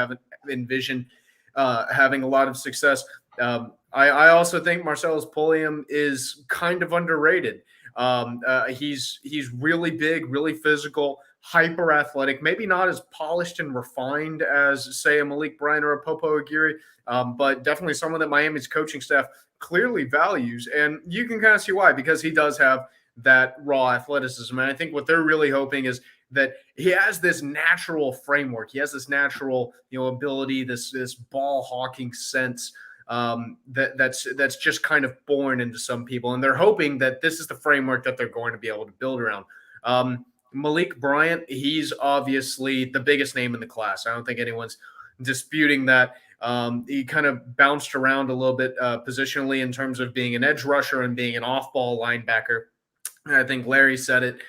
having a lot of success. I also think Marcellus Pulliam is kind of underrated. He's really big, really physical, hyper athletic, maybe not as polished and refined as, say, a Malik Bryant or a Popo Aguirre, but definitely someone that Miami's coaching staff clearly values. And you can kind of see why, because he does have that raw athleticism. And I think what they're really hoping is that he has this natural framework. He has this natural, ability, this ball hawking sense that's just kind of born into some people. And they're hoping that this is the framework that they're going to be able to build around. Malik Bryant, he's obviously the biggest name in the class. I don't think anyone's disputing that. He kind of bounced around a little bit positionally in terms of being an edge rusher and being an off-ball linebacker. And I think Larry said it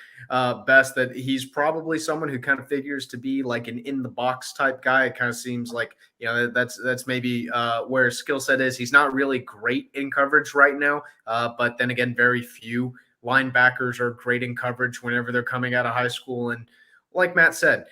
best, that he's probably someone who kind of figures to be like an in-the-box type guy. It kind of seems like, that's maybe where his skill set is. He's not really great in coverage right now, but then again, very few linebackers are great in coverage whenever they're coming out of high school. And like Matt said,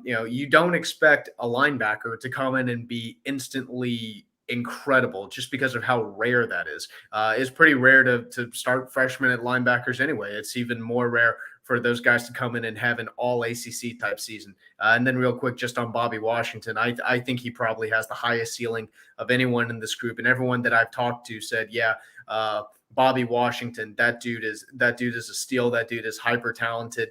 you don't expect a linebacker to come in and be instantly incredible just because of how rare that is. It's pretty rare to start freshmen at linebackers anyway. It's even more rare for those guys to come in and have an all ACC type season. And then real quick, just on Bobby Washington, I think he probably has the highest ceiling of anyone in this group. And everyone that I've talked to said, Bobby Washington, that dude is a steal. That dude is hyper talented.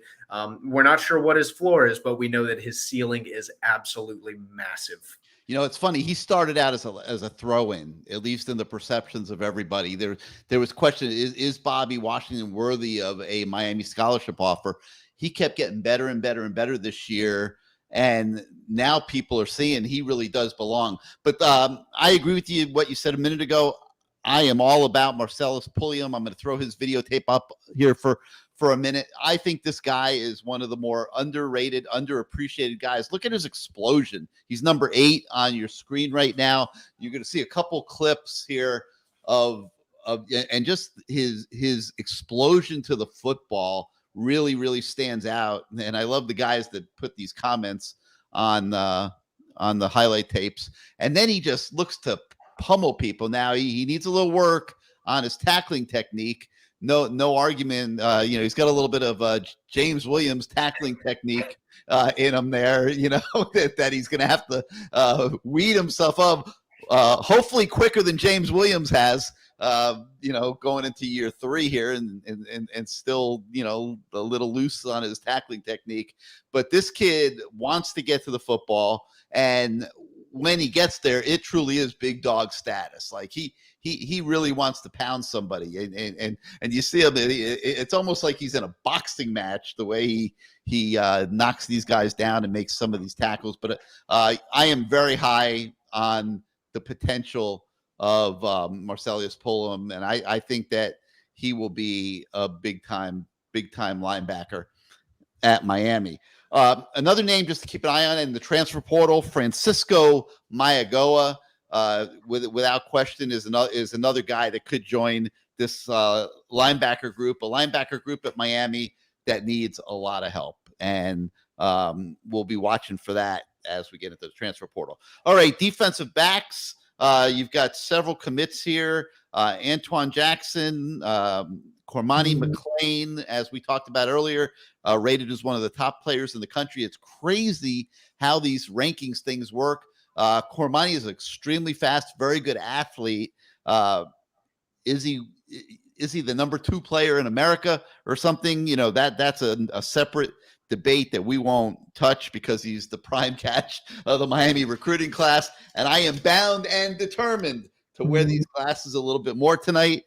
We're not sure what his floor is, but we know that his ceiling is absolutely massive. It's funny. He started out as a throw-in, at least in the perceptions of everybody. There was question: is Bobby Washington worthy of a Miami scholarship offer? He kept getting better and better and better this year, and now people are seeing he really does belong. But I agree with you what you said a minute ago. I am all about Marcellus Pulliam. I'm going to throw his videotape up here for a minute. I think this guy is one of the more underrated, underappreciated guys. Look at his explosion. He's number 8 on your screen right now. You're going to see a couple clips here of and just his explosion to the football really, really stands out. And I love the guys that put these comments on the highlight tapes, and then he just looks to pummel people. Now he needs a little work on his tackling technique. No argument. He's got a little bit of James Williams tackling technique in him there. That he's going to have to weed himself up. Hopefully quicker than James Williams has. Going into year 3 here, and still a little loose on his tackling technique. But this kid wants to get to the football, and when he gets there, it truly is big dog status. Like he really wants to pound somebody, and you see him. It's almost like he's in a boxing match the way he knocks these guys down and makes some of these tackles. But I am very high on the potential of Marcellus Pullum, and I think that he will be a big time linebacker at Miami. Another name just to keep an eye on in the transfer portal, Francisco Mayagoa, without question is another guy that could join this linebacker group, a linebacker group at Miami that needs a lot of help, and we'll be watching for that as we get into the transfer portal. All right, defensive backs. You've got several commits here. Antoine Jackson, Cormani McClain, as we talked about earlier, rated as one of the top players in the country. It's crazy how these rankings things work. Cormani is extremely fast, very good athlete. Is he the number 2 player in America or something? That's a separate debate that we won't touch because he's the prime catch of the Miami recruiting class. And I am bound and determined to wear these glasses a little bit more tonight.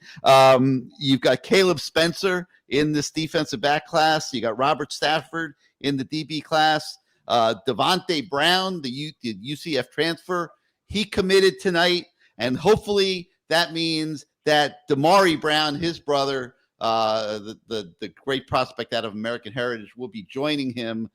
You've got Caleb Spencer in this defensive back class. You got Robert Stafford in the DB class. Devontae Brown, the UCF transfer, he committed tonight. And hopefully that means that Damari Brown, his brother, the great prospect out of American Heritage, will be joining him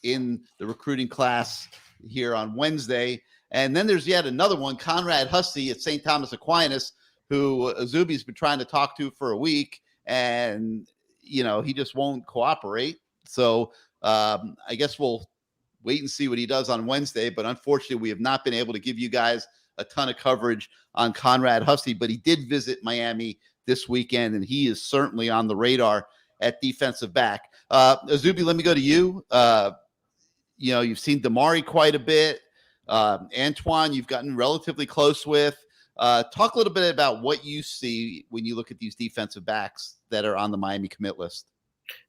in the recruiting class here on Wednesday. And then there's yet another one, Conrad Hussey at St. Thomas Aquinas, who Zuby's been trying to talk to for a week, and he just won't cooperate. So I guess we'll wait and see what he does on Wednesday. But unfortunately, we have not been able to give you guys a ton of coverage on Conrad Hussey, but he did visit Miami this weekend, and he is certainly on the radar at defensive back. Zuby, let me go to you. You've seen Damari quite a bit. Antoine, you've gotten relatively close with. Talk a little bit about what you see when you look at these defensive backs that are on the Miami commit list.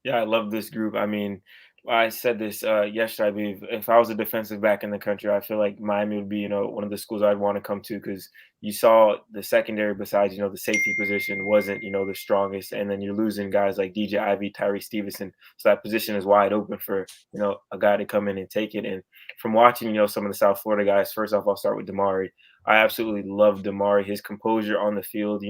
Yeah, I love this group. I mean, I said this yesterday. I believe if I was a defensive back in the country, I feel like Miami would be, one of the schools I'd want to come to, because you saw the secondary besides, the safety position wasn't, the strongest. And then you're losing guys like DJ Ivey, Tyree Stevenson. So that position is wide open for, a guy to come in and take it. And from watching, some of the South Florida guys, first off, I'll start with Damari. I absolutely love Damari, his composure on the field.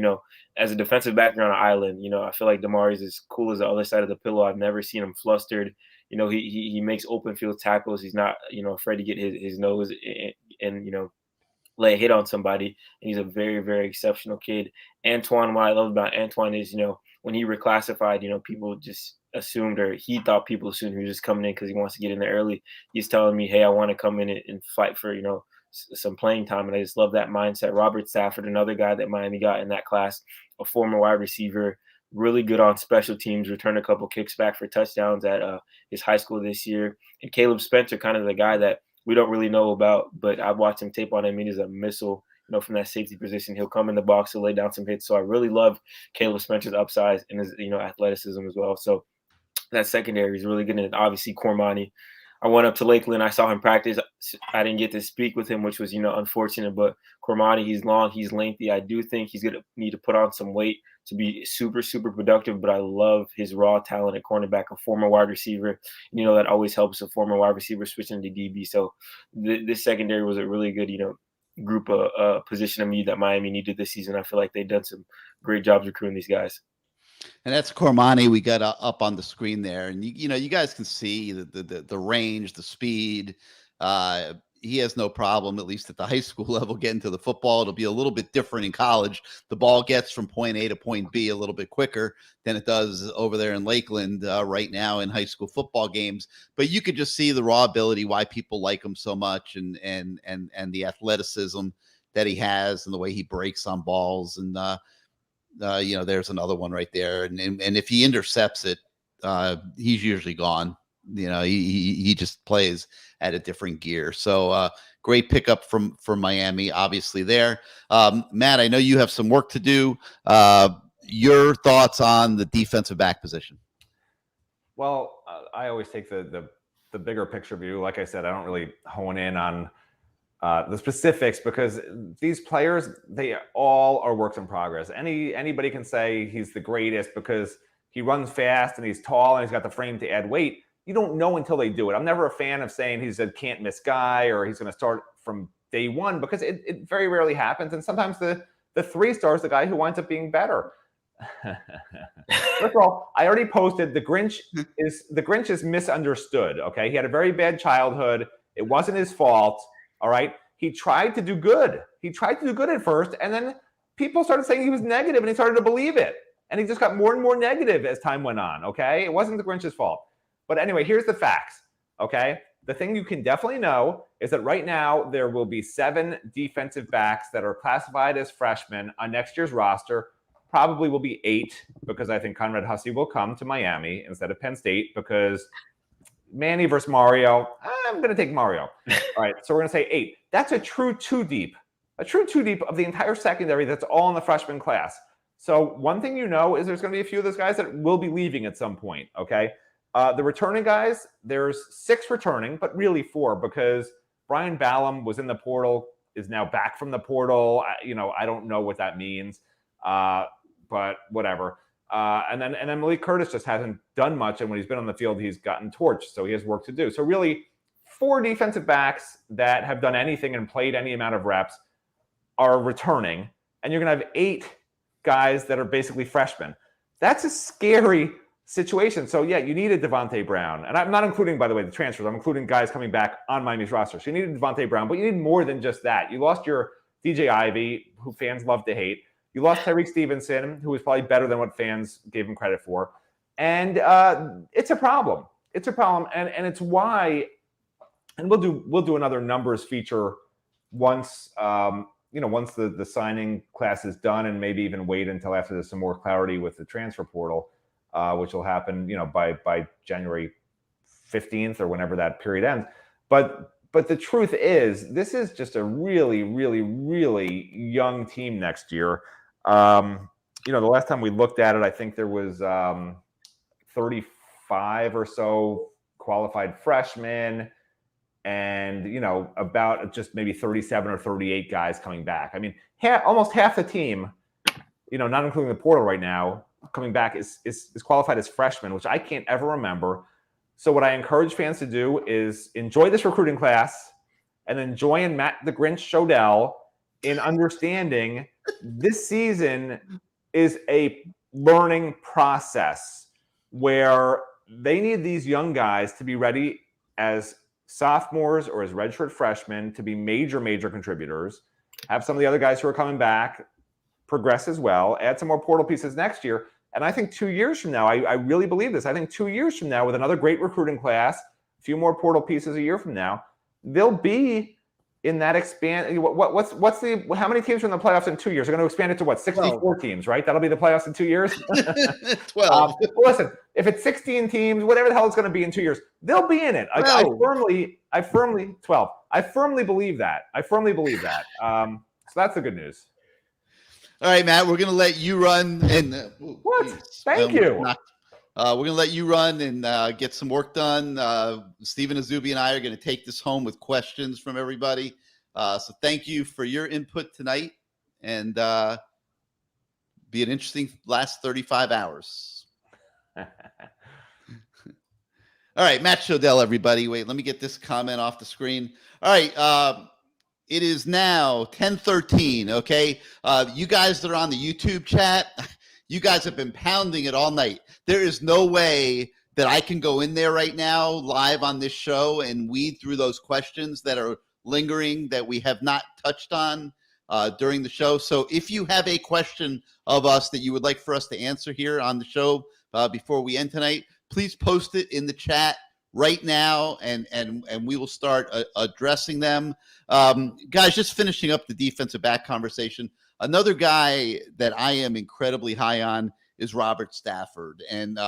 As a defensive back on an island, I feel like Damari's as cool as the other side of the pillow. I've never seen him flustered. He makes open field tackles. He's not, afraid to get his nose and lay a hit on somebody. And he's a very, very exceptional kid. Antoine, what I love about Antoine is, when he reclassified, people just assumed, or he thought people assumed he was just coming in because he wants to get in there early. He's telling me, hey, I want to come in and fight for, some playing time. And I just love that mindset. Robert Stafford, another guy that Miami got in that class, a former wide receiver, really good on special teams, returned a couple kicks back for touchdowns at his high school this year. And Caleb Spencer, kind of the guy that we don't really know about, but I've watched him tape on him. He's a missile, from that safety position. He'll come in the box, he'll lay down some hits. So I really love Caleb Spencer's upside and his, athleticism as well. So that secondary is really good. And obviously Cormani, I went up to Lakeland. I saw him practice. I didn't get to speak with him, which was, unfortunate. But Cormani, he's long, he's lengthy. I do think he's going to need to put on some weight to be super, super productive. But I love his raw talent at cornerback, a former wide receiver. That always helps a former wide receiver switching to DB. So this secondary was a really good, group of position of need that Miami needed this season. I feel like they've done some great jobs recruiting these guys. And that's Cormani we got up on the screen there. And, you guys can see the range, the speed. he has no problem, at least at the high school level, getting to the football. It'll be a little bit different in college. The ball gets from point A to point B a little bit quicker than it does over there in Lakeland right now in high school football games. But you could just see the raw ability, why people like him so much, and the athleticism that he has and the way he breaks on balls. And there's another one right there. And if he intercepts it, he's usually gone. He just plays at a different gear. So great pickup from Miami, obviously there. Matt, I know you have some work to do. Your thoughts on the defensive back position? Well, I always take the bigger picture view. Like I said, I don't really hone in on the specifics, because these players, they all are works in progress. Anybody can say he's the greatest because he runs fast and he's tall and he's got the frame to add weight. You don't know until they do it. I'm never a fan of saying he's a can't miss guy or he's going to start from day one, because it very rarely happens. And sometimes the 3-star is the guy who winds up being better. First of all, I already posted the Grinch is misunderstood. Okay. He had a very bad childhood. It wasn't his fault. All right. He tried to do good. He tried to do good at first. And then people started saying he was negative and he started to believe it. And he just got more and more negative as time went on. Okay. It wasn't the Grinch's fault. But anyway, here's the facts, okay? The thing you can definitely know is that right now there will be 7 defensive backs that are classified as freshmen on next year's roster. Probably will be 8, because I think Conrad Hussey will come to Miami instead of Penn State, because Manny versus Mario, I'm going to take Mario. All right, so we're going to say 8. That's a true 2 deep. A true 2 deep of the entire secondary that's all in the freshman class. So one thing you know is there's going to be a few of those guys that will be leaving at some point, okay? The returning guys, there's 6 returning, but really 4, because Brian Ballum was in the portal, is now back from the portal. I don't know what that means, but whatever. And then Malik Curtis just hasn't done much, and when he's been on the field, he's gotten torched, so he has work to do. So really, 4 defensive backs that have done anything and played any amount of reps are returning, and you're going to have 8 guys that are basically freshmen. That's a scary situation. So yeah, you need a Devontae Brown. And I'm not including, by the way, the transfers. I'm including guys coming back on Miami's roster. So you need a Devontae Brown, but you need more than just that. You lost your DJ Ivey, who fans love to hate. You lost Tyreek Stevenson, who was probably better than what fans gave him credit for. And it's a problem. It's a problem. And it's why, and we'll do another numbers feature once once the signing class is done, and maybe even wait until after there's some more clarity with the transfer portal. Which will happen, by January 15th or whenever that period ends. But the truth is, this is just a really, really, really young team next year. The last time we looked at it, I think there was 35 or so qualified freshmen, and about just maybe 37 or 38 guys coming back. I mean, almost half the team, not including the portal right now, coming back is qualified as freshmen, which I can't ever remember. So what I encourage fans to do is enjoy this recruiting class and then join Matt the Grinch Shodell in understanding this season is a learning process where they need these young guys to be ready as sophomores or as redshirt freshmen to be major contributors, have some of the other guys who are coming back progress as well, add some more portal pieces next year. And I think 2 years from now, I really believe this. I think 2 years from now, with another great recruiting class, a few more portal pieces a year from now, they'll be in that expand. How many teams are in the playoffs in 2 years? They're going to expand it to what? 64 12 teams, right? That'll be the playoffs in 2 years. 12. Listen, if it's 16 teams, whatever the hell it's going to be in 2 years, they'll be in it. I firmly 12. I firmly believe that. So that's the good news. All right, Matt, we're going to let you run. And what? Thank you. We're going to let you run and get some work done. Stephen Azubi and I are going to take this home with questions from everybody. So thank you for your input tonight, and be an interesting last 35 hours. All right, Matt Shodell, everybody. Wait, let me get this comment off the screen. All right. It is now 10:13. Okay. You guys that are on the YouTube chat, you guys have been pounding it all night. There is no way that I can go in there right now live on this show and weed through those questions that are lingering that we have not touched on during the show. So if you have a question of us that you would like for us to answer here on the show before we end tonight, please post it in the chat right now, and we will start addressing them. Guys, just finishing up the defensive back conversation. Another guy that I am incredibly high on is Robert Stafford. And,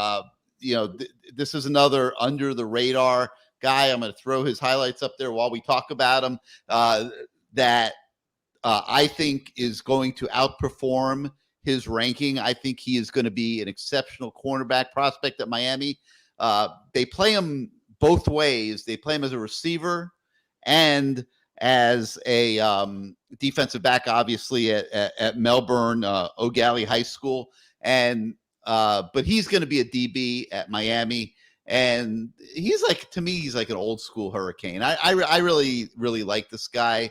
this is another under the radar guy. I'm going to throw his highlights up there while we talk about him, that I think is going to outperform his ranking. I think he is going to be an exceptional cornerback prospect at Miami. They play him both ways. They play him as a receiver and as a defensive back, obviously at Melbourne O'Galley High School. And but he's going to be a DB at Miami. And he's like, to me, he's like an old school Hurricane. I really, really like this guy.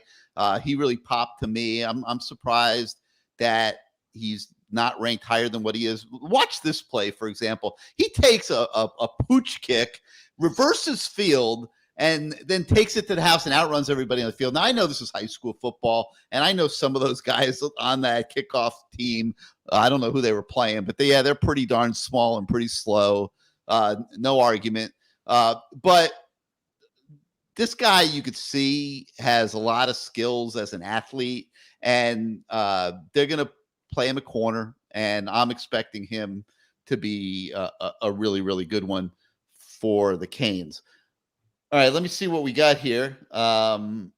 He really popped to me. I'm surprised that he's not ranked higher than what he is. Watch this play, for example. He takes a pooch kick, reverses field, and then takes it to the house and outruns everybody on the field. Now, I know this is high school football, and I know some of those guys on that kickoff team. I don't know who they were playing, but they're pretty darn small and pretty slow. No argument. But this guy, you could see, has a lot of skills as an athlete, and they're going to play him a corner, and I'm expecting him to be a really, really good one for the Canes. All right, let me see what we got here on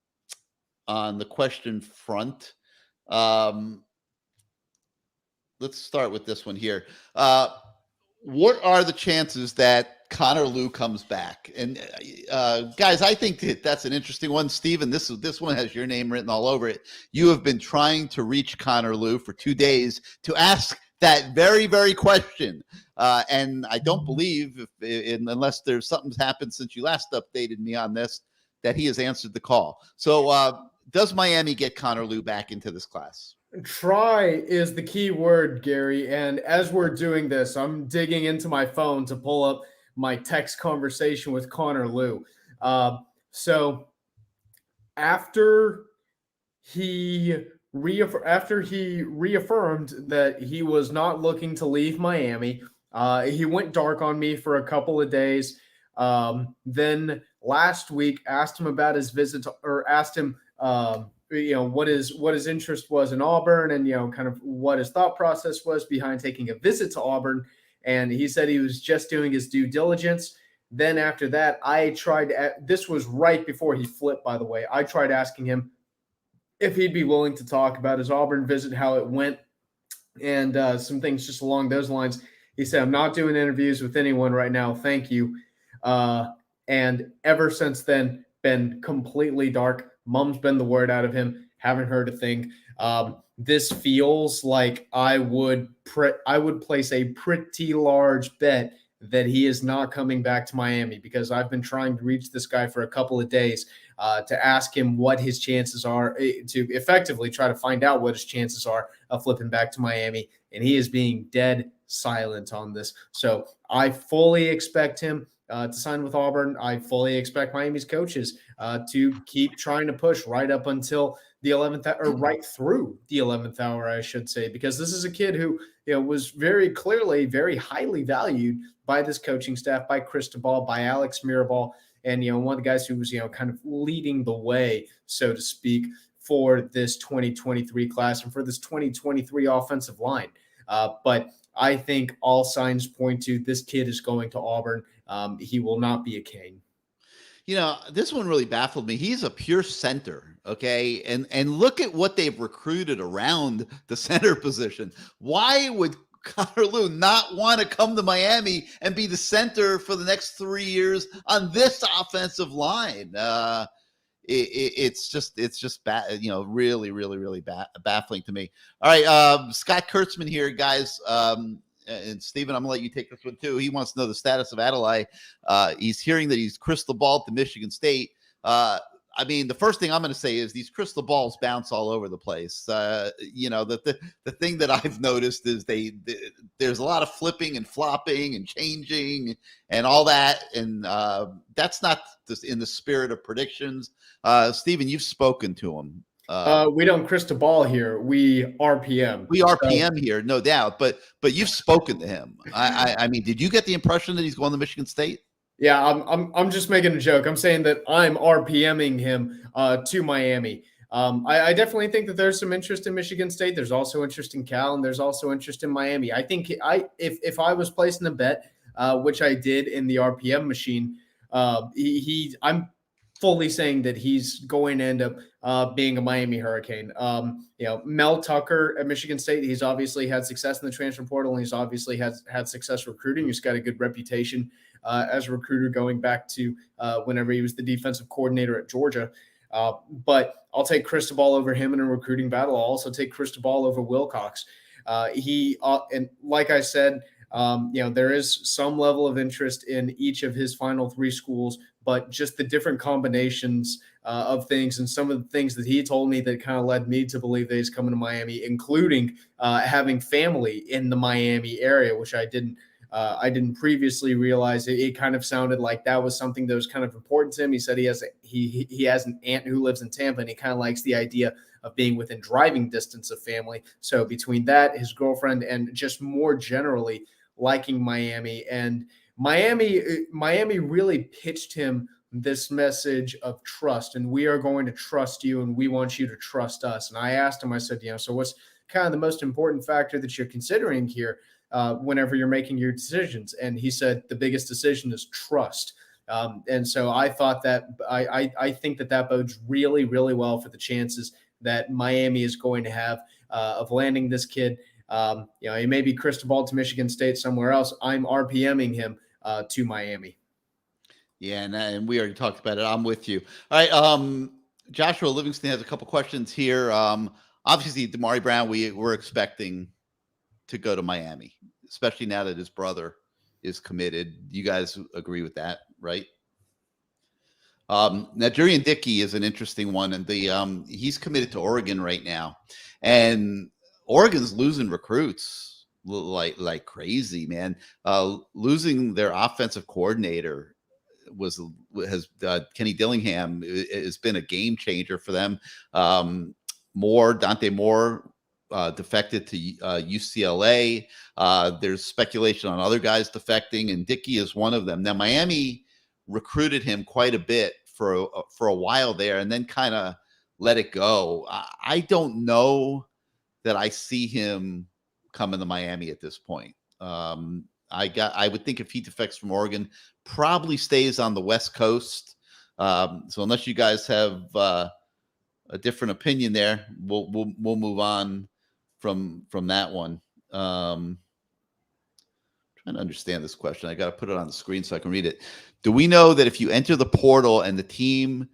the question front. Let's start with this one here. What are the chances that Connor Lew comes back? And guys, I think that's an interesting one. Steven, this one has your name written all over it. You have been trying to reach Connor Lew for 2 days to ask that very, very question. And I don't believe, unless there's something's happened since you last updated me on this, that he has answered the call. So does Miami get Connor Lew back into this class? Try is the key word, Gary. And as we're doing this, I'm digging into my phone to pull up my text conversation with Connor Lew. So after he reaffirmed that he was not looking to leave Miami, he went dark on me for a couple of days. Then last week, asked him about his visit asked him, what his interest was in Auburn, and kind of what his thought process was behind taking a visit to Auburn. And he said he was just doing his due diligence. Then after that, this was right before he flipped, by the way. I tried asking him if he'd be willing to talk about his Auburn visit, how it went, and some things just along those lines. He said, "I'm not doing interviews with anyone right now. Thank you." And ever since then, been completely dark. Mum's been the word out of him. Haven't heard a thing. This feels like I would place a pretty large bet that he is not coming back to Miami, because I've been trying to reach this guy for a couple of days to ask him what his chances are, to effectively try to find out what his chances are of flipping back to Miami. And he is being dead silent on this. So I fully expect him to sign with Auburn. I fully expect Miami's coaches to keep trying to push right up until the 11th, or right through the 11th hour, I should say, because this is a kid who was very clearly very highly valued by this coaching staff, by Cristobal, by Alex Mirabal, and one of the guys who was kind of leading the way, so to speak, for this 2023 class and for this 2023 offensive line. But I think all signs point to this kid is going to Auburn. He will not be a Cane. This one really baffled me. He's a pure center, okay? And look at what they've recruited around the center position. Why would Connor Lew not want to come to Miami and be the center for the next 3 years on this offensive line? It's just really, really, really baffling to me. All right, Scott Kurtzman here, guys. And Stephen, I'm gonna let you take this one too. He wants to know the status of Adelaide. He's hearing that he's crystal balled to Michigan State. I mean, the first thing I'm going to say is these crystal balls bounce all over the place. The thing that I've noticed is there's a lot of flipping and flopping and changing and all that, and that's not in the spirit of predictions. Steven, you've spoken to him. We don't crystal ball here. We RPM. We RPM here, no doubt. But you've spoken to him. I mean, did you get the impression that he's going to Michigan State? Yeah, I'm just making a joke. I'm saying that I'm RPMing him to Miami. I definitely think that there's some interest in Michigan State. There's also interest in Cal, and there's also interest in Miami. I think if I was placing a bet, which I did in the RPM machine, I'm fully saying that he's going to end up being a Miami Hurricane. Mel Tucker at Michigan State, he's obviously had success in the transfer portal, and he's obviously had success recruiting. He's got a good reputation as a recruiter going back to whenever he was the defensive coordinator at Georgia. But I'll take Cristobal over him in a recruiting battle. I'll also take Cristobal over Wilcox. And like I said, there is some level of interest in each of his final three schools, but just the different combinations of things and some of the things that he told me that kind of led me to believe that he's coming to Miami, including having family in the Miami area, which I didn't previously realize. It kind of sounded like that was something that was kind of important to him. He said he has an aunt who lives in Tampa, and he kind of likes the idea of being within driving distance of family. So between that, his girlfriend, and just more generally liking Miami, and Miami really pitched him this message of trust, and we are going to trust you, and we want you to trust us. And I asked him, I said, so what's kind of the most important factor that you're considering here whenever you're making your decisions? And he said the biggest decision is trust. And so I thought that I think that bodes really, really well for the chances that Miami is going to have of landing this kid. He may be Cristobal to Michigan State somewhere else. I'm RPMing him to Miami. Yeah, and we already talked about it. I'm with you. All right, Joshua Livingston has a couple questions here. Obviously, Damari Brown, we're expecting to go to Miami, especially now that his brother is committed. You guys agree with that, right? Now, Jurian Dickey is an interesting one, and he's committed to Oregon right now, and Oregon's losing recruits like crazy, man. Losing their offensive coordinator Kenny Dillingham has been a game changer for them. Dante Moore defected to UCLA. There's speculation on other guys defecting, and Dickey is one of them. Now, Miami recruited him quite a bit for a while there, and then kind of let it go. I don't know that I see him coming to Miami at this point. I would think if he defects from Oregon, probably stays on the West Coast. So unless you guys have a different opinion there, we'll move on from that one. Trying to understand this question. I got to put it on the screen so I can read it. Do we know that if you enter the portal and the team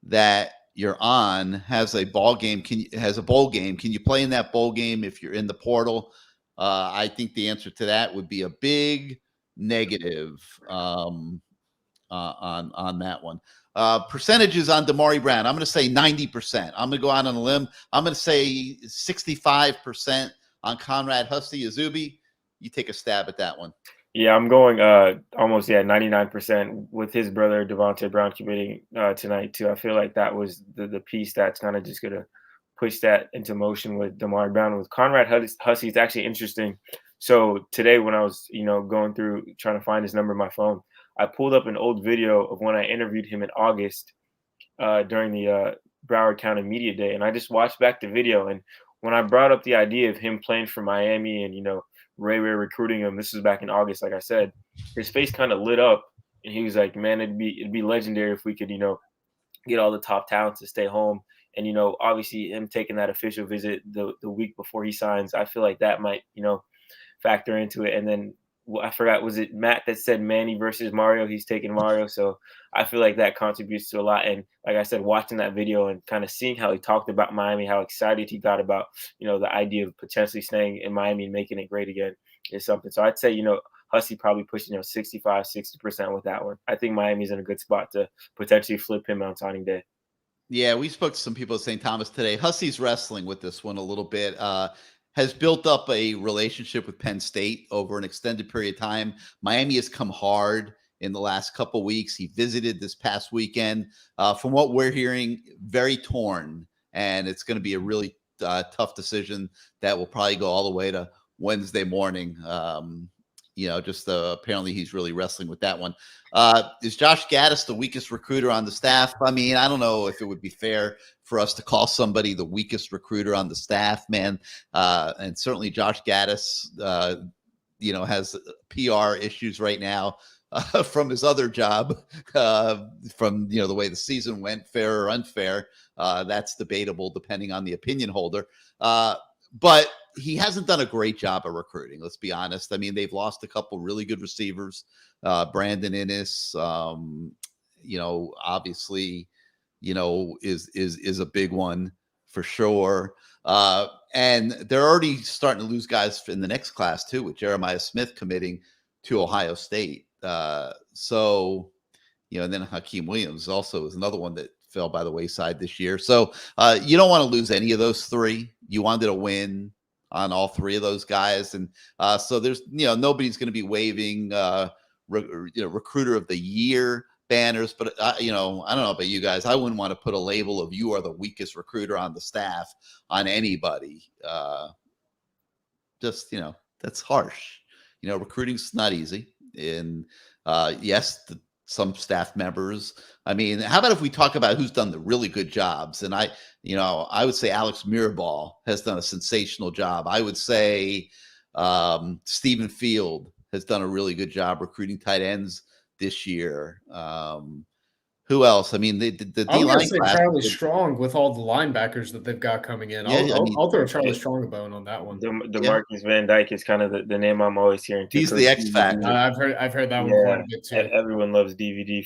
that you're on has a bowl game, can you play in that bowl game if you're in the portal? I think the answer to that would be a big negative on that one. Percentages on Damari Brown. I'm going to say 90%. I'm going to go out on a limb. I'm going to say 65% on Conrad Hussey-Azubi. You take a stab at that one. Yeah, I'm going almost 99% with his brother Devontae Brown committing tonight too. I feel like that was the piece that's kind of just going to push that into motion with Damari Brown. With Conrad Hussey, it's actually interesting. So today when I was going through trying to find his number on my phone, I pulled up an old video of when I interviewed him in August during the Broward County Media Day, and I just watched back the video. And when I brought up the idea of him playing for Miami and Ray recruiting him, this was back in August, like I said, his face kind of lit up, and he was like, "Man, it'd be legendary if we could get all the top talents to stay home." And obviously him taking that official visit the week before he signs, I feel like that might factor into it. And then I forgot, was it Matt that said Manny versus Mario? He's taking Mario. So I feel like that contributes to a lot. And like I said, watching that video and kind of seeing how he talked about Miami, how excited he got about, the idea of potentially staying in Miami and making it great again is something. So I'd say, Hussey probably pushing 65, 60% with that one. I think Miami's in a good spot to potentially flip him on signing day. Yeah, we spoke to some people at St. Thomas today. Hussey's wrestling with this one a little bit. Has built up a relationship with Penn State over an extended period of time. Miami has come hard in the last couple weeks. He visited this past weekend. From what we're hearing, very torn, and it's going to be a really tough decision that will probably go all the way to Wednesday morning. Just apparently he's really wrestling with that one. Is Josh Gaddis the weakest recruiter on the staff? I mean, I don't know if it would be fair for us to call somebody the weakest recruiter on the staff, man. And certainly Josh Gaddis, has PR issues right now from his other job, from, the way the season went, fair or unfair. That's debatable depending on the opinion holder. But he hasn't done a great job of recruiting. Let's be honest. I mean, they've lost a couple really good receivers. Brandon Innis, obviously, is a big one for sure. And they're already starting to lose guys in the next class too, with Jeremiah Smith committing to Ohio State. And then Hakeem Williams also is another one that fell by the wayside this year. So you don't want to lose any of those three. You wanted a win on all three of those guys. And so there's, nobody's going to be waving, recruiter of the year banners, but I don't know about you guys. I wouldn't want to put a label of you are the weakest recruiter on the staff on anybody. That's harsh. Recruiting's not easy. And yes, some staff members. I mean, how about if we talk about who's done the really good jobs? And I would say Alex Mirabal has done a sensational job. I would say Stephen Field has done a really good job recruiting tight ends this year. Who else? I mean, the D-line say Charlie Strong with all the linebackers that they've got coming in. I'll throw Charlie Strong a bone on that one. DeMarcus Van Dyke is kind of the name I'm always hearing too. He's the X factor. I've heard that one quite a bit too. Everyone loves DVD.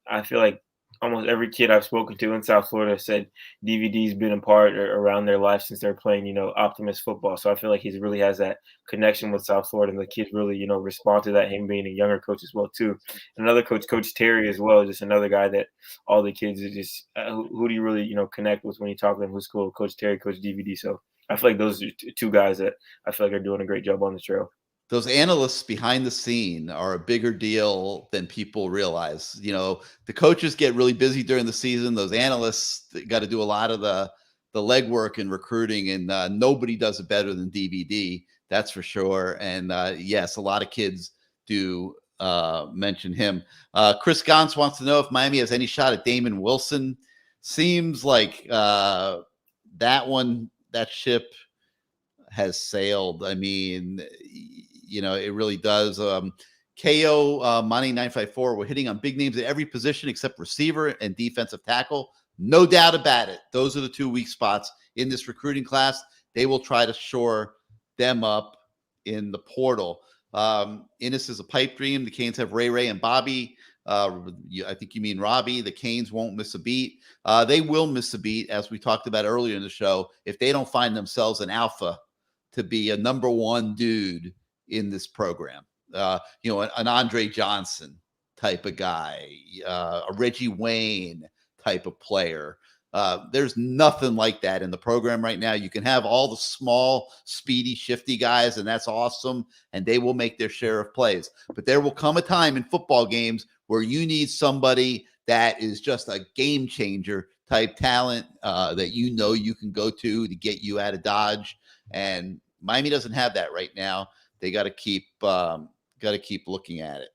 I feel like almost every kid I've spoken to in South Florida said DVD's been a part around their life since they're playing, Optimist football. So I feel like he really has that connection with South Florida, and the kids really, respond to that, him being a younger coach as well too. And another coach, Coach Terry as well, just another guy that all the kids are just, who do you really, connect with when you talk to them? Who's cool? Coach Terry, Coach DVD. So I feel like those are two guys that I feel like are doing a great job on the trail. Those analysts behind the scene are a bigger deal than people realize. The coaches get really busy during the season. Those analysts got to do a lot of the legwork in recruiting, and nobody does it better than DVD. That's for sure. And yes, a lot of kids do mention him. Chris Gons wants to know if Miami has any shot at Damon Wilson. Seems like that ship has sailed. I mean, it really does. KO Money 954. We're hitting on big names at every position except receiver and defensive tackle. No doubt about it. Those are the two weak spots in this recruiting class. They will try to shore them up in the portal. Innis is a pipe dream. The Canes have Ray and Bobby. I think you mean Robbie. The Canes won't miss a beat. They will miss a beat, as we talked about earlier in the show, if they don't find themselves an alpha to be a number one dude in this program. An Andre Johnson type of guy, a Reggie Wayne type of player. There's nothing like that in the program right now. You can have all the small, speedy, shifty guys, and that's awesome, and they will make their share of plays. But there will come a time in football games where you need somebody that is just a game changer type talent that you can go to get you out of Dodge. And Miami doesn't have that right now. They got to keep looking at it,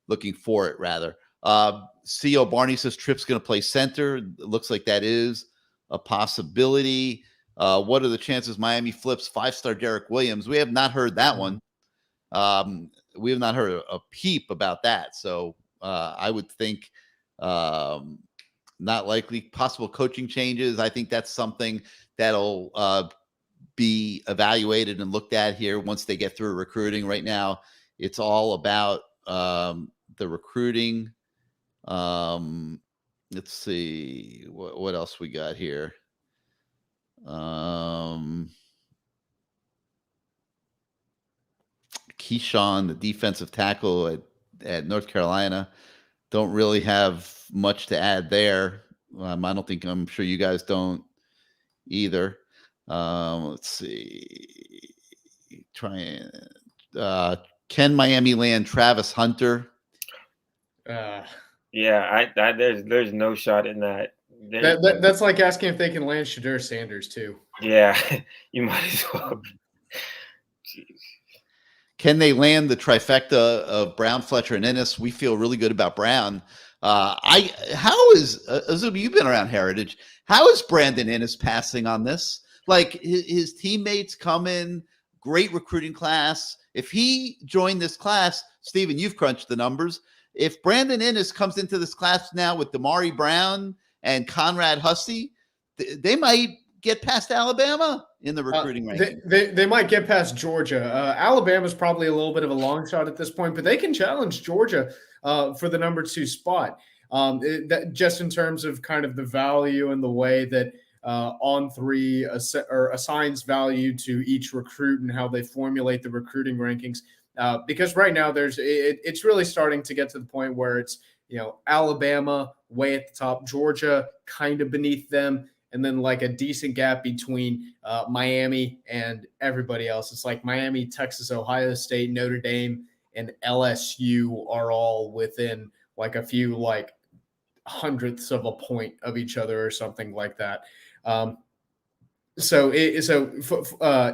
looking for it rather. CO Barney says Tripp's going to play center. It looks like that is a possibility. What are the chances Miami flips 5-star Derek Williams? We have not heard that one. We have not heard a peep about that. So I would think not likely. Possible coaching changes. I think that's something that'll be evaluated and looked at here once they get through recruiting. Right now, it's all about the recruiting. Let's see what else we got here. Keyshawn, the defensive tackle at North Carolina, don't really have much to add there. I don't think, I'm sure you guys don't either. Let's see. Can Miami land Travis Hunter? Yeah, there's no shot in that. That's like asking if they can land Shadur Sanders too. Yeah, you might as well. Jeez. Can they land the trifecta of Brown, Fletcher, and Ennis? We feel really good about Brown. How is Azubi? You've been around Heritage. How is Brandon Ennis passing on this? Like his teammates come in, great recruiting class. If he joined this class, Stephen, you've crunched the numbers. If Brandon Ennis comes into this class now with Damari Brown and Conrad Hussey, they might get past Alabama in the recruiting ranking. They might get past Georgia. Alabama's probably a little bit of a long shot at this point, but they can challenge Georgia for the number 2 spot. Just in terms of kind of the value and the way that On3 assigns value to each recruit and how they formulate the recruiting rankings. Because right now it's really starting to get to the point where it's, Alabama way at the top, Georgia kind of beneath them, and then like a decent gap between Miami and everybody else. It's like Miami, Texas, Ohio State, Notre Dame, and LSU are all within like a few like hundredths of a point of each other or something like that.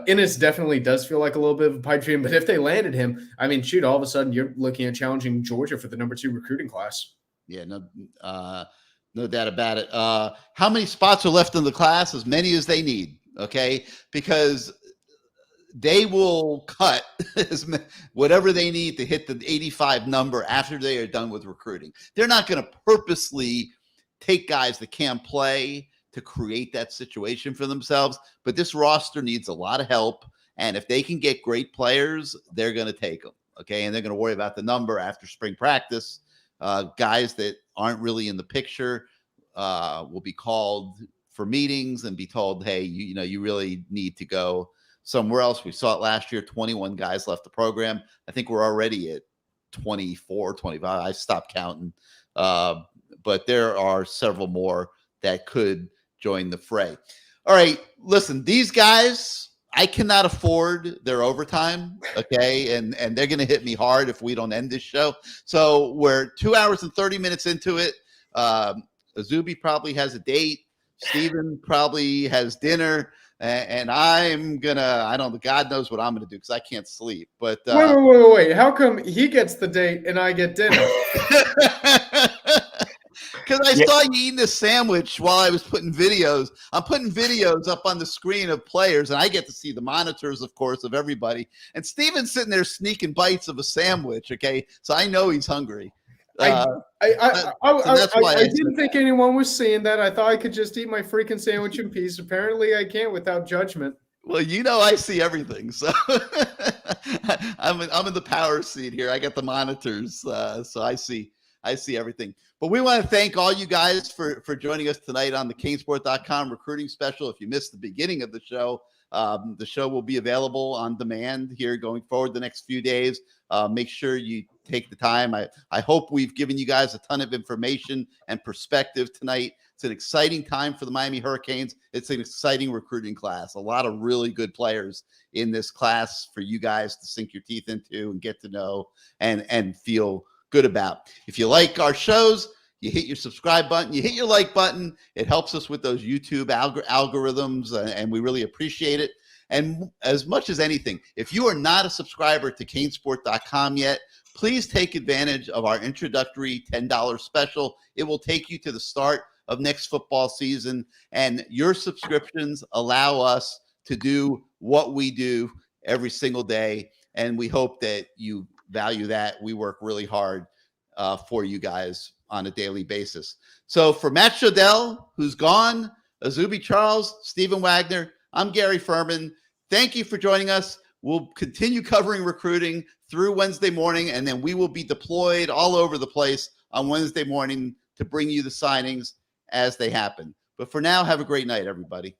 Ennis definitely does feel like a little bit of a pipe dream, but if they landed him, I mean, shoot, all of a sudden you're looking at challenging Georgia for the number 2 recruiting class. Yeah, no doubt about it. How many spots are left in the class? As many as they need, okay? Because they will cut whatever they need to hit the 85 number after they are done with recruiting. They're not going to purposely take guys that can't play to create that situation for themselves. But this roster needs a lot of help. And if they can get great players, they're going to take them. Okay. And they're going to worry about the number after spring practice. Guys that aren't really in the picture will be called for meetings and be told, hey, you really need to go somewhere else. We saw it last year. 21 guys left the program. I think we're already at 24, 25. I stopped counting. But there are several more that could join the fray. All right, listen, these guys, I cannot afford their overtime, okay? And they're going to hit me hard if we don't end this show. So we're 2 hours and 30 minutes into it. Azubi probably has a date. Steven probably has dinner. And I'm going to, I don't know, God knows what I'm going to do because I can't sleep. But wait. How come he gets the date and I get dinner? Because I saw you eating this sandwich while I was putting videos. I'm putting videos up on the screen of players, and I get to see the monitors, of course, of everybody. And Steven's sitting there sneaking bites of a sandwich, okay? So I know he's hungry. I didn't think anyone was seeing that. I thought I could just eat my freaking sandwich in peace. Apparently, I can't without judgment. Well, I see everything. So I'm in the power seat here. I got the monitors, so I see everything. But we want to thank all you guys for joining us tonight on the CaneSport.com recruiting special. If you missed the beginning of the show will be available on demand here going forward the next few days. Make sure you take the time. I hope we've given you guys a ton of information and perspective tonight. It's an exciting time for the Miami Hurricanes. It's an exciting recruiting class. A lot of really good players in this class for you guys to sink your teeth into and get to know and feel good about. If you like our shows, you hit your subscribe button, you hit your like button. It helps us with those YouTube algorithms, and we really appreciate it. And as much as anything, if you are not a subscriber to CaneSport.com yet, please take advantage of our introductory $10 special. It will take you to the start of next football season, and your subscriptions allow us to do what we do every single day, and we hope that you value that. We work really hard for you guys on a daily basis. So for Matt Shodell, who's gone, Azubi Charles, Stephen Wagner, I'm Gary Furman. Thank you for joining us. We'll continue covering recruiting through Wednesday morning, and then we will be deployed all over the place on Wednesday morning to bring you the signings as they happen. But for now, have a great night, everybody.